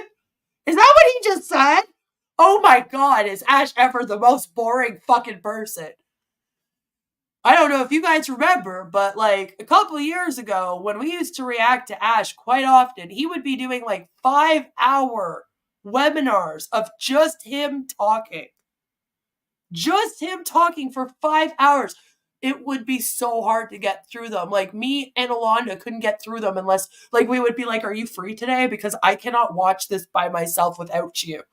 Speaker 7: Is that what he just said? Oh my God, is Ash ever the most boring fucking person? I don't know if you guys remember, but like a couple of years ago, when we used to react to Ash quite often, he would be doing like 5-hour webinars of just him talking. Just him talking for 5 hours. It would be so hard to get through them. Like, me and Alonda couldn't get through them unless, like, we would be like, are you free today? Because I cannot watch this by myself without you.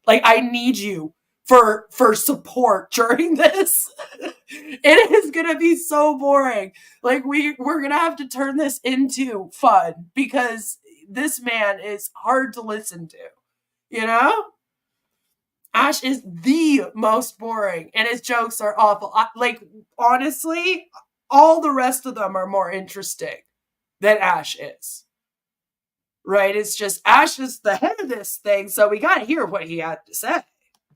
Speaker 7: Like, I need you for support during this. It is gonna be so boring. Like, we're gonna have to turn this into fun because this man is hard to listen to. Ash is the most boring, and his jokes are awful. Like, honestly, all the rest of them are more interesting than Ash is. Right? It's just Ash is the head of this thing, so we gotta hear what he had to say.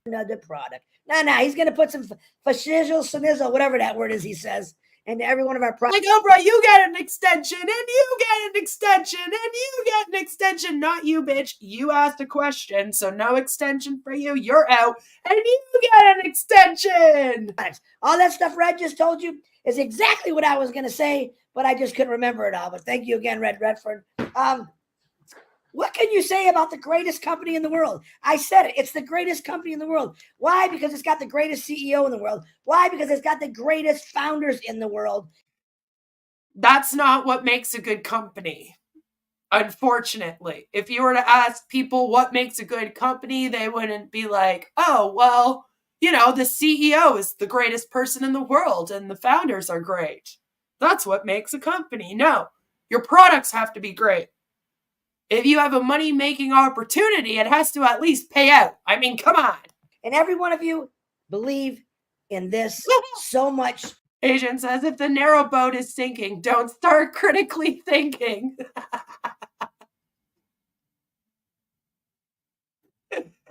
Speaker 10: Another product. No, he's going to put some fashizzle, snizzle, whatever that word is he says, into every one of our products.
Speaker 7: Like, Oprah, you get an extension, and you get an extension, and you get an extension. Not you, bitch. You asked a question, so no extension for you. You're out, and you get an extension.
Speaker 10: All that stuff Red just told you is exactly what I was going to say, but I just couldn't remember it all. But thank you again, Redfern. What can you say about the greatest company in the world? I said it. It's the greatest company in the world. Why? Because it's got the greatest CEO in the world. Why? Because it's got the greatest founders in the world.
Speaker 7: That's not what makes a good company. Unfortunately, if you were to ask people what makes a good company, they wouldn't be like, oh, well, the CEO is the greatest person in the world and the founders are great. That's what makes a company. No, your products have to be great. If you have a money-making opportunity, it has to at least pay out. I mean, come on.
Speaker 10: And every one of you believe in this so much.
Speaker 7: Asian says, if the narrow boat is sinking, don't start critically thinking.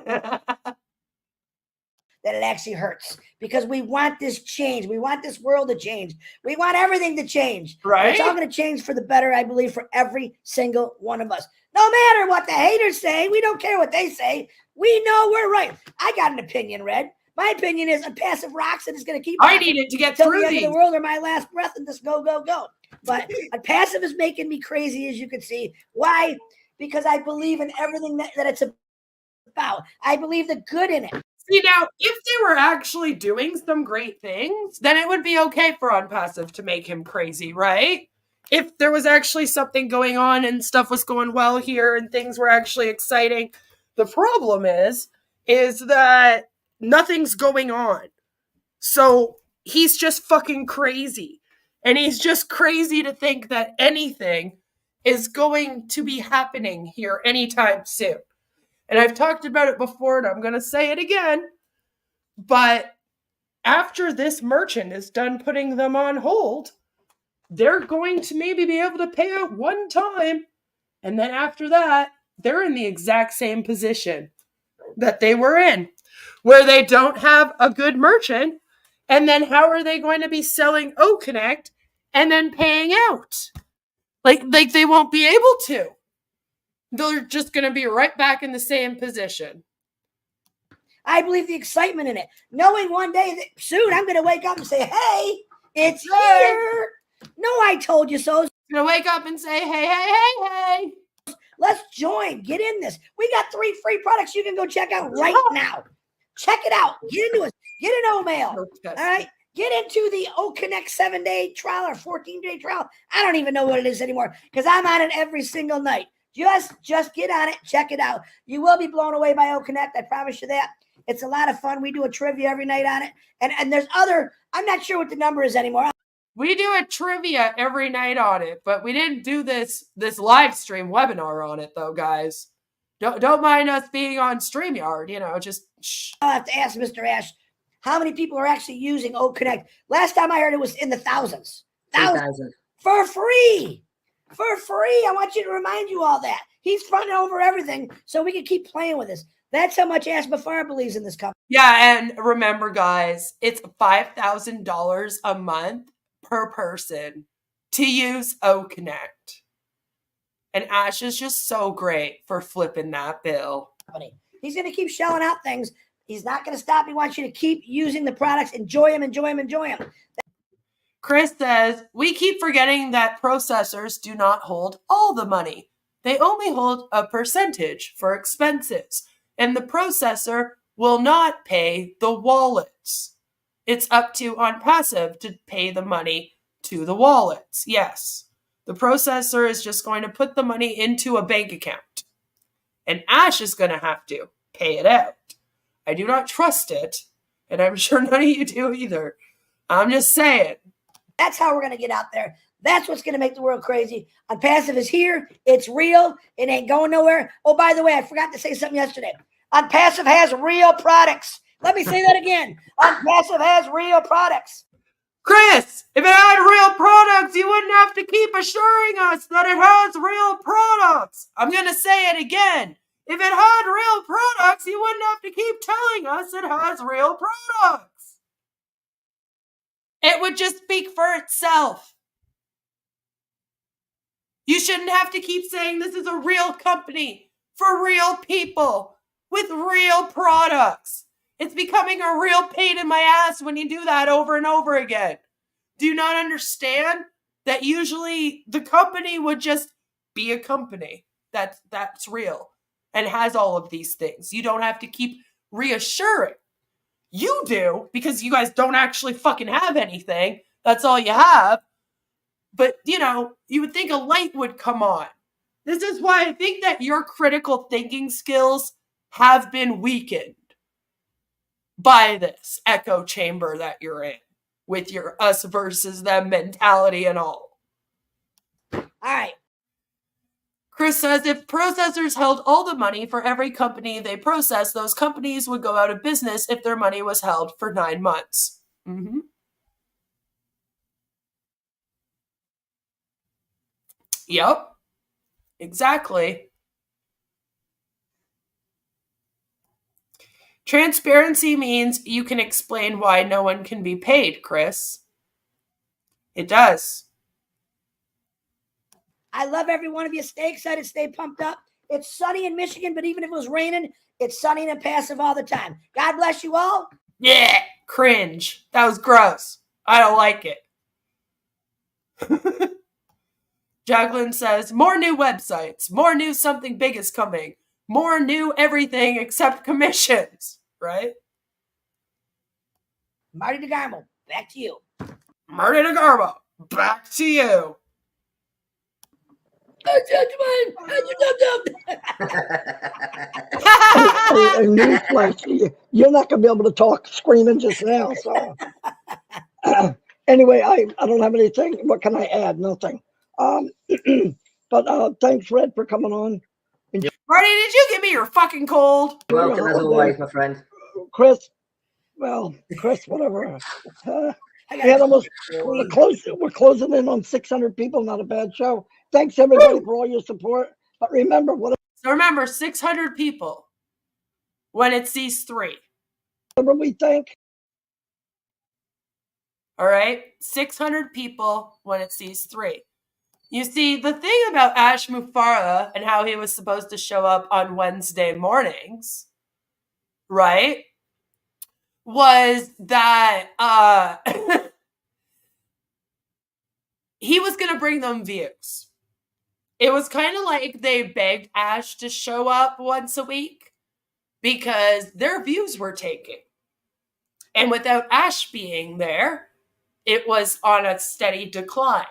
Speaker 10: That it actually hurts because we want this change. We want this world to change. We want everything to change.
Speaker 7: Right?
Speaker 10: It's all going to change for the better, I believe, for every single one of us. No matter what the haters say, we don't care what they say. We know we're right. I got an opinion, Red. My opinion is Onpassive rocks and it's going to keep.
Speaker 7: I need it to get
Speaker 10: until
Speaker 7: through
Speaker 10: the end of
Speaker 7: these.
Speaker 10: the world or my last breath and just go, go, go. But Onpassive is making me crazy, as you can see. Why? Because I believe in everything that it's about. I believe the good in it.
Speaker 7: See, now, if they were actually doing some great things, then it would be okay for Onpassive to make him crazy, right? If there was actually something going on and stuff was going well here and things were actually exciting. The problem is that nothing's going on. So he's just fucking crazy. And he's just crazy to think that anything is going to be happening here anytime soon. And I've talked about it before and I'm going to say it again. But after this merchant is done putting them on hold, they're going to maybe be able to pay out one time. And then after that, they're in the exact same position that they were in, where they don't have a good merchant. And then how are they going to be selling OConnect and then paying out? Like they won't be able to. They're just going to be right back in the same position.
Speaker 10: I believe the excitement in it. Knowing one day that soon I'm going to wake up and say, hey, it's here. No, I told you so.
Speaker 7: Going to wake up and say, hey, hey, hey, hey.
Speaker 10: Let's join. Get in this. We got 3 free products you can go check out right now. Check it out. Get into it. Get an O-mail. All right. Get into the OConnect 7-day trial or 14-day trial. I don't even know what it is anymore because I'm on it every single night. Just get on it. Check it out. You will be blown away by OConnect. I promise you that. It's a lot of fun. We do a trivia every night on it. And there's other, I'm not sure what the number is anymore.
Speaker 7: We do a trivia every night on it, but we didn't do this live stream webinar on it though, guys. Don't mind us being on StreamYard, just shh.
Speaker 10: I'll have to ask Mr. Ash how many people are actually using OConnect. Last time I heard it was in the thousands. Thousands. For free. For free. I want you to remind you all that. He's fronting over everything so we can keep playing with this. That's how much Ash Mufareh believes in this company.
Speaker 7: Yeah, and remember, guys, it's $5,000 a month per person to use OConnect. And Ash is just so great for flipping that bill.
Speaker 10: He's going to keep shelling out things. He's not going to stop. He wants you to keep using the products. Enjoy them, enjoy them, enjoy them.
Speaker 7: Chris says, we keep forgetting that processors do not hold all the money. They only hold a percentage for expenses. And the processor will not pay the wallets. It's up to Onpassive to pay the money to the wallets. Yes, the processor is just going to put the money into a bank account. And Ash is going to have to pay it out. I do not trust it. And I'm sure none of you do either. I'm just saying.
Speaker 10: That's how we're going to get out there. That's what's going to make the world crazy. Onpassive is here. It's real. It ain't going nowhere. Oh, by the way, I forgot to say something yesterday. Onpassive has real products. Let me say that again. Onpassive has real products.
Speaker 7: Chris, if it had real products, you wouldn't have to keep assuring us that it has real products. I'm going to say it again. If it had real products, you wouldn't have to keep telling us it has real products. It would just speak for itself. You shouldn't have to keep saying this is a real company for real people with real products. It's becoming a real pain in my ass when you do that over and over again. Do you not understand that usually the company would just be a company that's real and has all of these things? You don't have to keep reassuring. You do, because you guys don't actually fucking have anything. That's all you have. But, you would think a light would come on. This is why I think that your critical thinking skills have been weakened by this echo chamber that you're in with your us versus them mentality and all.
Speaker 10: All right.
Speaker 7: Chris says, if processors held all the money for every company they process, those companies would go out of business if their money was held for 9 months. Mm-hmm. Yep. Exactly. Transparency means you can explain why no one can be paid, Chris. It does.
Speaker 10: I love every one of you. Stay excited, stay pumped up. It's sunny in Michigan, but even if it was raining, it's sunny and Onpassive all the time. God bless you all.
Speaker 7: Yeah, cringe. That was gross. I don't like it. Jacqueline says, more new websites, more new something big is coming, more new everything except commissions, right?
Speaker 10: Marty DeGarmo, back to you.
Speaker 7: Marty DeGarmo, back to you.
Speaker 9: A newsflash, you're not going to be able to talk screaming just now. So anyway, I don't have anything. What can I add? Nothing. But thanks, Red, for coming on.
Speaker 7: Marty, did you give me your fucking cold?
Speaker 15: Welcome as always, my friend.
Speaker 9: Chris, whatever. We had almost, we're closing in on 600 people. Not a bad show. Thanks everybody for all your support. But remember,
Speaker 7: So remember, 600 people when it sees 3.
Speaker 9: whatever we think.
Speaker 7: All right, 600 people when it sees 3. You see, the thing about Ash Mufareh and how he was supposed to show up on Wednesday mornings, right, was that he was going to bring them views. It was kind of like they begged Ash to show up once a week because their views were taking. And without Ash being there, it was on a steady decline.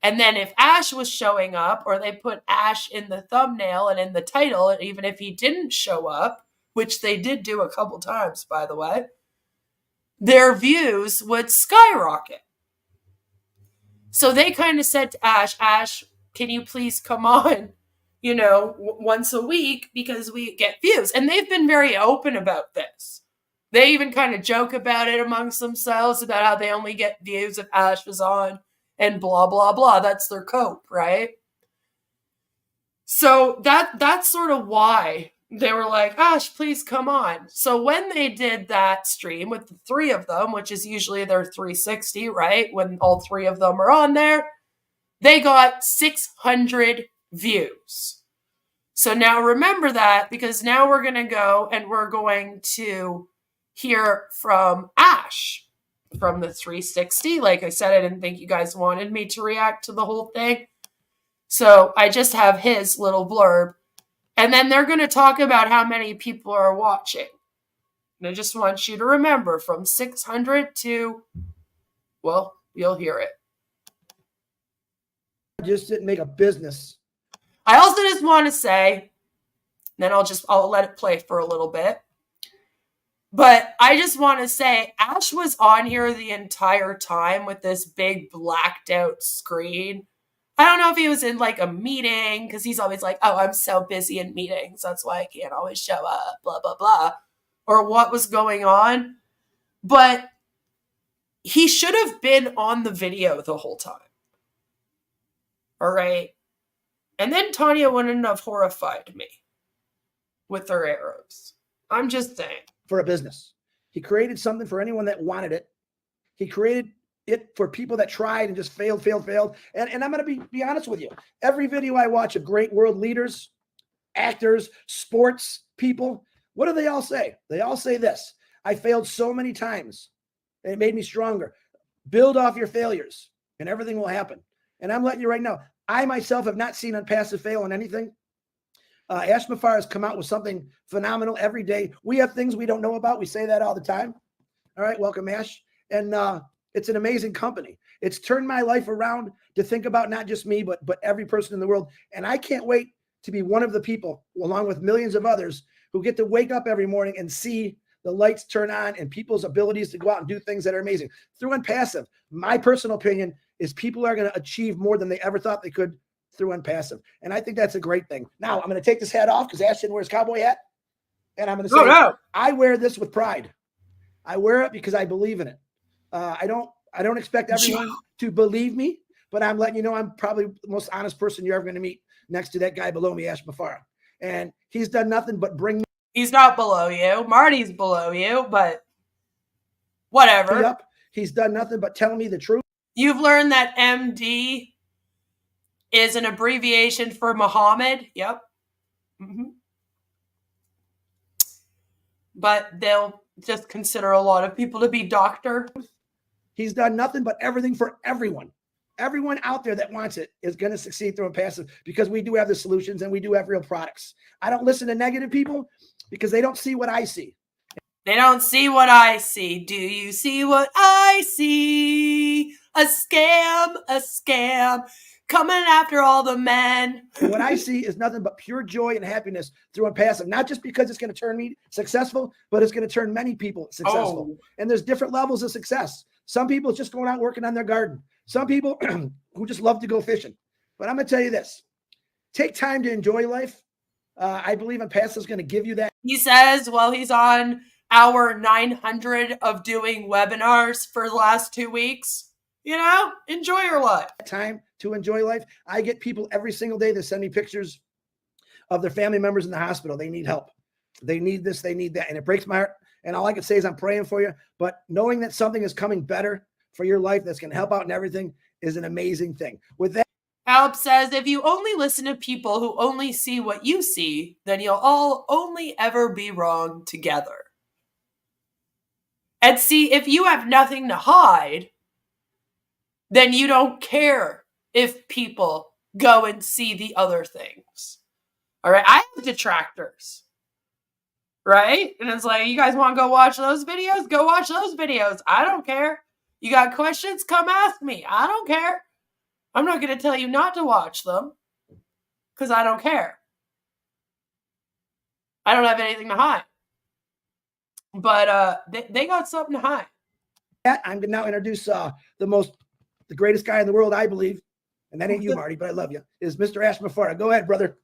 Speaker 7: And then if Ash was showing up, or they put Ash in the thumbnail and in the title, even if he didn't show up, which they did do a couple times, by the way, their views would skyrocket. So they kind of said to Ash, can you please come on, once a week because we get views? And they've been very open about this. They even kind of joke about it amongst themselves about how they only get views if Ash is on and blah, blah, blah. That's their cope, right? So that's sort of why they were like, Ash, please come on. So when they did that stream with the 3 of them, which is usually their 360, right? When all 3 of them are on there, they got 600 views. So now remember that, because now we're going to go and we're going to hear from Ash from the 360. Like I said, I didn't think you guys wanted me to react to the whole thing. So I just have his little blurb. And then they're going to talk about how many people are watching. And I just want you to remember, from 600 to, well, you'll hear it.
Speaker 17: Just didn't make a business.
Speaker 7: I also just want to say, then I'll let it play for a little bit. But I just want to say, Ash was on here the entire time with this big blacked out screen. I don't know if he was in like a meeting, because he's always like, oh, I'm so busy in meetings, that's why I can't always show up, blah, blah, blah. Or what was going on. But he should have been on the video the whole time. All right. And then Tanya wouldn't have horrified me with her arrows. I'm just saying.
Speaker 17: For a business. He created something for anyone that wanted it. He created it for people that tried and just failed. And I'm going to be honest with you. Every video I watch of great world leaders, actors, sports people, what do they all say? They all say this: I failed so many times and it made me stronger. Build off your failures and everything will happen. And I'm letting you right now, I myself have not seen Onpassive fail on anything. Ash Mufareh has come out with something phenomenal every day. We have things we don't know about. We say that all the time. All right, welcome, Ash. And it's an amazing company. It's turned my life around to think about not just me, but every person in the world. And I can't wait to be one of the people, along with millions of others, who get to wake up every morning and see the lights turn on and people's abilities to go out and do things that are amazing. Through Onpassive, my personal opinion is people are going to achieve more than they ever thought they could through Onpassive. And I think that's a great thing. Now, I'm going to take this hat off because Ash didn't wear his cowboy hat. And I'm going to say, I wear this with pride. I wear it because I believe in it. I don't expect everyone to believe me, but I'm letting you know I'm probably the most honest person you're ever going to meet, next to that guy below me, Ash Mufareh. And he's done nothing but bring me.
Speaker 7: He's not below you. Marty's below you, but whatever.
Speaker 17: He's done nothing but tell me the truth.
Speaker 7: You've learned that MD is an abbreviation for Muhammad. Yep. but they'll just consider a lot of people to be doctor.
Speaker 17: He's done nothing but everything for everyone. Everyone out there that wants it is going to succeed through Onpassive because we do have the solutions and we do have real products. I don't listen to negative people because they don't see what I see.
Speaker 7: They don't see what I see. Do you see what I see? A scam coming after all the men.
Speaker 17: And what I see is nothing but pure joy and happiness through Onpassive, not just because it's going to turn me successful, but it's going to turn many people successful. And there's different levels of success. Some people just going out working on their garden. Some people who just love to go fishing. But I'm going to tell you this. Take time to enjoy life. I believe Onpassive is going to give you that.
Speaker 7: He says, well, he's on hour 900 of doing webinars for the last 2 weeks. You know, enjoy your life.
Speaker 17: Time to enjoy life. I get people every single day that send me pictures of their family members in the hospital. They need help. They need this, they need that. And it breaks my heart. And all I can say is I'm praying for you. But knowing that something is coming better for your life that's going to help out and everything is an amazing thing. With that,
Speaker 7: Alp says, if you only listen to people who only see what you see, then you'll all only ever be wrong together. And see, if you have nothing to hide, then you don't care if people go and see the other things. All right. I have detractors. Right? And it's like, you guys want to go watch those videos? Go watch those videos. I don't care. You got questions? Come ask me. I don't care. I'm not going to tell you not to watch them because I don't care. I don't have anything to hide. But they got something to hide.
Speaker 17: I'm going to now introduce the greatest guy in the world, I believe, and that ain't you, Marty, but I love you, is Mr. Ash Mufareh. Go ahead, brother.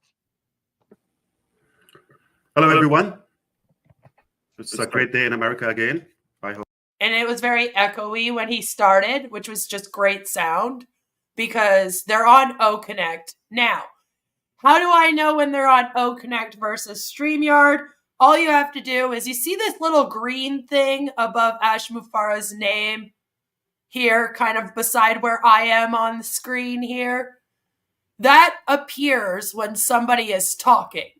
Speaker 4: Hello, everyone. It's a great day in America again. I hope.
Speaker 7: And it was very echoey when he started, which was just great sound because they're on O Connect. Now, how do I know when they're on O Connect versus StreamYard? All you have to do is you see this little green thing above Ash Mufareh's name here, kind of beside where I am on the screen here. That appears when somebody is talking.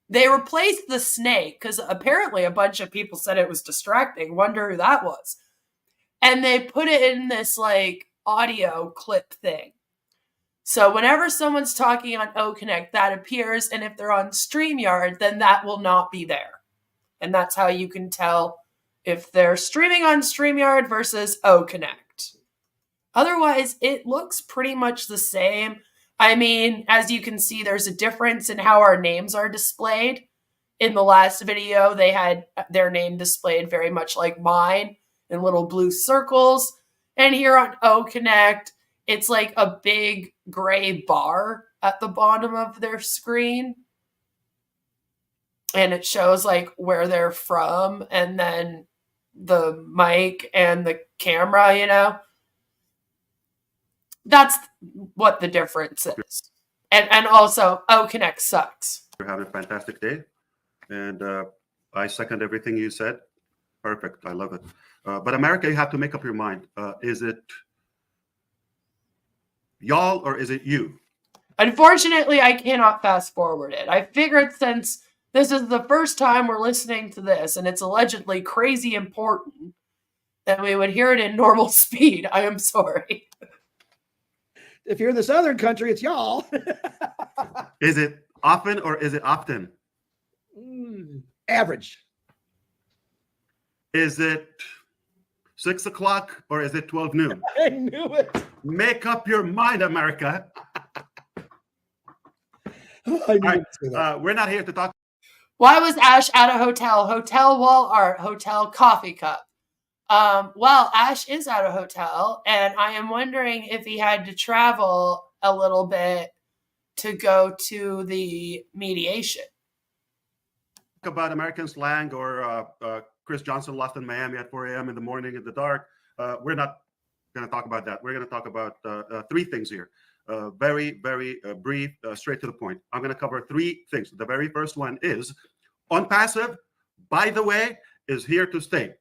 Speaker 7: They replaced the snake because apparently a bunch of people said it was distracting. Wonder who that was. And they put it in this like audio clip thing. So whenever someone's talking on O Connect, that appears. And if they're on StreamYard, then that will not be there. And that's how you can tell if they're streaming on StreamYard versus O Connect. Otherwise, it looks pretty much the same. I mean, as you can see, there's a difference in how our names are displayed. In the last video, they had their name displayed very much like mine in little blue circles. And here on O Connect, it's like a big gray bar at the bottom of their screen. And it shows like where they're from and then the mic and the camera, you know. That's what the difference is. And also, O Connect sucks.
Speaker 4: You're having a fantastic day. And I second everything you said. Perfect. I love it. But America, you have to make up your mind. Is it y'all or is it you?
Speaker 7: Unfortunately, I cannot fast forward it. I figured since this is the first time we're listening to this and it's allegedly crazy important that we would hear it in normal speed. I am sorry.
Speaker 17: If you're in the southern country, it's y'all.
Speaker 4: Is it often or is it often?
Speaker 17: Average.
Speaker 4: Is it 6 o'clock or is it 12 noon?
Speaker 17: I knew it.
Speaker 4: Make up your mind, America.
Speaker 17: I knew it.
Speaker 4: We're not here to talk.
Speaker 7: Why was Ash at a hotel? Hotel wall art, hotel coffee cup. Well, Ash is at a hotel, and I am wondering if he had to travel a little bit to go to the mediation.
Speaker 4: About American slang or Chris Johnson lost in Miami at 4 a.m. in the morning in the dark. We're not going to talk about that. We're going to talk about 3 things here. Very, very brief, straight to the point. I'm going to cover 3 things. The very first one is Onpassive, by the way, is here to stay.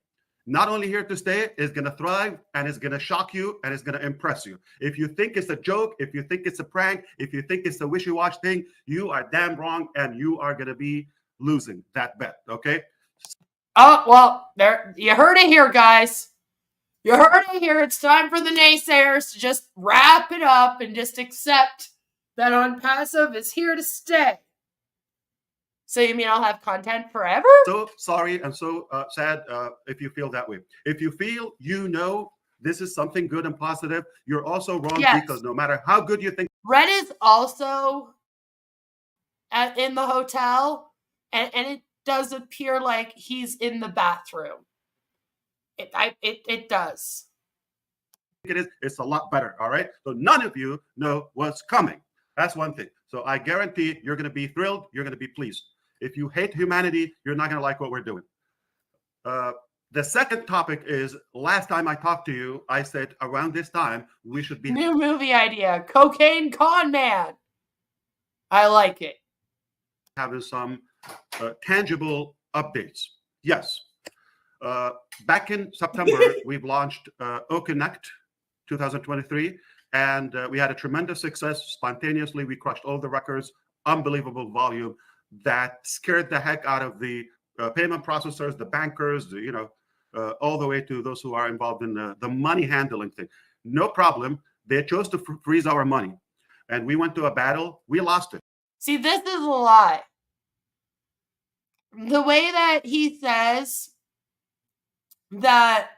Speaker 4: Not only here to stay, it's going to thrive and it's going to shock you and it's going to impress you. If you think it's a joke, if you think it's a prank, if you think it's a wishy-washy thing, you are damn wrong and you are going to be losing that bet, okay?
Speaker 7: Oh, well, there, you heard it here, guys. You heard it here. It's time for the naysayers to just wrap it up and just accept that Onpassive is here to stay. So you mean I'll have content forever?
Speaker 4: So sorry and so sad if you feel that way. If you feel this is something good and positive, you're also wrong,
Speaker 7: Yes.
Speaker 4: because no matter how good you think.
Speaker 7: Red is also in the hotel, and it does appear like he's in the bathroom. It does.
Speaker 4: It is. It's a lot better. All right. So none of you know what's coming. That's one thing. So I guarantee you're going to be thrilled. You're going to be pleased. If you hate humanity, you're not going to like what we're doing. The second topic is, last time I talked to you, I said around this time we should be
Speaker 7: New movie idea: Cocaine Con Man. I like it.
Speaker 4: having some tangible updates. Yes. Back in September, we've launched OConnect 2023, and we had a tremendous success. Spontaneously, we crushed all the records, unbelievable volume that scared the heck out of the payment processors, the bankers, all the way to those who are involved in the money handling thing. No problem. They chose to freeze our money, and we went to a battle. We lost it.
Speaker 7: See, this is a lie. The way that he says that,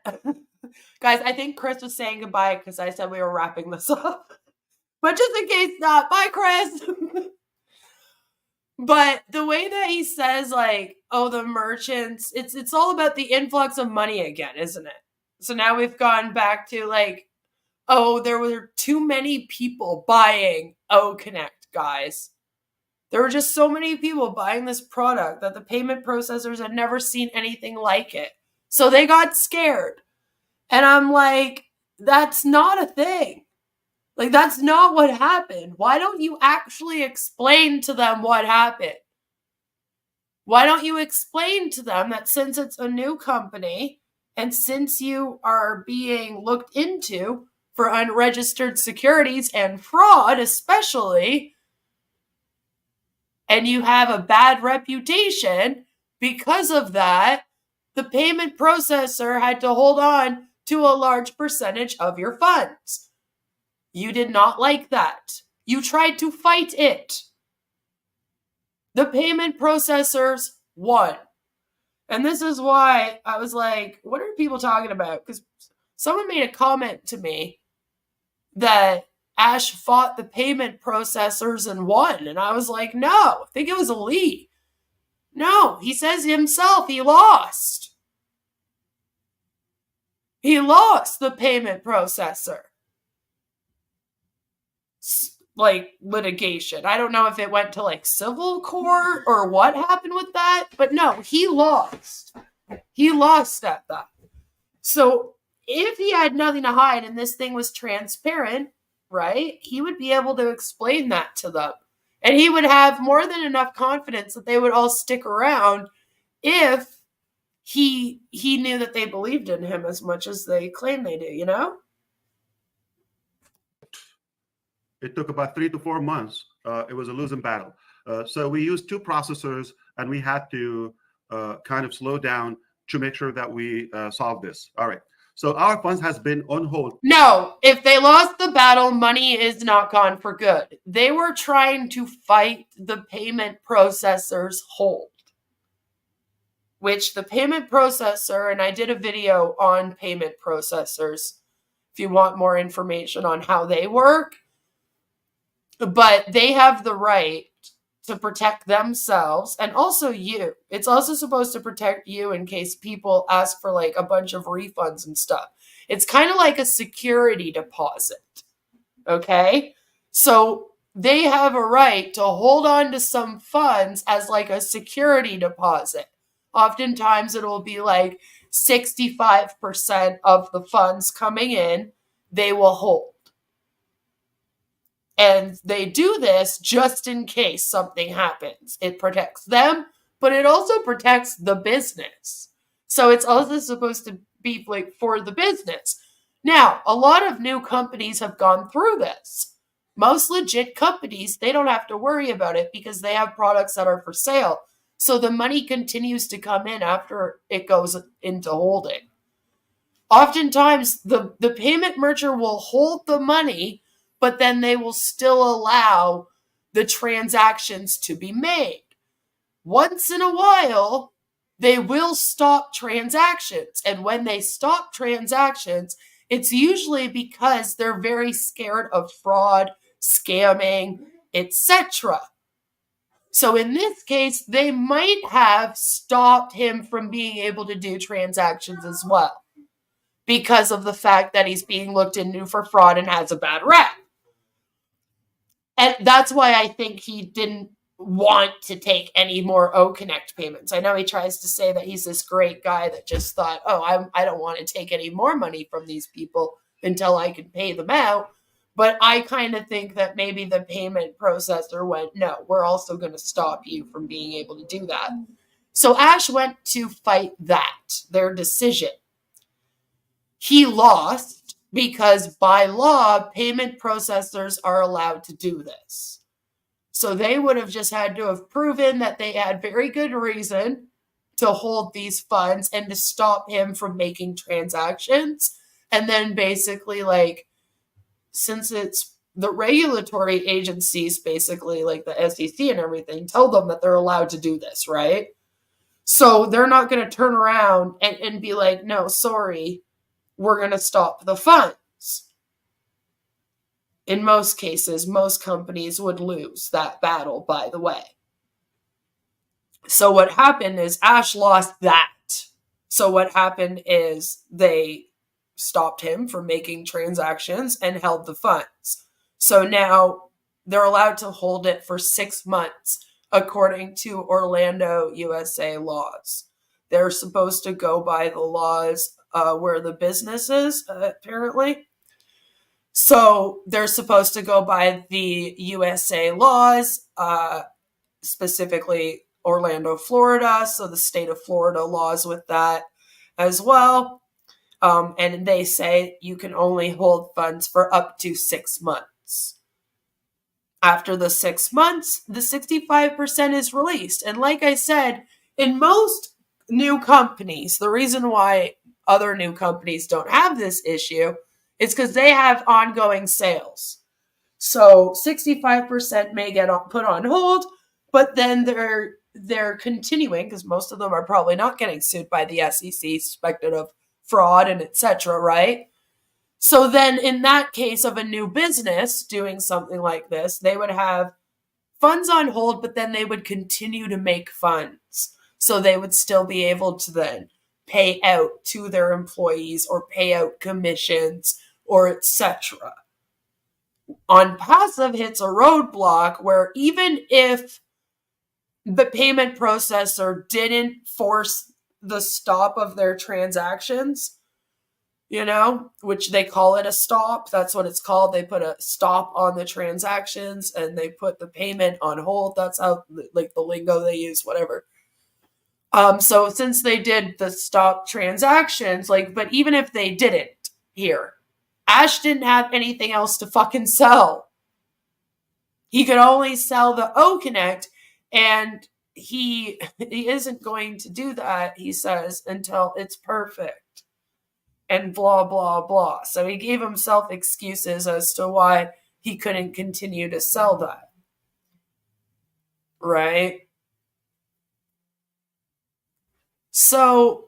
Speaker 7: guys, I think Chris was saying goodbye because I said we were wrapping this up. But just in case not, bye, Chris. But the way that he says, like, oh, the merchants, it's all about the influx of money again, isn't it? So now we've gone back to, like, oh, there were too many people buying OConnect, guys. There were just so many people buying this product that the payment processors had never seen anything like it. So they got scared. And I'm like, that's not a thing. Like, that's not what happened. Why don't you actually explain to them what happened? Why don't you explain to them that since it's a new company and since you are being looked into for unregistered securities and fraud especially, and you have a bad reputation because of that, the payment processor had to hold on to a large percentage of your funds. You did not like that. You tried to fight it. The payment processors won. And this is why I was like, what are people talking about? Because someone made a comment to me that Ash fought the payment processors and won. And I was like, no, I think it was Lee. No, he says himself he lost. He lost the payment processor. Like, litigation. I don't know if it went to, like, civil court or what happened with that. But no, he lost. He lost at that. So if he had nothing to hide and this thing was transparent, right, he would be able to explain that to them. And he would have more than enough confidence that they would all stick around if he knew that they believed in him as much as they claim they do, you know?
Speaker 4: It took about 3 to 4 months. It was a losing battle. So we used 2 processors, and we had to kind of slow down to make sure that we solve this. All right. So our funds has been on hold.
Speaker 7: No, if they lost the battle, money is not gone for good. They were trying to fight the payment processor's hold, which the payment processor, and I did a video on payment processors if you want more information on how they work, but they have the right to protect themselves and also you. It's also supposed to protect you in case people ask for like a bunch of refunds and stuff. It's kind of like a security deposit. Okay? So they have a right to hold on to some funds as like a security deposit. Oftentimes it'll be like 65% of the funds coming in, they will hold. And they do this just in case something happens. It protects them, but it also protects the business. So it's also supposed to be like for the business. Now, a lot of new companies have gone through this. Most legit companies, they don't have to worry about it because they have products that are for sale. So the money continues to come in after it goes into holding. Oftentimes, the payment merger will hold the money, but then they will still allow the transactions to be made. Once in a while, they will stop transactions. And when they stop transactions, it's usually because they're very scared of fraud, scamming, etc. So in this case, they might have stopped him from being able to do transactions as well, because of the fact that he's being looked into for fraud and has a bad rep. And that's why I think he didn't want to take any more O-Connect payments. I know he tries to say that he's this great guy that just thought, oh, I don't want to take any more money from these people until I can pay them out. But I kind of think that maybe the payment processor went, no, we're also going to stop you from being able to do that. So Ash went to fight that, their decision. He lost because by law, payment processors are allowed to do this. So they would have just had to have proven that they had very good reason to hold these funds and to stop him from making transactions. And then basically, like, since it's the regulatory agencies, basically like the SEC and everything, tell them that they're allowed to do this, right? So they're not going to turn around and be like, no, sorry, we're going to stop the funds. In most cases, most companies would lose that battle, by the way. So what happened is Ash lost that. So what happened is they stopped him from making transactions and held the funds. So now they're allowed to hold it for 6 months, according to Orlando, USA laws. They're supposed to go by the laws where the business is, apparently. So they're supposed to go by the USA laws, specifically Orlando, Florida. So the state of Florida laws with that as well. And they say you can only hold funds for up to 6 months. After the 6 months, the 65% is released. And like I said, in most new companies, the reason why other new companies don't have this issue is because they have ongoing sales. So 65% may get put on hold, but then they're continuing, because most of them are probably not getting sued by the SEC, suspected of fraud and etc., right? So then in that case of a new business doing something like this, they would have funds on hold, but then they would continue to make funds. So they would still be able to then pay out to their employees or pay out commissions or etc. Onpassive hits a roadblock where even if the payment processor didn't force the stop of their transactions, which they call it a stop. That's what it's called. They put a stop on the transactions and they put the payment on hold. That's how, like, the lingo they use, whatever. So since they did the stop transactions, but even if they didn't here, Ash didn't have anything else to fucking sell. He could only sell the O-Connect, and he isn't going to do that, he says, until it's perfect. And blah, blah, blah. So he gave himself excuses as to why he couldn't continue to sell that. Right? So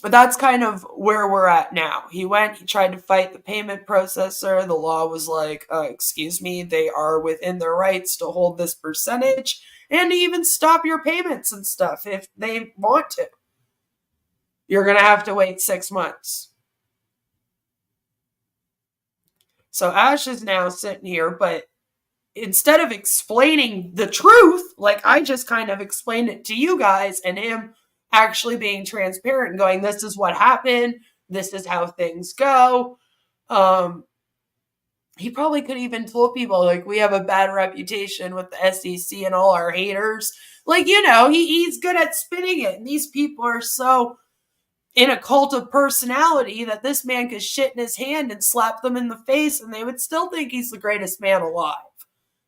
Speaker 7: that's kind of where we're at now. He tried to fight the payment processor. The law was like, excuse me, they are within their rights to hold this percentage and to even stop your payments and stuff if they want to. You're going to have to wait 6 months. So Ash is now sitting here, but instead of explaining the truth, like I just kind of explained it to you guys, and him actually being transparent and going, this is what happened, this is how things go. He probably could even told people, like, we have a bad reputation with the SEC and all our haters. Like, he's good at spinning it. And these people are so in a cult of personality that this man could shit in his hand and slap them in the face and they would still think he's the greatest man alive.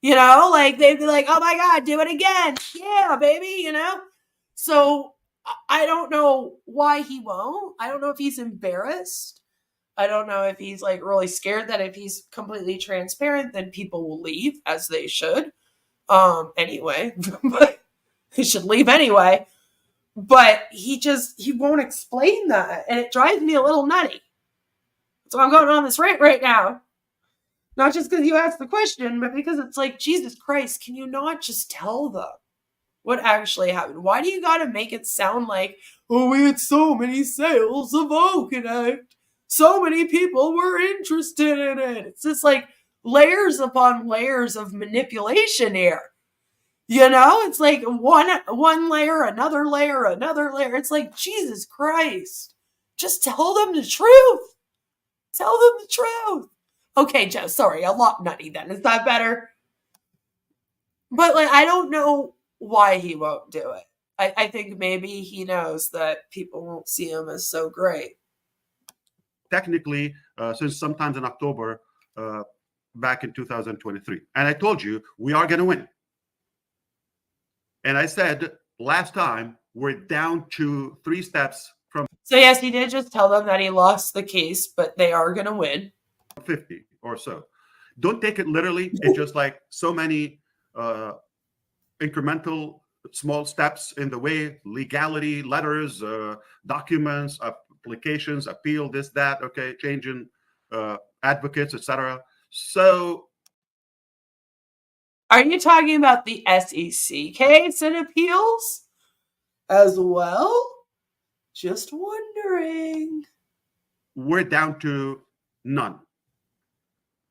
Speaker 7: You know, like they'd be like, oh my God, do it again. Yeah, baby, you know? So I don't know why he won't. I don't know if he's embarrassed. I don't know if he's like really scared that if he's completely transparent, then people will leave, as they should. Anyway, but he should leave anyway. But he won't explain that. And it drives me a little nutty. So I'm going on this rant right now. Not just because you asked the question, but because it's like, Jesus Christ, can you not just tell them what actually happened? Why do you got to make it sound like, oh, we had so many sales of Oakenite. So many people were interested in it. It's just like layers upon layers of manipulation here. You know, it's like one layer, another layer, another layer. It's like, Jesus Christ, just tell them the truth. Tell them the truth. Okay, Joe, sorry, a lot nutty then. Is that better? But like, I don't know why he won't do it. I think maybe he knows that people won't see him as so great.
Speaker 4: Technically, since sometimes in October, back in 2023. And I told you, we are going to win. And I said last time, we're down to 3 steps from.
Speaker 7: So yes, he did just tell them that he lost the case, but they are going to win.
Speaker 4: 50 or so. Don't take it literally. It's just like so many incremental small steps in the way, legality, letters, documents, applications, appeal, this, that, okay, changing advocates, etc. So
Speaker 7: are you talking about the SEC case and appeals as well? Just wondering.
Speaker 4: We're down to none.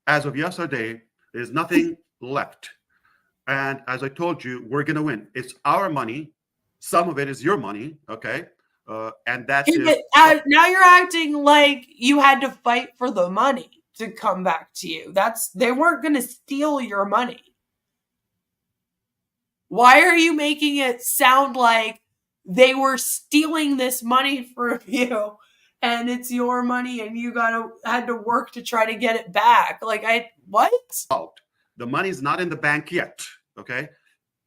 Speaker 4: As of yesterday, there's nothing left. And as I told you, we're going to win. It's our money. Some of it is your money, okay? And that's it.
Speaker 7: Now you're acting like you had to fight for the money to come back to you. They weren't going to steal your money. Why are you making it sound like they were stealing this money from you and it's your money and you had to work to try to get it back? Like, what?
Speaker 4: The money's not in the bank yet, okay?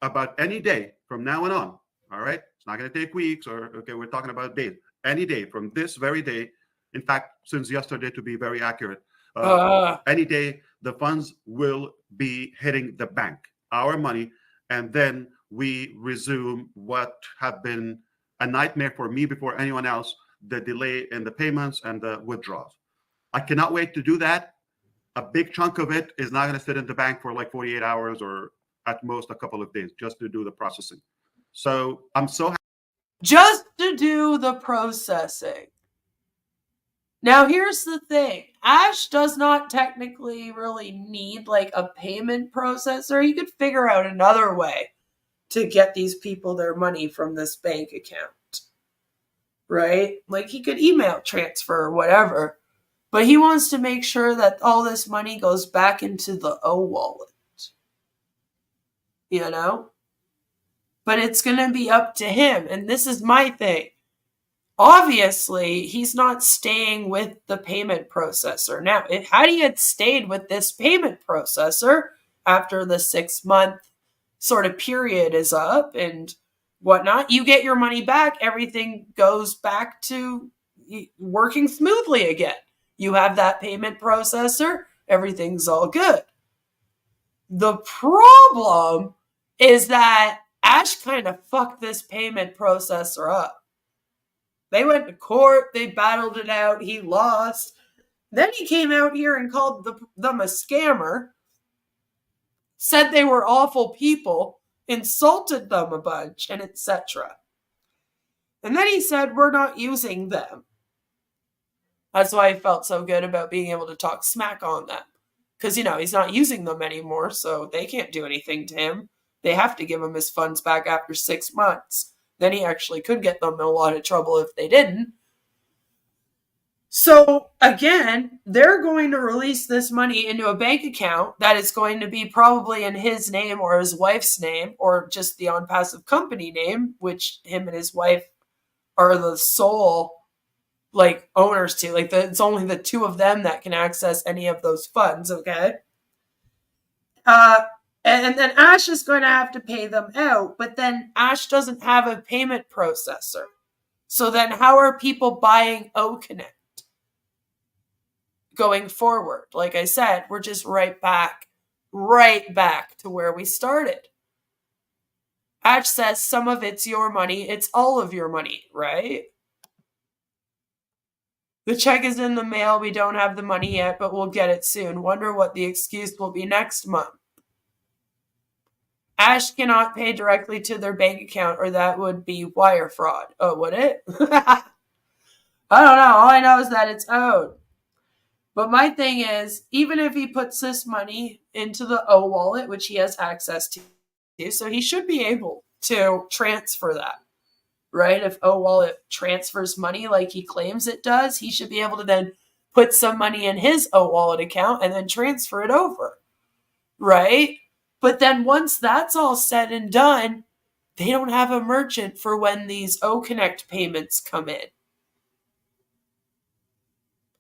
Speaker 4: About any day from now on, all right? It's not going to take weeks okay, we're talking about days. Any day from this very day, in fact, since yesterday to be very accurate, any day, the funds will be hitting the bank, our money, and then we resume what have been a nightmare for me before anyone else, the delay in the payments and the withdrawals. I cannot wait to do that. A big chunk of it is not going to sit in the bank for like 48 hours or at most a couple of days just to do the processing. So I'm so happy.
Speaker 7: Just to do the processing. Now, here's the thing. Ash does not technically really need like a payment processor. He could figure out another way to get these people their money from this bank account. Right? Like he could email transfer or whatever. But he wants to make sure that all this money goes back into the O wallet. You know? But it's going to be up to him. And this is my thing. Obviously, he's not staying with the payment processor. Now, had he had stayed with this payment processor after the 6-month sort of period is up and whatnot, you get your money back. Everything goes back to working smoothly again. You have that payment processor. Everything's all good. The problem is that Ash kind of fucked this payment processor up. They went to court. They battled it out. He lost. Then he came out here and called them a scammer, said they were awful people, insulted them a bunch, and etc. And then he said, we're not using them. That's why I felt so good about being able to talk smack on them. Because, you know, he's not using them anymore, so they can't do anything to him. They have to give him his funds back after 6 months. Then he actually could get them in a lot of trouble if they didn't. So, again, they're going to release this money into a bank account that is going to be probably in his name or his wife's name or just the Onpassive company name, which him and his wife are the sole like owners to. Like it's only the 2 of them that can access any of those funds, okay? And then Ash is going to have to pay them out, but then Ash doesn't have a payment processor. So then how are people buying OConnect going forward? Like I said, we're just right back to where we started. Ash says some of it's your money, it's all of your money, right? The check is in the mail, we don't have the money yet, but we'll get it soon. Wonder what the excuse will be next month. Ash cannot pay directly to their bank account or that would be wire fraud. Oh, would it? I don't know. All I know is that it's owed. But my thing is, even if he puts this money into the O wallet, which he has access to, so he should be able to transfer that, right? If O wallet transfers money like he claims it does, he should be able to then put some money in his O wallet account and then transfer it over, right? But then once that's all said and done, they don't have a merchant for when these OConnect payments come in.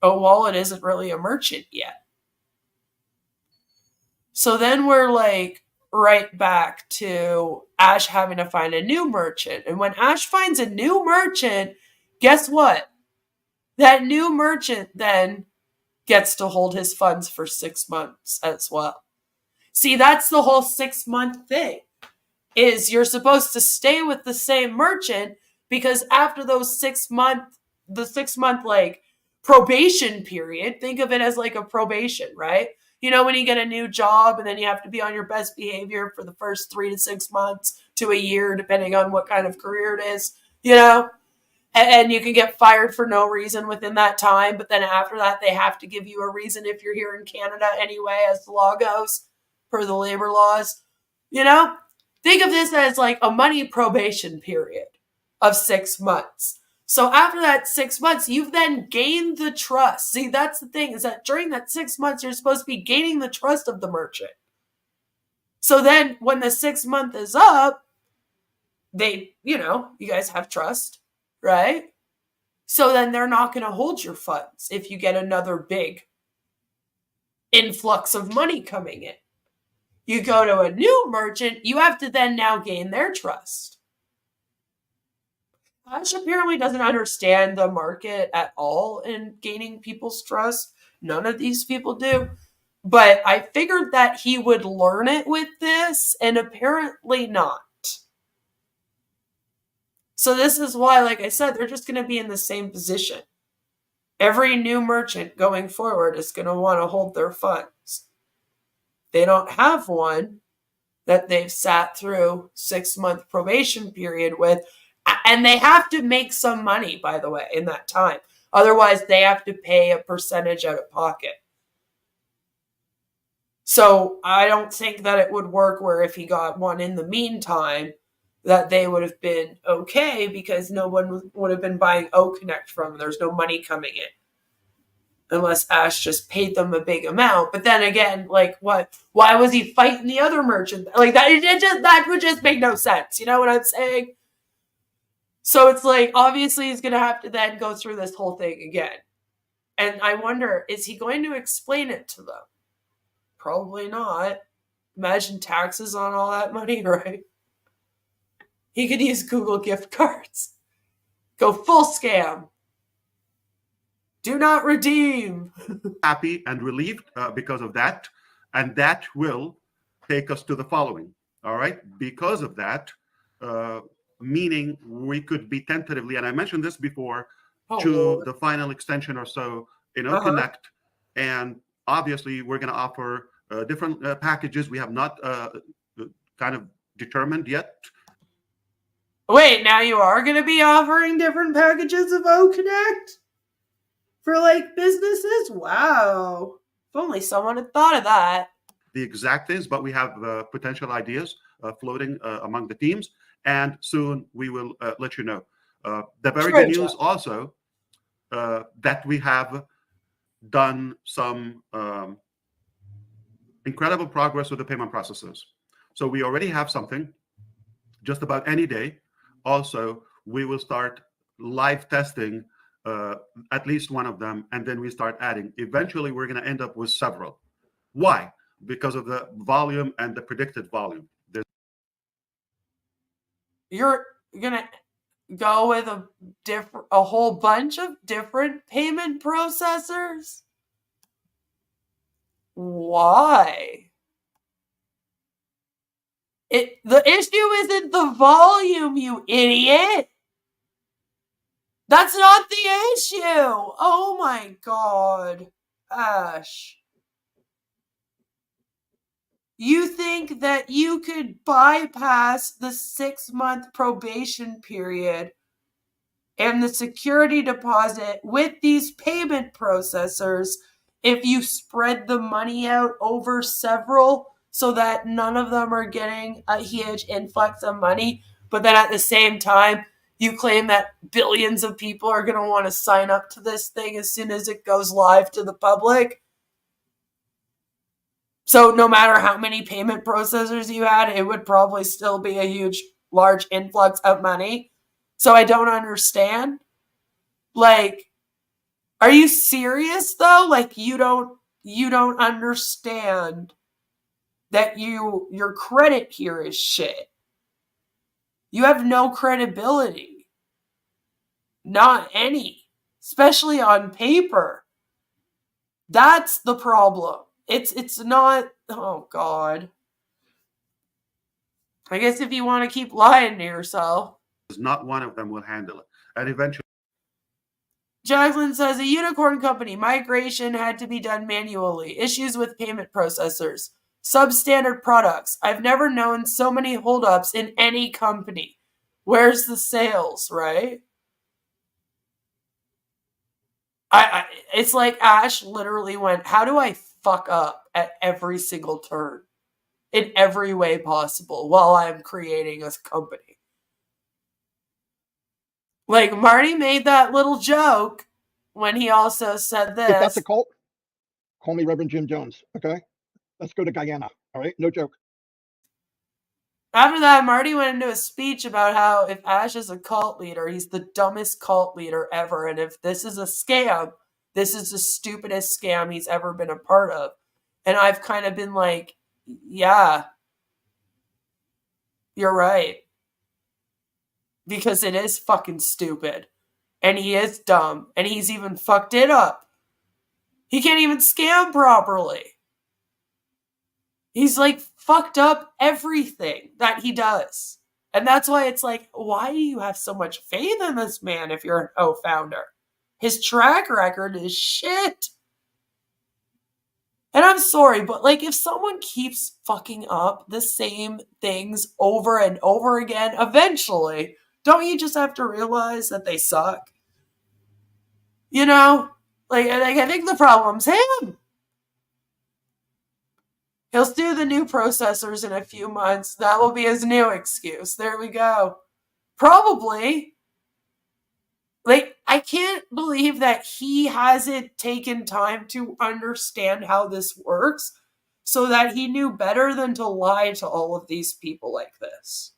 Speaker 7: O-Wallet isn't really a merchant yet. So then we're like right back to Ash having to find a new merchant. And when Ash finds a new merchant, guess what? That new merchant then gets to hold his funds for 6 months as well. See, that's the whole 6-month thing, is you're supposed to stay with the same merchant because after those 6 month, the 6 month like probation period, think of it as like a probation, right? You know, when you get a new job and then you have to be on your best behavior for the first 3 to 6 months to a year, depending on what kind of career it is, you know, and you can get fired for no reason within that time. But then after that, they have to give you a reason if you're here in Canada anyway, as the law goes, per the labor laws, you know? Think of this as like a money probation period of 6 months. So after that 6 months, you've then gained the trust. See, that's the thing, is that during that 6 months, you're supposed to be gaining the trust of the merchant. So then when the 6 month is up, they, you know, you guys have trust, right? So then they're not going to hold your funds if you get another big influx of money coming in. You go to a new merchant, you have to then now gain their trust. Ash apparently doesn't understand the market at all in gaining people's trust. None of these people do. But I figured that he would learn it with this, and apparently not. So this is why, like I said, they're just going to be in the same position. Every new merchant going forward is going to want to hold their funds. They don't have one that they've sat through 6 month probation period with, and they have to make some money, by the way, in that time. Otherwise, they have to pay a percentage out of pocket. So I don't think that it would work where if he got one in the meantime, that they would have been okay because no one would have been buying OConnect from them. There's no money coming in. Unless Ash just paid them a big amount. But then again, like, what? Why was he fighting the other merchant? Like, that would just make no sense. You know what I'm saying? So it's like, obviously he's going to have to then go through this whole thing again. And I wonder, is he going to explain it to them? Probably not. Imagine taxes on all that money, right? He could use Google gift cards. Go full scam. Do not redeem.
Speaker 4: Happy and relieved because of that. And that will take us to the following. All right. Because of that, meaning we could be tentatively, and I mentioned this before, to the final extension or so in OConnect. And obviously, we're going to offer different packages. We have not kind of determined yet.
Speaker 7: Wait, now you are going to be offering different packages of OConnect? For like businesses? Wow. If only someone had thought of that.
Speaker 4: The exact things, but we have potential ideas floating among the teams. And soon we will let you know. The very good news also that we have done some incredible progress with the payment processes. So we already have something just about any day. Also, we will start live testing at least one of them, and then we start adding. Eventually, we're going to end up with several. Why? because of the volume and the predicted volume.
Speaker 7: You're gonna go with a whole bunch of different payment processors? Why? The issue isn't the volume, you idiot. That's not the issue. Oh my God, Ash. You think that you could bypass the 6-month probation period and the security deposit with these payment processors if you spread the money out over several so that none of them are getting a huge influx of money, but then at the same time, you claim that billions of people are going to want to sign up to this thing as soon as it goes live to the public? So no matter how many payment processors you had, it would probably still be a huge, large influx of money. So I don't understand. Like, are you serious though? Like, you don't understand that your credit here is shit. You have no credibility. Not any. Especially on paper. That's the problem. It's not, oh God. I guess if you want to keep lying to yourself.
Speaker 4: Not one of them will handle it. And eventually,
Speaker 7: Jacqueline says a unicorn company migration had to be done manually. Issues with payment processors. Substandard products. I've never known so many holdups in any company. Where's the sales, right? It's like Ash literally went, how do I fuck up at every single turn? In every way possible while I'm creating a company. Like, Marty made that little joke when he also said this.
Speaker 16: If that's a cult, call me Reverend Jim Jones, okay? Let's go to Guyana, all right? No joke.
Speaker 7: After that, Marty went into a speech about how if Ash is a cult leader, he's the dumbest cult leader ever. And if this is a scam, this is the stupidest scam he's ever been a part of. And I've kind of been like, yeah, you're right. Because it is fucking stupid. And he is dumb. And he's even fucked it up. He can't even scam properly. He's like fucked up everything that he does. And that's why it's like, why do you have so much faith in this man if you're an O-founder? His track record is shit. And I'm sorry, but like if someone keeps fucking up the same things over and over again, eventually, don't you just have to realize that they suck? You know? Like I think the problem's him. He'll do the new processors in a few months. That will be his new excuse. There we go. Probably. Like, I can't believe that he hasn't taken time to understand how this works so that he knew better than to lie to all of these people like this.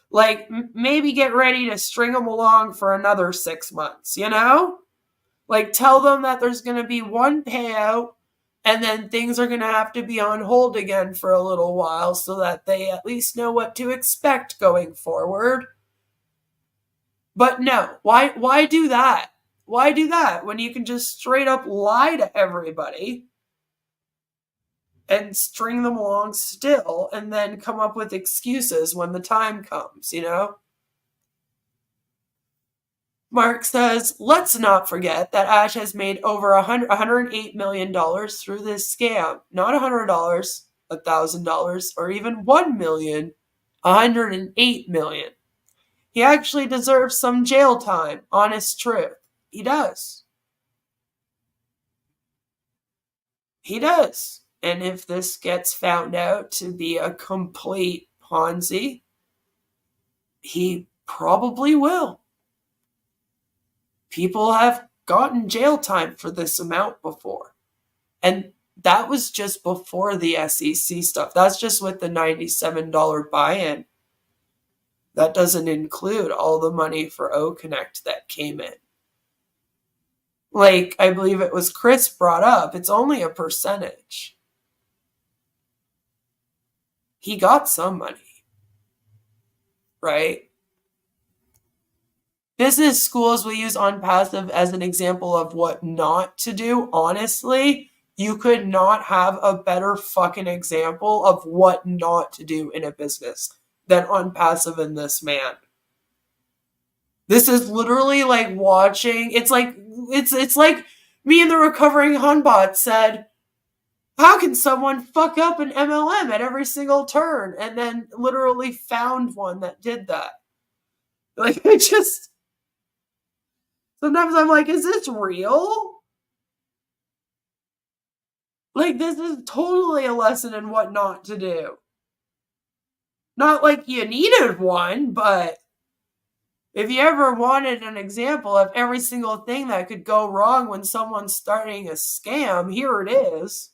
Speaker 7: Like, maybe get ready to string them along for another 6 months, you know? Like, tell them that there's going to be one payout and then things are going to have to be on hold again for a little while so that they at least know what to expect going forward. But no, why do that? Why do that when you can just straight up lie to everybody and string them along still and then come up with excuses when the time comes, you know? Mark says, let's not forget that Ash has made over $108 million through this scam. Not $100, $1,000, or even $1 million, $108 million. He actually deserves some jail time, honest truth. He does. He does. And if this gets found out to be a complete Ponzi, he probably will. People have gotten jail time for this amount before. And that was just before the SEC stuff. That's just with the $97 buy-in. That doesn't include all the money for O-Connect that came in. like I believe it was Chris brought up, it's only a percentage. He got some money, right? Business schools will use Onpassive as an example of what not to do. Honestly, you could not have a better fucking example of what not to do in a business than Onpassive and this man. This is literally like watching. It's like me and the recovering Hunbot said, how can someone fuck up an MLM at every single turn? And then literally found one that did that. Like, it just... Sometimes I'm like, is this real? Like, this is totally a lesson in what not to do. Not like you needed one, but if you ever wanted an example of every single thing that could go wrong when someone's starting a scam, here it is.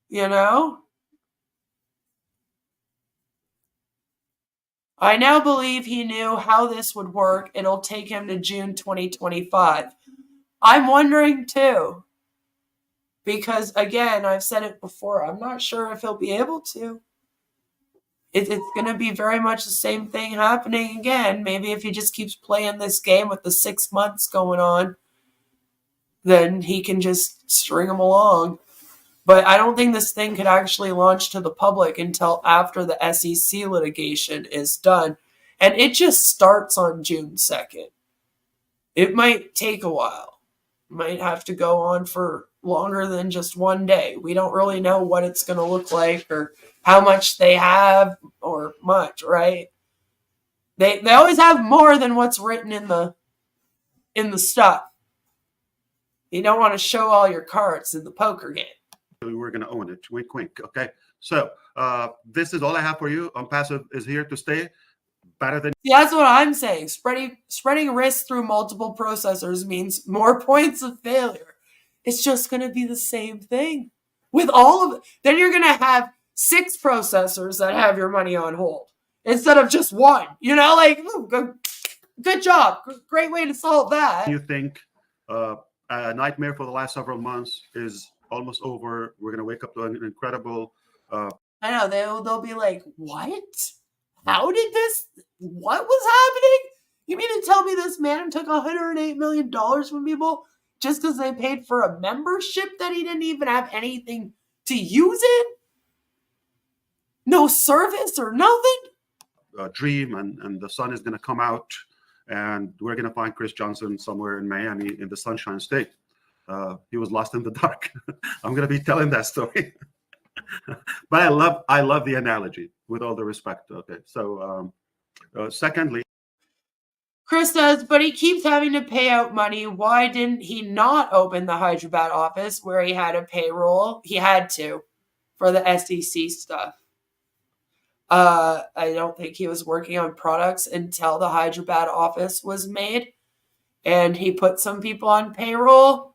Speaker 7: You know? I now believe he knew how this would work. It'll take him to June 2025. I'm wondering too. Because again, I've said it before, I'm not sure if he'll be able to. It's going to be very much the same thing happening again. Maybe if he just keeps playing this game with the 6 months going on, then he can just string them along. But I don't think this thing could actually launch to the public until after the SEC litigation is done. And it just starts on June 2nd. It might take a while. Might have to go on for longer than just one day. We don't really know what it's going to look like or how much they have or much, right? They always have more than what's written in the stuff. You don't want to show all your cards in the poker game.
Speaker 4: We're going to own it. Wink, wink. Okay. So this is all I have for you. Onpassive is here to stay. Better than.
Speaker 7: See, that's what I'm saying. Spreading risk through multiple processors means more points of failure. It's just going to be the same thing with all of it. Then you're going to have 6 processors that have your money on hold instead of just one. You know, like, good job. Great way to solve that.
Speaker 4: You think a nightmare for the last several months is almost over. We're going to wake up to an incredible...
Speaker 7: I know. They'll be like, what? How did this... What was happening? You mean to tell me this man took $108 million from people just because they paid for a membership that he didn't even have anything to use it? No service or nothing?
Speaker 4: Dream, and the sun is going to come out, and we're going to find Chris Johnson somewhere in Miami in the Sunshine State. He was lost in the dark. I'm going to be telling that story. But I love the analogy, with all the respect. Okay, so secondly,
Speaker 7: Chris says, but he keeps having to pay out money. Why didn't he not open the Hyderabad office where he had a payroll? He had to for the SEC stuff. I don't think he was working on products until the Hyderabad office was made. And he put some people on payroll.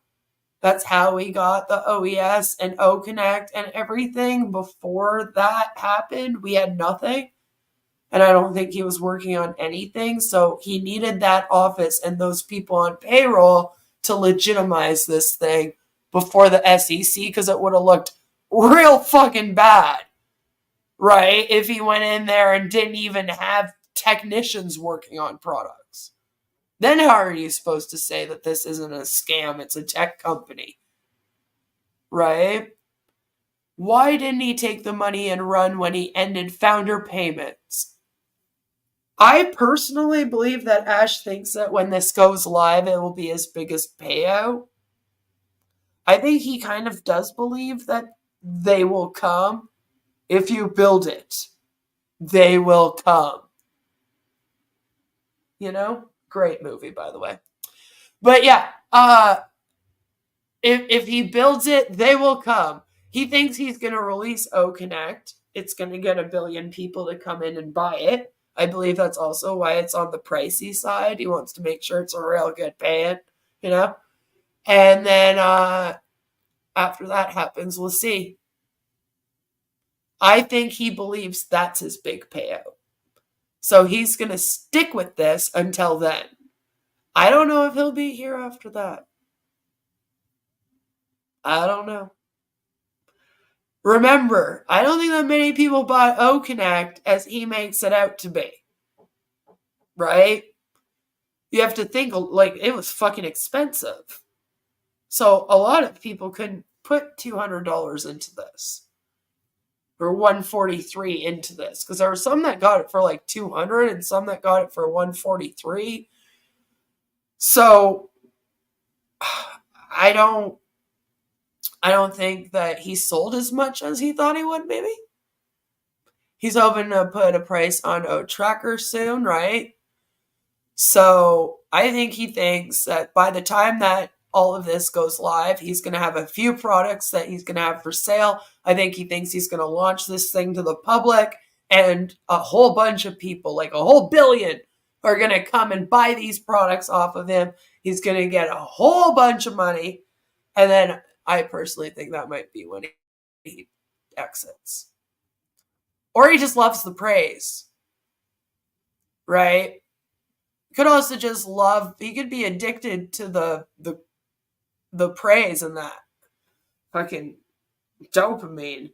Speaker 7: That's how we got the OES and OConnect and everything. Before that happened, we had nothing. And I don't think he was working on anything. So he needed that office and those people on payroll to legitimize this thing before the SEC, because it would have looked real fucking bad, right? If he went in there and didn't even have technicians working on products. Then how are you supposed to say that this isn't a scam? It's a tech company, right? Why didn't he take the money and run when he ended founder payments? I personally believe that Ash thinks that when this goes live, it will be his biggest payout. I think he kind of does believe that they will come. If you build it, they will come. You know? Great movie, by the way. But yeah, if he builds it, they will come. He thinks he's going to release OConnect. It's going to get 1 billion people to come in and buy it. I believe that's also why it's on the pricey side. He wants to make sure it's a real good pay, you know? And then after that happens, we'll see. I think he believes that's his big payout. So he's going to stick with this until then. I don't know if he'll be here after that. I don't know. Remember, I don't think that many people bought O-Connect as he makes it out to be. Right? You have to think, like, it was fucking expensive. So a lot of people couldn't put $200 into this. Or $143 into this. Because there were some that got it for like $200 and some that got it for $143. So I don't think that he sold as much as he thought he would, maybe. He's hoping to put a price on O-Tracker soon, right? So I think he thinks that by the time that all of this goes live, he's going to have a few products that he's going to have for sale. I think he thinks he's going to launch this thing to the public, and a whole bunch of people, like a whole billion, are going to come and buy these products off of him. He's going to get a whole bunch of money. And then I personally think that might be when he exits. Or he just loves the praise. Right? Could also just love, he could be addicted to the praise and that fucking dopamine.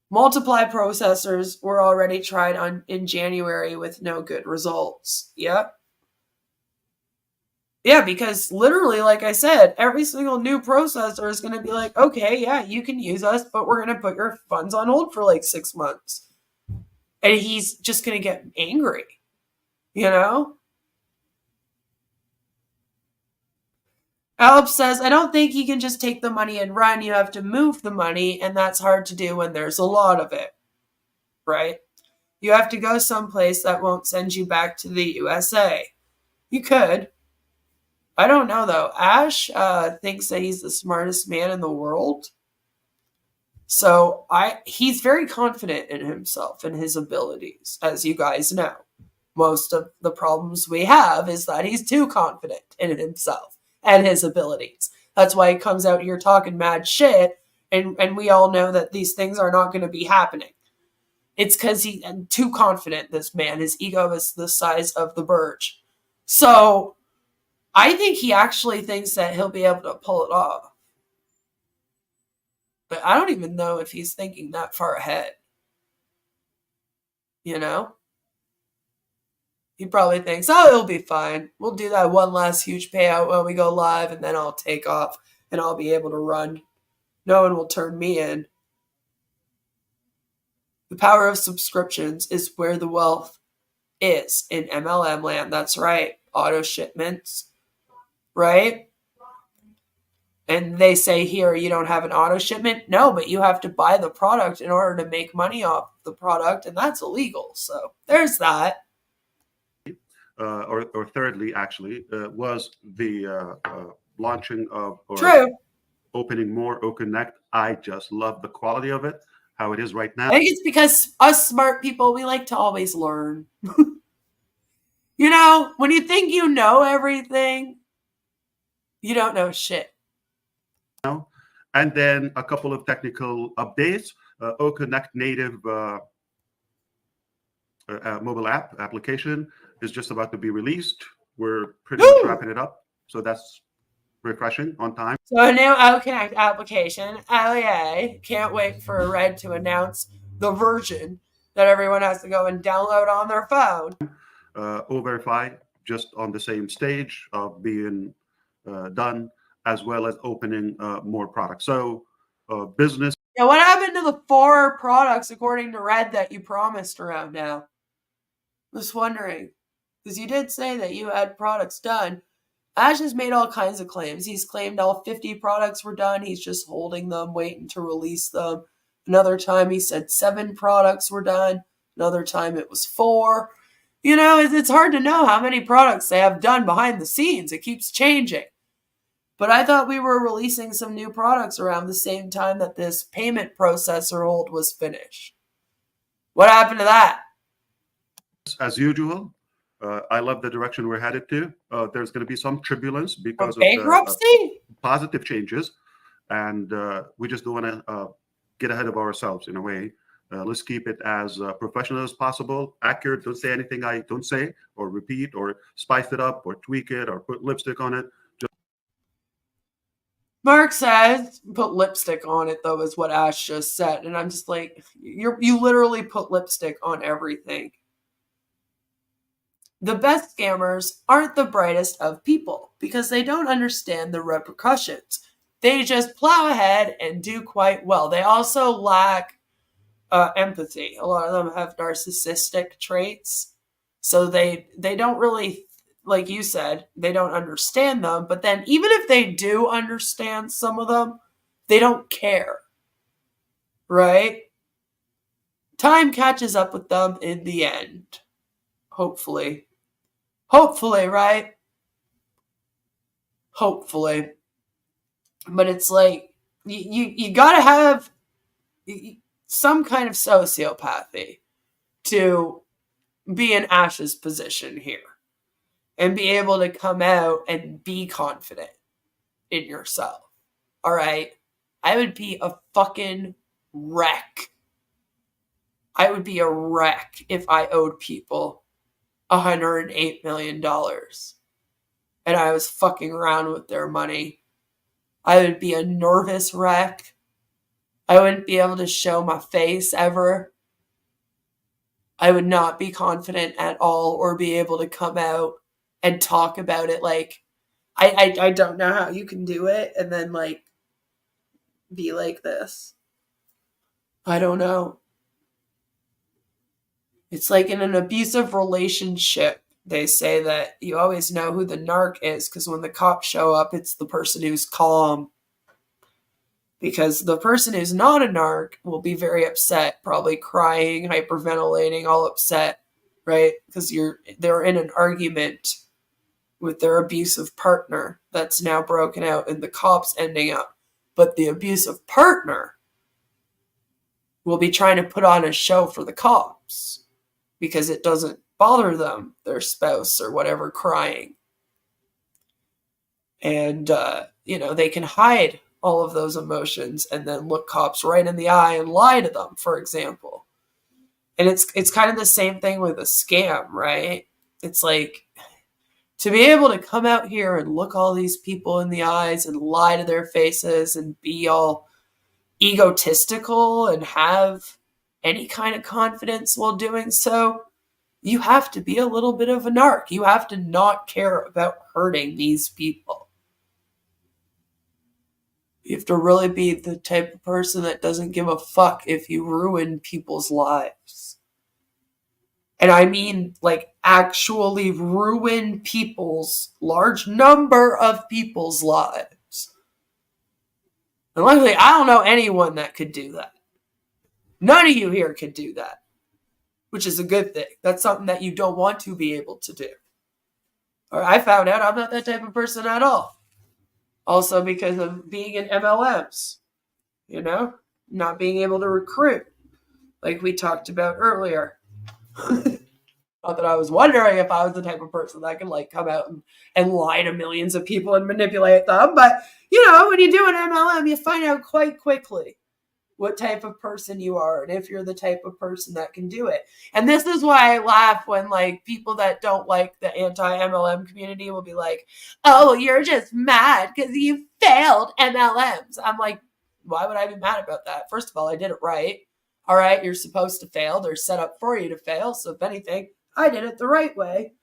Speaker 7: Multiply processors were already tried in January with no good results. Yep. Yeah, because literally, like I said, every single new processor is going to be like, okay, yeah, you can use us, but we're going to put your funds on hold for like 6 months. And he's just going to get angry, you know? Alp says, I don't think you can just take the money and run. You have to move the money, and that's hard to do when there's a lot of it, right? You have to go someplace that won't send you back to the USA. You could. I don't know, though. Ash thinks that he's the smartest man in the world. So he's very confident in himself and his abilities, as you guys know. Most of the problems we have is that he's too confident in himself and his abilities. That's why he comes out here talking mad shit, and we all know that these things are not going to be happening. It's because he's too confident, this man. His ego is the size of the birch. So I think he actually thinks that he'll be able to pull it off. But I don't even know if he's thinking that far ahead. You know? He probably thinks, oh, it'll be fine. We'll do that one last huge payout when we go live, and then I'll take off, and I'll be able to run. No one will turn me in. The power of subscriptions is where the wealth is in MLM land. That's right. Auto shipments. Right? And they say here, you don't have an auto shipment? No, but you have to buy the product in order to make money off the product, and that's illegal. So there's that.
Speaker 4: Or thirdly, actually, was the launching of or
Speaker 7: True.
Speaker 4: opening more O-Connect. I just love the quality of it, how it is right now.
Speaker 7: I think it's because us smart people, we like to always learn. You know, when you think you know everything, you don't know shit.
Speaker 4: And then a couple of technical updates. O-Connect native mobile application is just about to be released. We're pretty much wrapping it up. So that's refreshing on time.
Speaker 7: So a new O-Connect application. Oh, yay. Can't wait for Red to announce the version that everyone has to go and download on their phone.
Speaker 4: O-Verify just on the same stage of being done, as well as opening more products. So business.
Speaker 7: Yeah, what happened to the 4 products, according to Red, that you promised around now? Just wondering. Because you did say that you had products done. Ash has made all kinds of claims. He's claimed all 50 products were done. He's just holding them, waiting to release them. Another time he said 7 products were done. Another time it was 4. You know, it's hard to know how many products they have done behind the scenes. It keeps changing. But I thought we were releasing some new products around the same time that this payment processor hold was finished. What happened to that?
Speaker 4: As usual, I love the direction we're headed to. There's going to be some turbulence because of
Speaker 7: bankruptcy?
Speaker 4: Positive changes. And we just don't want to get ahead of ourselves in a way. Let's keep it as professional as possible, accurate. Don't say anything I don't say, or repeat, or spice it up, or tweak it, or put lipstick on it.
Speaker 7: Mark says, put lipstick on it, though, is what Ash just said. And I'm just like, you literally put lipstick on everything. The best scammers aren't the brightest of people because they don't understand the repercussions. They just plow ahead and do quite well. They also lack empathy. A lot of them have narcissistic traits. So they don't really, like you said, they don't understand them. But then even if they do understand some of them, they don't care. Right? Time catches up with them in the end. Hopefully. Hopefully, right? Hopefully. But it's like, you gotta have some kind of sociopathy to be in Ash's position here and be able to come out and be confident in yourself. All right? I would be a fucking wreck. I would be a wreck if I owed people $108 million and I was fucking around with their money. I would be a nervous wreck. I wouldn't be able to show my face ever. I would not be confident at all or be able to come out and talk about it. Like, I don't know how you can do it and then like be like this. I don't know. It's like in an abusive relationship, they say that you always know who the narc is because when the cops show up, it's the person who's calm. Because the person who's not a narc will be very upset, probably crying, hyperventilating, all upset, right? Because they're in an argument with their abusive partner that's now broken out and the cops ending up. But the abusive partner will be trying to put on a show for the cops because it doesn't bother them, their spouse or whatever, crying. And, they can hide all of those emotions and then look cops right in the eye and lie to them, for example. And it's kind of the same thing with a scam, right? It's like to be able to come out here and look all these people in the eyes and lie to their faces and be all egotistical and have any kind of confidence while doing so, you have to be a little bit of a narc. You have to not care about hurting these people. You have to really be the type of person that doesn't give a fuck if you ruin people's lives. And I mean, like, actually ruin large number of people's lives. And luckily, I don't know anyone that could do that. None of you here could do that. Which is a good thing. That's something that you don't want to be able to do. Or I found out I'm not that type of person at all. Also because of being in MLMs. Not being able to recruit. Like we talked about earlier. Not that I was wondering if I was the type of person that could like come out and lie to millions of people and manipulate them. But, when you do an MLM, you find out quite quickly what type of person you are and if you're the type of person that can do it. And this is why I laugh when like people that don't like the anti-MLM community will be like, oh, you're just mad because you failed MLMs. I'm like, why would I be mad about that? First of all, I did it right. All right, you're supposed to fail. They're set up for you to fail. So if anything, I did it the right way.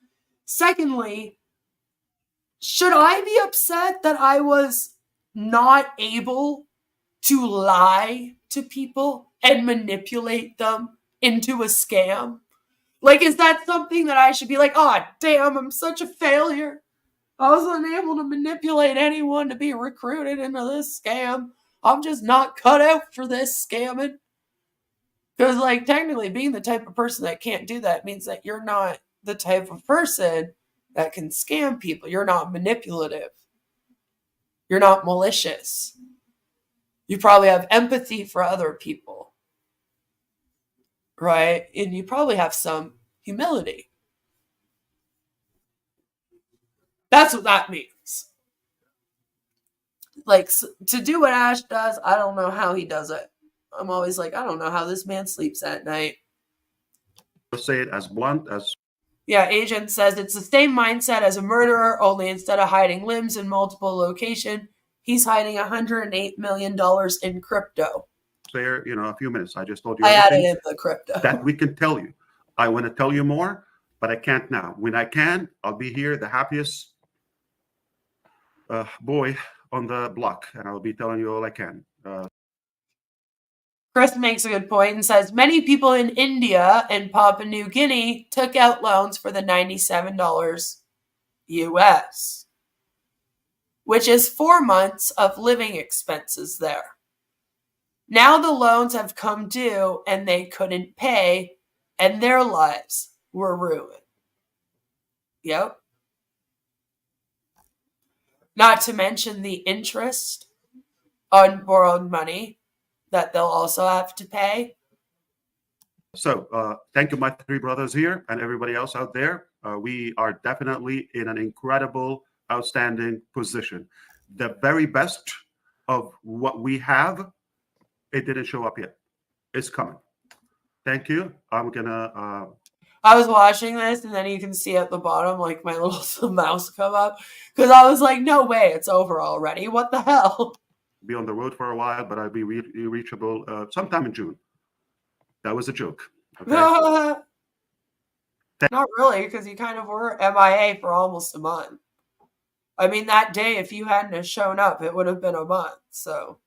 Speaker 7: Secondly, should I be upset that I was not able to lie to people and manipulate them into a scam? Like, is that something that I should be like, oh, damn, I'm such a failure. I was unable to manipulate anyone to be recruited into this scam. I'm just not cut out for this scamming. Because, like, technically being the type of person that can't do that means that you're not the type of person that can scam people. You're not manipulative. You're not malicious. You probably have empathy for other people, right? And you probably have some humility. That's what that means. Like, to do what Ash does, I don't know how he does it. I'm always like, I don't know how this man sleeps at night.
Speaker 4: Say it as blunt as.
Speaker 7: Yeah, Agent says it's the same mindset as a murderer, only instead of hiding limbs in multiple locations, he's hiding $108 million in crypto.
Speaker 4: There, a few minutes. I just told you
Speaker 7: I added
Speaker 4: everything
Speaker 7: in the crypto.
Speaker 4: that we can tell you. I want to tell you more, but I can't now. When I can, I'll be here, the happiest boy on the block, and I'll be telling you all I can.
Speaker 7: Chris makes a good point and says many people in India and Papua New Guinea took out loans for the $97 US, which is 4 months of living expenses there. Now the loans have come due and they couldn't pay, and their lives were ruined. Yep. Not to mention the interest on borrowed money that they'll also have to pay.
Speaker 4: So thank you, my three brothers here and everybody else out there. We are definitely in an incredible, outstanding position. The very best of what we have, it didn't show up yet. It's coming. Thank you. I'm gonna.
Speaker 7: I was watching this, and then you can see at the bottom, like, my little mouse come up, because I was like, no way, it's over already. What the hell?
Speaker 4: Be on the road for a while, but I'll be reachable sometime in June. That was a joke. Okay?
Speaker 7: Not really, because you kind of were MIA for almost a month. I mean, that day, if you hadn't have shown up, it would have been a month. So,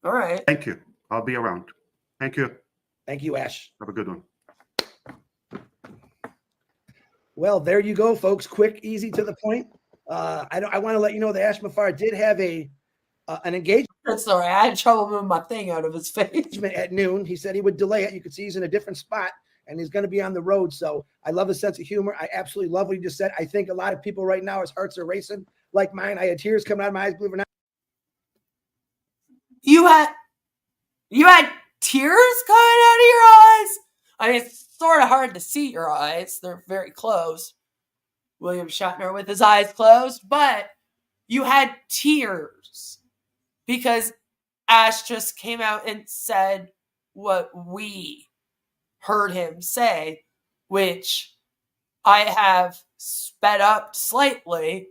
Speaker 7: all right.
Speaker 4: Thank you. I'll be around. Thank you.
Speaker 17: Thank you, Ash.
Speaker 4: Have a good one.
Speaker 17: Well, there you go, folks. Quick, easy, to the point. I want to let you know that Ash Mufareh did have an engagement.
Speaker 7: That's all right. I had trouble moving my thing out of his face.
Speaker 17: At noon. He said he would delay it. You could see he's in a different spot, and he's going to be on the road. So I love his sense of humor. I absolutely love what he just said. I think a lot of people right now, his hearts are racing like mine. I had tears coming out of my eyes, believe it or not.
Speaker 7: You had tears coming out of your eyes? I mean, it's sort of hard to see your eyes. They're very close. William Shatner with his eyes closed, but you had tears because Ash just came out and said what we heard him say, which I have sped up slightly.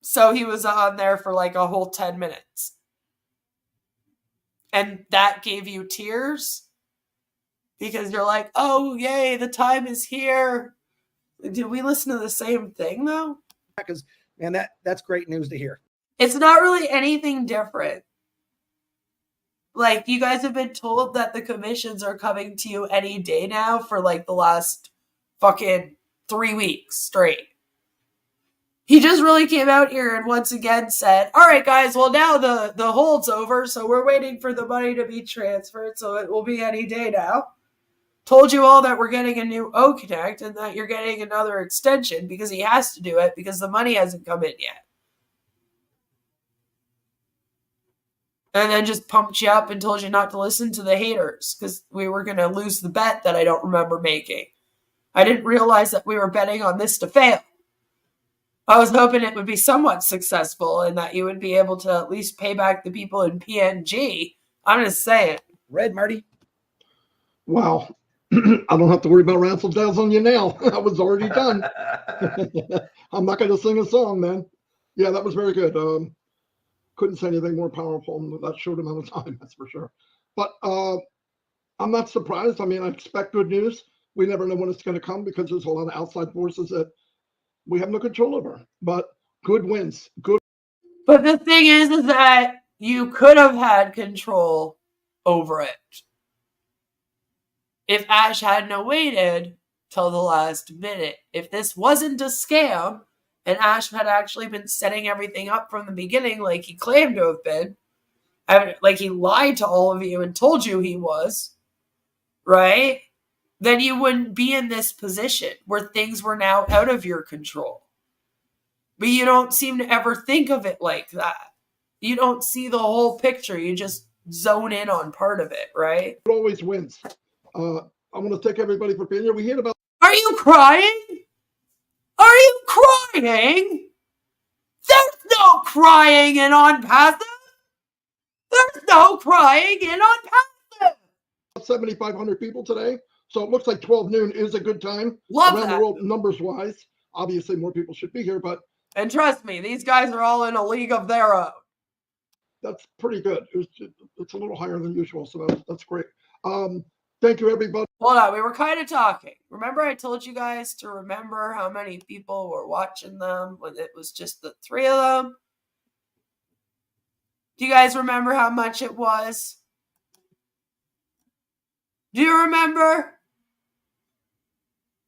Speaker 7: So he was on there for like a whole 10 minutes. And that gave you tears? Because you're like, oh, yay, the time is here. Did we listen to the same thing, though?
Speaker 17: Because, man, that's great news to hear.
Speaker 7: It's not really anything different. Like, you guys have been told that the commissions are coming to you any day now for, like, the last fucking 3 weeks straight. He just really came out here and once again said, all right, guys, well, now the hold's over, so we're waiting for the money to be transferred, so it will be any day now. Told you all that we're getting a new O-Connect and that you're getting another extension because he has to do it because the money hasn't come in yet. And then just pumped you up and told you not to listen to the haters because we were going to lose the bet that I don't remember making. I didn't realize that we were betting on this to fail. I was hoping it would be somewhat successful and that you would be able to at least pay back the people in PNG. I'm just saying.
Speaker 17: Red, Marty?
Speaker 16: Wow. I don't have to worry about ransel dails on you now. I was already done. I'm not going to sing a song, man. Yeah, that was very good. Couldn't say anything more powerful in that short amount of time, that's for sure. But I'm not surprised. I mean, I expect good news. We never know when it's going to come because there's a lot of outside forces that we have no control over. But good wins. Good.
Speaker 7: But the thing is that you could have had control over it. If Ash hadn't waited till the last minute, if this wasn't a scam, and Ash had actually been setting everything up from the beginning like he claimed to have been, like he lied to all of you and told you he was, right? Then you wouldn't be in this position where things were now out of your control. But you don't seem to ever think of it like that. You don't see the whole picture. You just zone in on part of it, right?
Speaker 16: It always wins. I want to thank everybody for being here. We heard about.
Speaker 7: Are you crying? Are you crying? There's no crying in Onpassive. There's no crying in Onpassive.
Speaker 16: 7,500 people today. So it looks like 12 noon is a good time.
Speaker 7: Love
Speaker 16: around
Speaker 7: that.
Speaker 16: the world, numbers wise. Obviously, more people should be here, but
Speaker 7: And trust me, these guys are all in a league of their own.
Speaker 16: that's pretty good. It's a little higher than usual, so that's great. Thank you, everybody.
Speaker 7: Hold on, we were kind of talking. Remember I told you guys to remember how many people were watching them when it was just the three of them? Do you guys remember how much it was? Do you remember?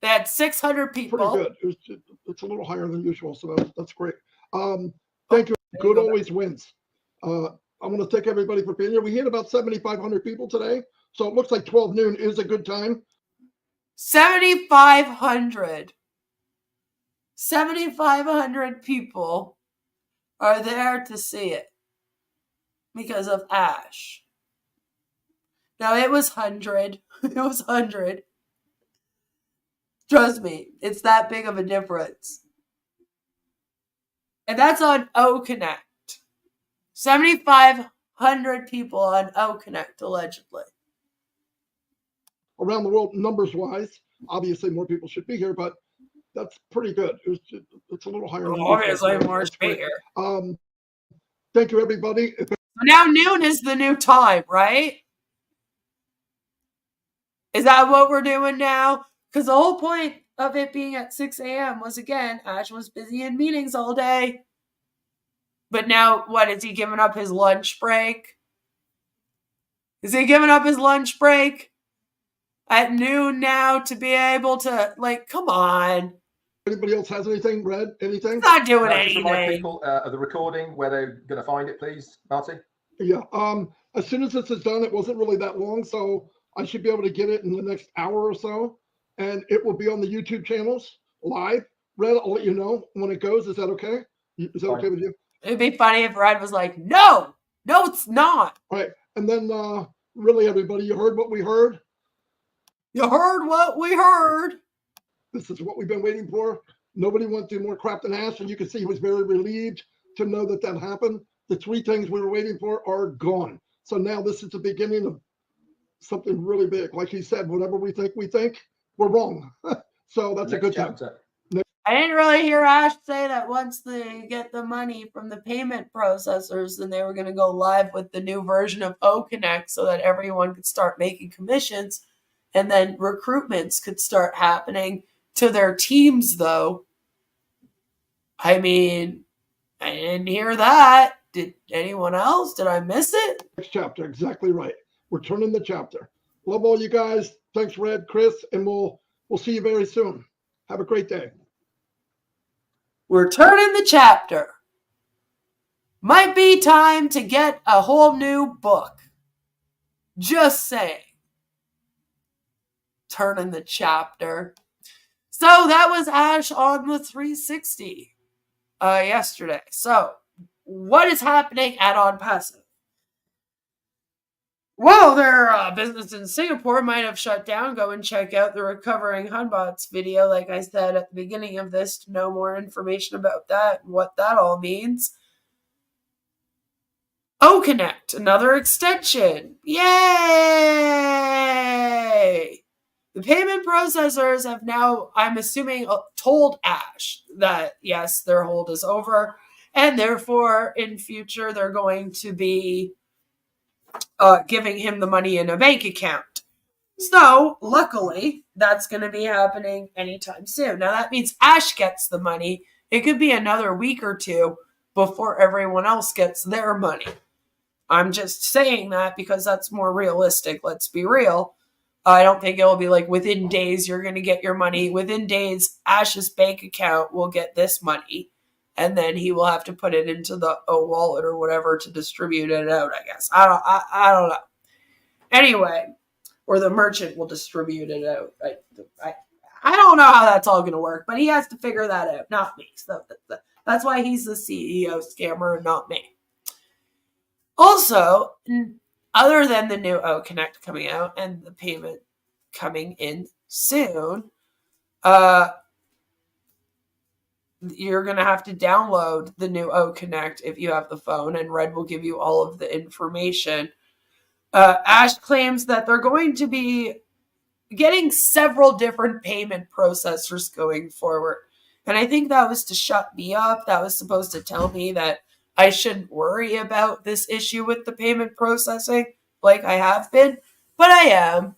Speaker 7: They had 600 people.
Speaker 16: Pretty good. It's a little higher than usual, so that's great. Thank you. Good always wins. I want to thank everybody for being here. We hit about 7,500 people today, so it looks like 12 noon is a good time.
Speaker 7: 7,500. 7,500 people are there to see it because of Ash. Now, it was 100. It was 100. Trust me, it's that big of a difference. And that's on O Connect. 7,500 people on O Connect, allegedly.
Speaker 16: Around the world, numbers wise, obviously more people should be here, but that's pretty good. It's a little higher.
Speaker 7: Well, obviously, more should be here.
Speaker 16: Thank you, everybody.
Speaker 7: Now noon is the new time, right? Is that what we're doing now? Because the whole point of it being at 6 a.m. was, again, Ash was busy in meetings all day. But now, what, is he giving up his lunch break? Is he giving up his lunch break at noon now to be able to, like, come on.
Speaker 16: Anybody else has anything? Red? Anything?
Speaker 7: He's not doing
Speaker 18: Just
Speaker 7: anything.
Speaker 18: remind people of the recording where they're going to find it, please, Marty.
Speaker 16: Yeah. As soon as this is done, it wasn't really that long, so I should be able to get it in the next hour or so, and it will be on the YouTube channels live. Red, I'll let you know when it goes. Is that okay? Is that okay with you?
Speaker 7: It'd be funny if Red was like, no, it's not.
Speaker 16: All right. And then, really, everybody, you heard what we heard?
Speaker 7: You heard what we heard.
Speaker 16: This is what we've been waiting for. Nobody went through more crap than Ash, and you can see he was very relieved to know that that happened. The three things we were waiting for are gone. So now this is the beginning of something really big. Like he said, whatever we think, we're wrong. So that's a good thing.
Speaker 7: I didn't really hear Ash say that once they get the money from the payment processors, then they were going to go live with the new version of O Connect so that everyone could start making commissions, and then recruitments could start happening to their teams, though. I mean, I didn't hear that. Did anyone else? Did I miss it?
Speaker 16: Next chapter, exactly right. We're turning the chapter. Love all you guys. Thanks, Red, Chris, and we'll see you very soon. Have a great day.
Speaker 7: We're turning the chapter. Might be time to get a whole new book. Just saying. Turning the chapter. So that was Ash on the 360 yesterday. So what is happening at Onpassive? Well, their business in Singapore might have shut down. Go and check out the Recovering Hunbots video, like I said at the beginning of this, to know more information about that and what that all means. O Connect, another extension. Yay! The payment processors have now, I'm assuming, told Ash that, yes, their hold is over, and therefore, in future, they're going to be giving him the money in a bank account. So, luckily, that's going to be happening anytime soon. Now, that means Ash gets the money. It could be another week or two before everyone else gets their money. I'm just saying that because that's more realistic. Let's be real. I don't think it'll be like within days you're going to get your money. Within days, Ash's bank account will get this money. And then he will have to put it into the wallet or whatever to distribute it out, I guess. I don't know. Anyway, or the merchant will distribute it out. I don't know how that's all going to work, but he has to figure that out, not me. So that's why he's the CEO scammer and not me. Also, other than the new O Connect coming out and the payment coming in soon, you're going to have to download the new O Connect if you have the phone, and Red will give you all of the information. Ash claims that they're going to be getting several different payment processors going forward. And I think that was to shut me up. That was supposed to tell me that I shouldn't worry about this issue with the payment processing like I have been. But I am.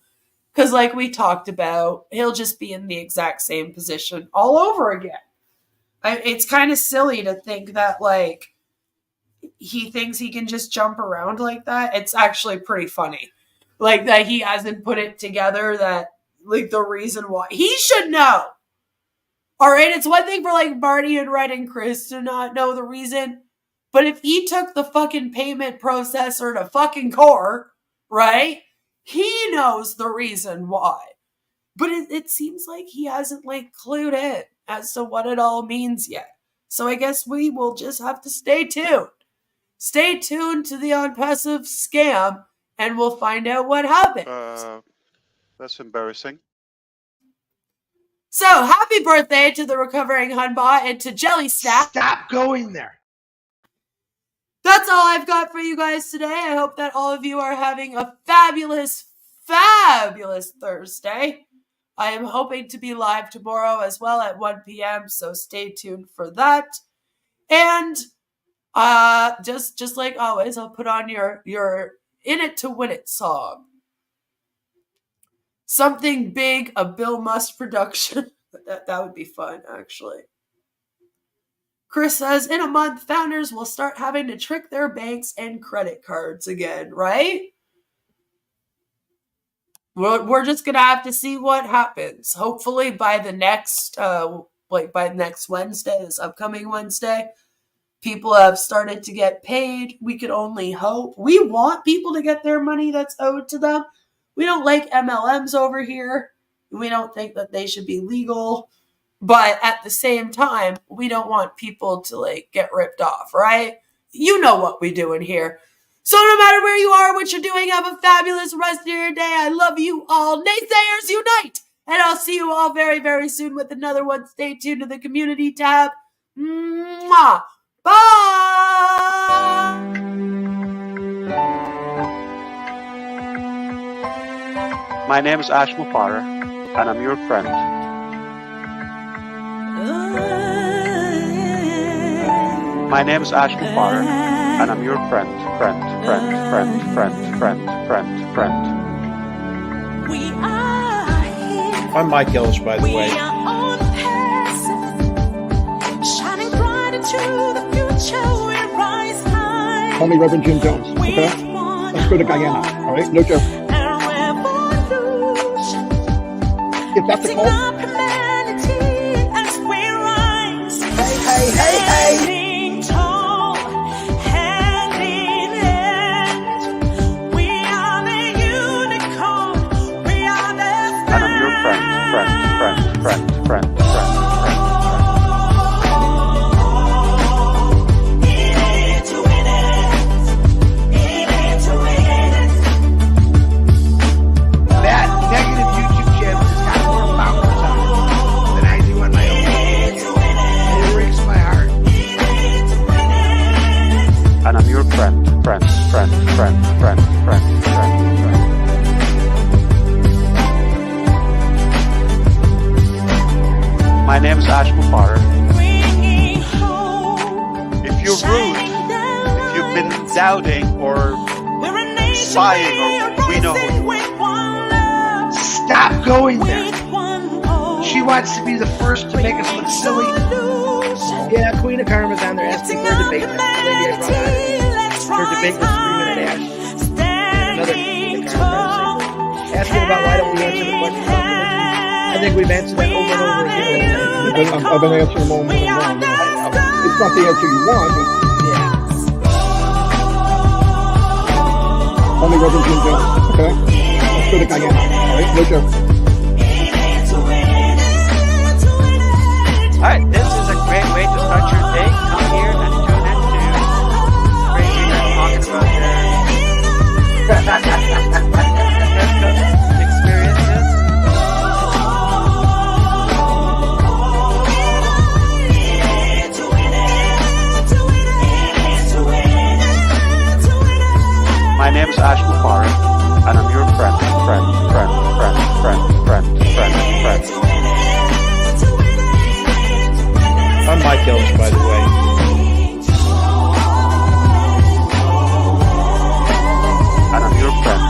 Speaker 7: Because like we talked about, he'll just be in the exact same position all over again. It's kind of silly to think that, like, he thinks he can just jump around like that. It's actually pretty funny. Like, that he hasn't put it together, that, like, the reason why. He should know! Alright, it's one thing for, like, Marty and Red and Chris to not know the reason. But if he took the fucking payment processor to fucking court, right? He knows the reason why. But it seems like he hasn't, like, clued in as to what it all means yet. So I guess we will just have to stay tuned. Stay tuned to the Onpassive scam, and we'll find out what happens.
Speaker 2: That's embarrassing.
Speaker 7: So, happy birthday to the recovering Hunbot and to Jelly Snap.
Speaker 3: Stop going there.
Speaker 7: That's all I've got for you guys today. I hope that all of you are having a fabulous, fabulous Thursday. I am hoping to be live tomorrow as well at 1 p.m., so stay tuned for that. And just like always, I'll put on your In It to Win It song. Something big, a Bill Musk production. that would be fun, actually. Chris says, in a month, founders will start having to trick their banks and credit cards again, right? We're just going to have to see what happens. Hopefully by the next, by next Wednesday, this upcoming Wednesday, people have started to get paid. We can only hope. We want people to get their money that's owed to them. We don't like MLMs over here. We don't think that they should be legal. But at the same time, we don't want people to, like, get ripped off, right? You know what we do in here. So no matter where you are, what you're doing, have a fabulous rest of your day. I love you all. Naysayers unite! And I'll see you all very, very soon with another one. Stay tuned to the community tab. Mwah! Bye!
Speaker 2: My name is Ash Mufareh, and I'm your friend. My name is Ash Mufareh, and I'm your friend.
Speaker 12: I'm Mike Ellis, by the way.
Speaker 16: Call me Reverend Jim Jones, okay? Let's go to Guyana, all right? No joke. If that's a call. Hey.
Speaker 2: Friend.
Speaker 3: That negative YouTube channel has got more followers on it than I do on my own. And it breaks my heart.
Speaker 2: And I'm your friend. My name is Ash Mufareh. If you're rude, if you've been doubting or spying, or we know who you are.
Speaker 3: Stop going there. She wants to be the first to make us look silly. Yeah, Queen of Karma's on there asking for a debate. That's the lady I brought on. Her debate was 3-minute Ash. And another Queen of Karma asking about why don't we answer the question about religion. I think we've answered that over and over again.
Speaker 16: I've been answering them all morning long. It's not the answer you want, but
Speaker 3: yeah.
Speaker 16: Call me Reverend Jim Jones, okay? Let's go to Guyana, all right? No joke.
Speaker 19: All right, this is a great way to start your day. Come here and tune in to crazy men talking about their experiences.
Speaker 17: goes, by the way.
Speaker 2: And I'm your friend.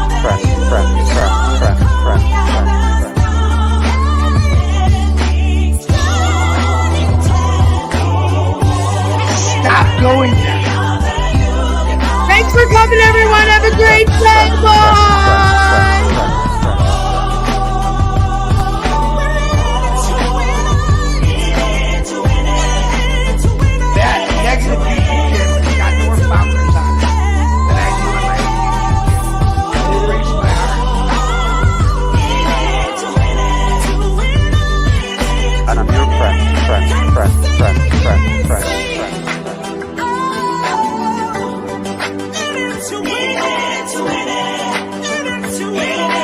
Speaker 3: Stop going there.
Speaker 7: Thanks for coming, everyone. Have a great day. Bye.
Speaker 3: That negative YouTube channel has got more followers on it than I do on my own YouTube. It breaks my heart.
Speaker 2: And I'm your friend.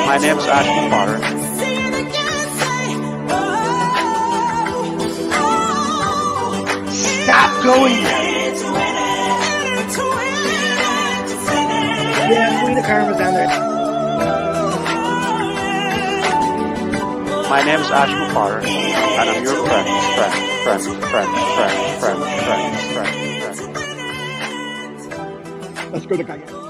Speaker 2: My name's Ash Mufareh.
Speaker 3: Stop going there. Yeah, Queen of Karma's on there.
Speaker 2: My name's Ash Mufareh, and I'm your friend.
Speaker 16: Let's go to Cayenne.